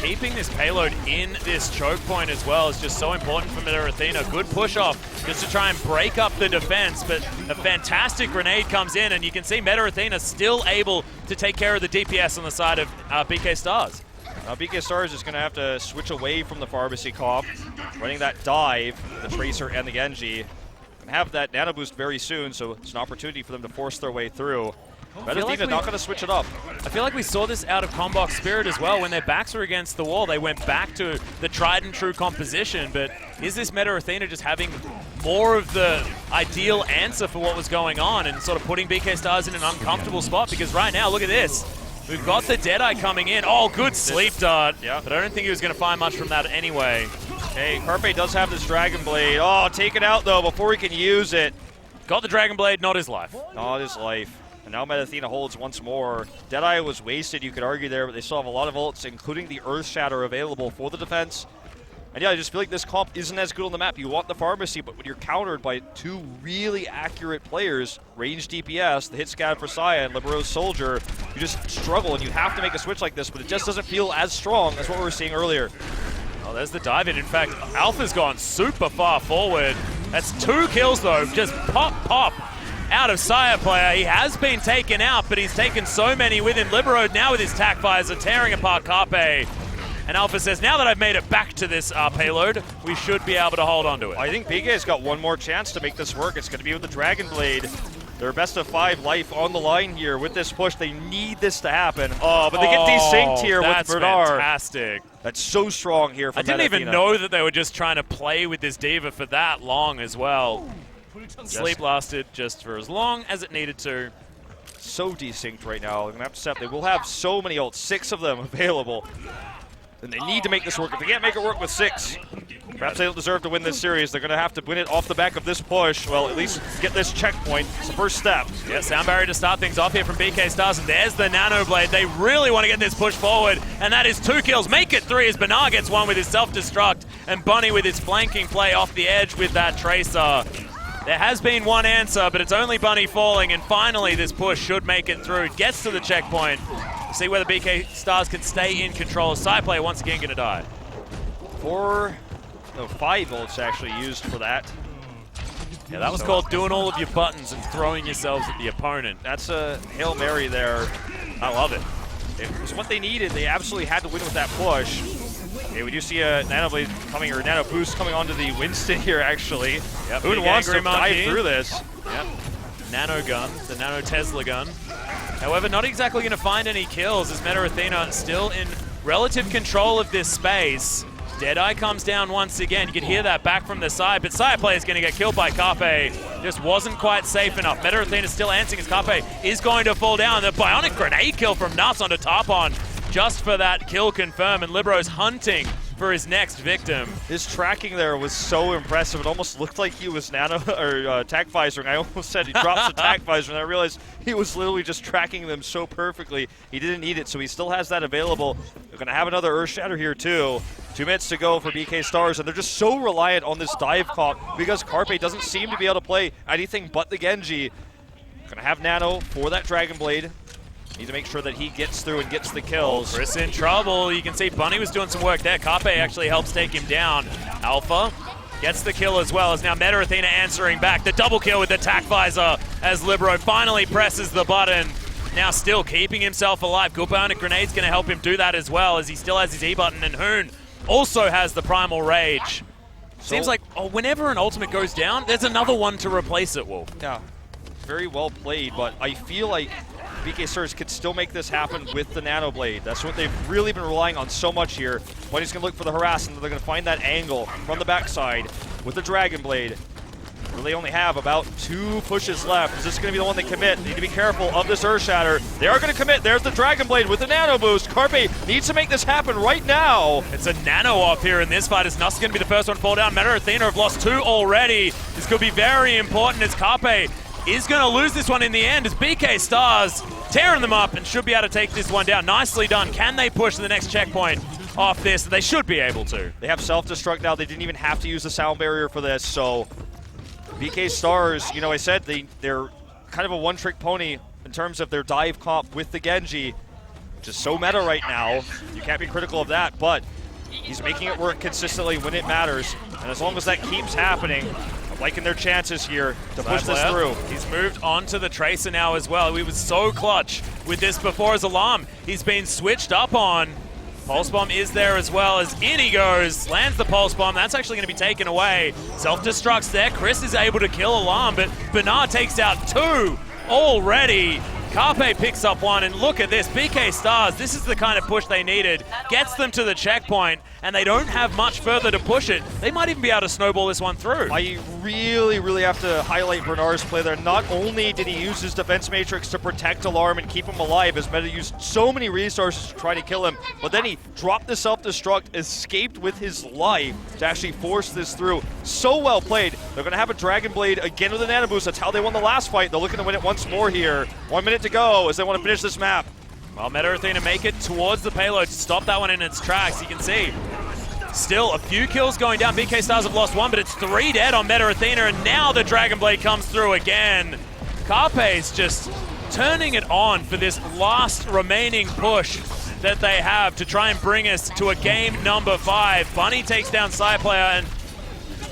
Keeping this payload in this choke point as well is just so important for Meta Athena. Good push off just to try and break up the defense, but a fantastic grenade comes in, and you can see Meta Athena still able to take care of the DPS on the side of BK Stars. BK Stars is going to have to switch away from the Pharmacy comp, running that dive, the Tracer and the Genji. And have that nano boost very soon, so it's an opportunity for them to force their way through. Meta Athena not going to switch it up. I feel like we saw this out of Combox Spirit as well. When their backs were against the wall, they went back to the tried and true composition. But is this Meta Athena just having more of the ideal answer for what was going on and sort of putting BK Stars in an uncomfortable spot? Because right now, look at this. We've got the Deadeye coming in. Oh, good sleep dart. Yeah. But I don't think he was going to find much from that anyway. Hey, Carpe does have this Dragon Blade. Oh, take it out, though, before he can use it. Got the Dragon Blade, not his life. Not his life. And now Meta Athena holds once more. Deadeye was wasted, you could argue there, but they still have a lot of ults, including the Earth Shatter available for the defense. And yeah, I just feel like this comp isn't as good on the map. You want the Pharmacy, but when you're countered by 2 really accurate players, range DPS, the hit scan for Saya and Libero's Soldier, you just struggle, and you have to make a switch like this, but it just doesn't feel as strong as what we were seeing earlier. Oh, there's the dive in. In fact, Alpha's gone super far forward. That's 2 kills, though. Just pop out of Saya Player. He has been taken out, but he's taken so many with him. Libero now with his tac fires are tearing apart Carpe. And Alpha says, now that I've made it back to this payload, we should be able to hold on to it. I think BK's got one more chance to make this work. It's going to be with the Dragon Blade. their best of 5 life on the line here with this push. They need this to happen. Oh, but they get desynced here with Bernard. Fantastic. That's so strong here from I didn't even Athena. know that they were just trying to play with this diva for that long as well. Sleep lasted just for as long as it needed to. So desynced right now. They're going to have to step. They will have so many ults, 6 of them available. And they need to make this work. If they can't make it work with 6, perhaps they don't deserve to win this series. They're going to have to win it off the back of this push. Well, at least get this checkpoint. It's the first step. Yeah, sound barrier to start things off here from BK Stars, and there's the Nano Blade. They really want to get this push forward, and that is 2 kills. Make it 3 as Bernard gets 1 with his self-destruct, and Bunny with his flanking play off the edge with that Tracer. There has been one answer, but it's only Bunny falling, and finally this push should make it through. It gets to the checkpoint. See whether BK Stars can stay in control. Side player once again going to die. 5 ults actually used for that. Yeah, that was called doing all of your buttons and throwing yourselves at the opponent. That's a Hail Mary there. I love it. It was what they needed. They absolutely had to win with that push. Okay, we do see a Nano Blade coming, or Nano Boost coming onto the Winston here, actually. Yep, Who wants to dive through this? Yep. Nano gun, the Nano Tesla gun. However, not exactly going to find any kills as Meta Athena still in relative control of this space. Deadeye comes down once again. You can hear that back from the side, but side player is going to get killed by Carpe. Just wasn't quite safe enough. Meta Athena still answering as Carpe is going to fall down. The bionic grenade kill from Nuts onto Tarpon just for that kill confirm, and Libro's hunting for his next victim. His tracking there was so impressive. It almost looked like he was Nano or Tac Visoring. I almost said he drops the Tac Visor, and I realized he was literally just tracking them so perfectly. He didn't need it, so he still has that available. They're going to have another Earth Shatter here too. 2 minutes to go for BK Stars, and they're just so reliant on this dive comp because Carpe doesn't seem to be able to play anything but the Genji. Going to have Nano for that Dragon Blade. Need to make sure that he gets through and gets the kills. Chris in trouble. You can see Bunny was doing some work there. Carpe actually helps take him down. Alpha gets the kill as well, as now Meta Athena answering back. The double kill with the Tac Visor as Libero finally presses the button. Now still keeping himself alive. Good bionic grenade's going to help him do that as well, as he still has his E button, and Hoon also has the Primal Rage. Seems like whenever an ultimate goes down, there's another one to replace it, Wolf. Yeah, very well played, but I feel like BK Stars could still make this happen with the Nano Blade. That's what they've really been relying on so much here. Bunny's going to look for the harass, and they're going to find that angle from the backside with the Dragon Blade. They only have about 2 pushes left. Is this going to be the one they commit? They need to be careful of this Earth Shatter. They are going to commit. There's the Dragon Blade with the Nano Boost. Carpe needs to make this happen right now. It's a Nano off here in this fight, as Nuss is going to be the first one to fall down. Meta Athena have lost 2 already. This could be very important, as Carpe is going to lose this one in the end, as BK Stars tearing them up and should be able to take this one down. Nicely done. Can they push to the next checkpoint off this? They should be able to. They have self-destruct now. They didn't even have to use the sound barrier for this, so BK Stars, you know, I said they're kind of a one-trick pony in terms of their dive comp with the Genji. Just so meta right now. You can't be critical of that, but he's making it work consistently when it matters. And as long as that keeps happening, I'm liking their chances here to push this through. He's moved on to the Tracer now as well. We was so clutch with this before as Alarm. He's been switched up on. Pulse Bomb is there as well, as in he goes, lands the Pulse Bomb. That's actually going to be taken away. Self-destructs there. Chris is able to kill Alarm, but Bernard takes out 2 already. Carpe picks up 1, and look at this. BK Stars, this is the kind of push they needed. Gets them to the checkpoint, and they don't have much further to push it. They might even be able to snowball this one through. I really have to highlight Bernard's play there. Not only did he use his defense matrix to protect Alarm and keep him alive, as Meta used so many resources to try to kill him, but then he dropped the self-destruct, escaped with his life to actually force this through. So well played. They're going to have a Dragon Blade again with a Nano Boost. That's how they won the last fight. They're looking to win it once more here. 1 minute to go as they want to finish this map. Well, Meta Athena make it towards the payload to stop that one in its tracks. You can see still a few kills going down. BK Stars have lost 1, but it's 3 dead on Meta Athena, and now the Dragon Blade comes through again. Carpe's just turning it on for this last remaining push that they have to try and bring us to a game number 5. Bunny takes down Side Player, and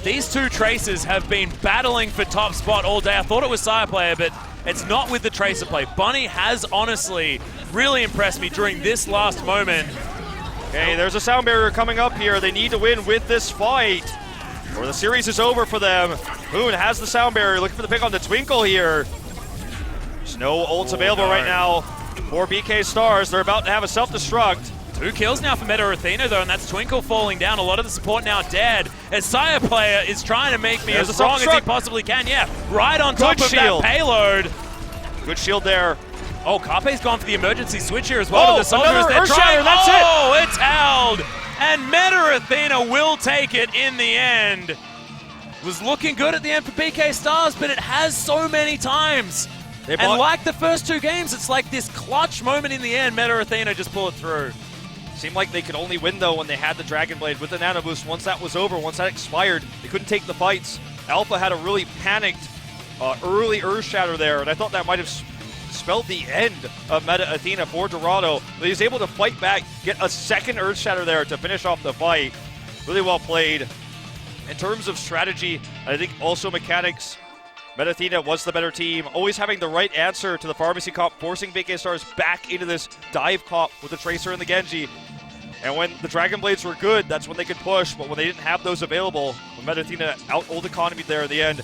these 2 Tracers have been battling for top spot all day. I thought it was Side Player, but it's not with the Tracer play. Bunny has honestly really impressed me during this last moment. Okay, there's a sound barrier coming up here. They need to win with this fight, or the series is over for them. Hoon has the sound barrier, looking for the pick on the Twinkle here. There's no ults available right now for BK Stars. They're about to have a self-destruct. 2 kills now for Meta Athena, though, and that's Twinkle falling down. A lot of the support now dead. As Sire player is trying to make me There's as a strong as he self-destruct. possibly can. Yeah, right on top Good of shield. that payload. Good shield there. Oh, Carpe's gone for the emergency switch here as well Oh, to the soldiers. another They're Earth trying. Shatter, that's it. Oh, it's held. And Meta Athena will take it in the end. It was looking good at the end for BK Stars, but it has so many times. And like the first 2 games, it's like this clutch moment in the end. Meta Athena just pull it through. Seemed like they could only win, though, when they had the Dragon Blade with the Nano Boost. Once that was over, once that expired, they couldn't take the fights. Alpha had a really panicked early Earth Shatter there, and I thought that might have spelled the end of Meta Athena for Dorado. But he was able to fight back, get a second Earth Shatter there to finish off the fight. Really well played. In terms of strategy, I think also mechanics, Meta Athena was the better team, always having the right answer to the Pharmacy comp, forcing BK Stars back into this dive comp with the Tracer and the Genji. And when the Dragon Blades were good, that's when they could push, but when they didn't have those available, when Meta Athena out-ult economy there at the end,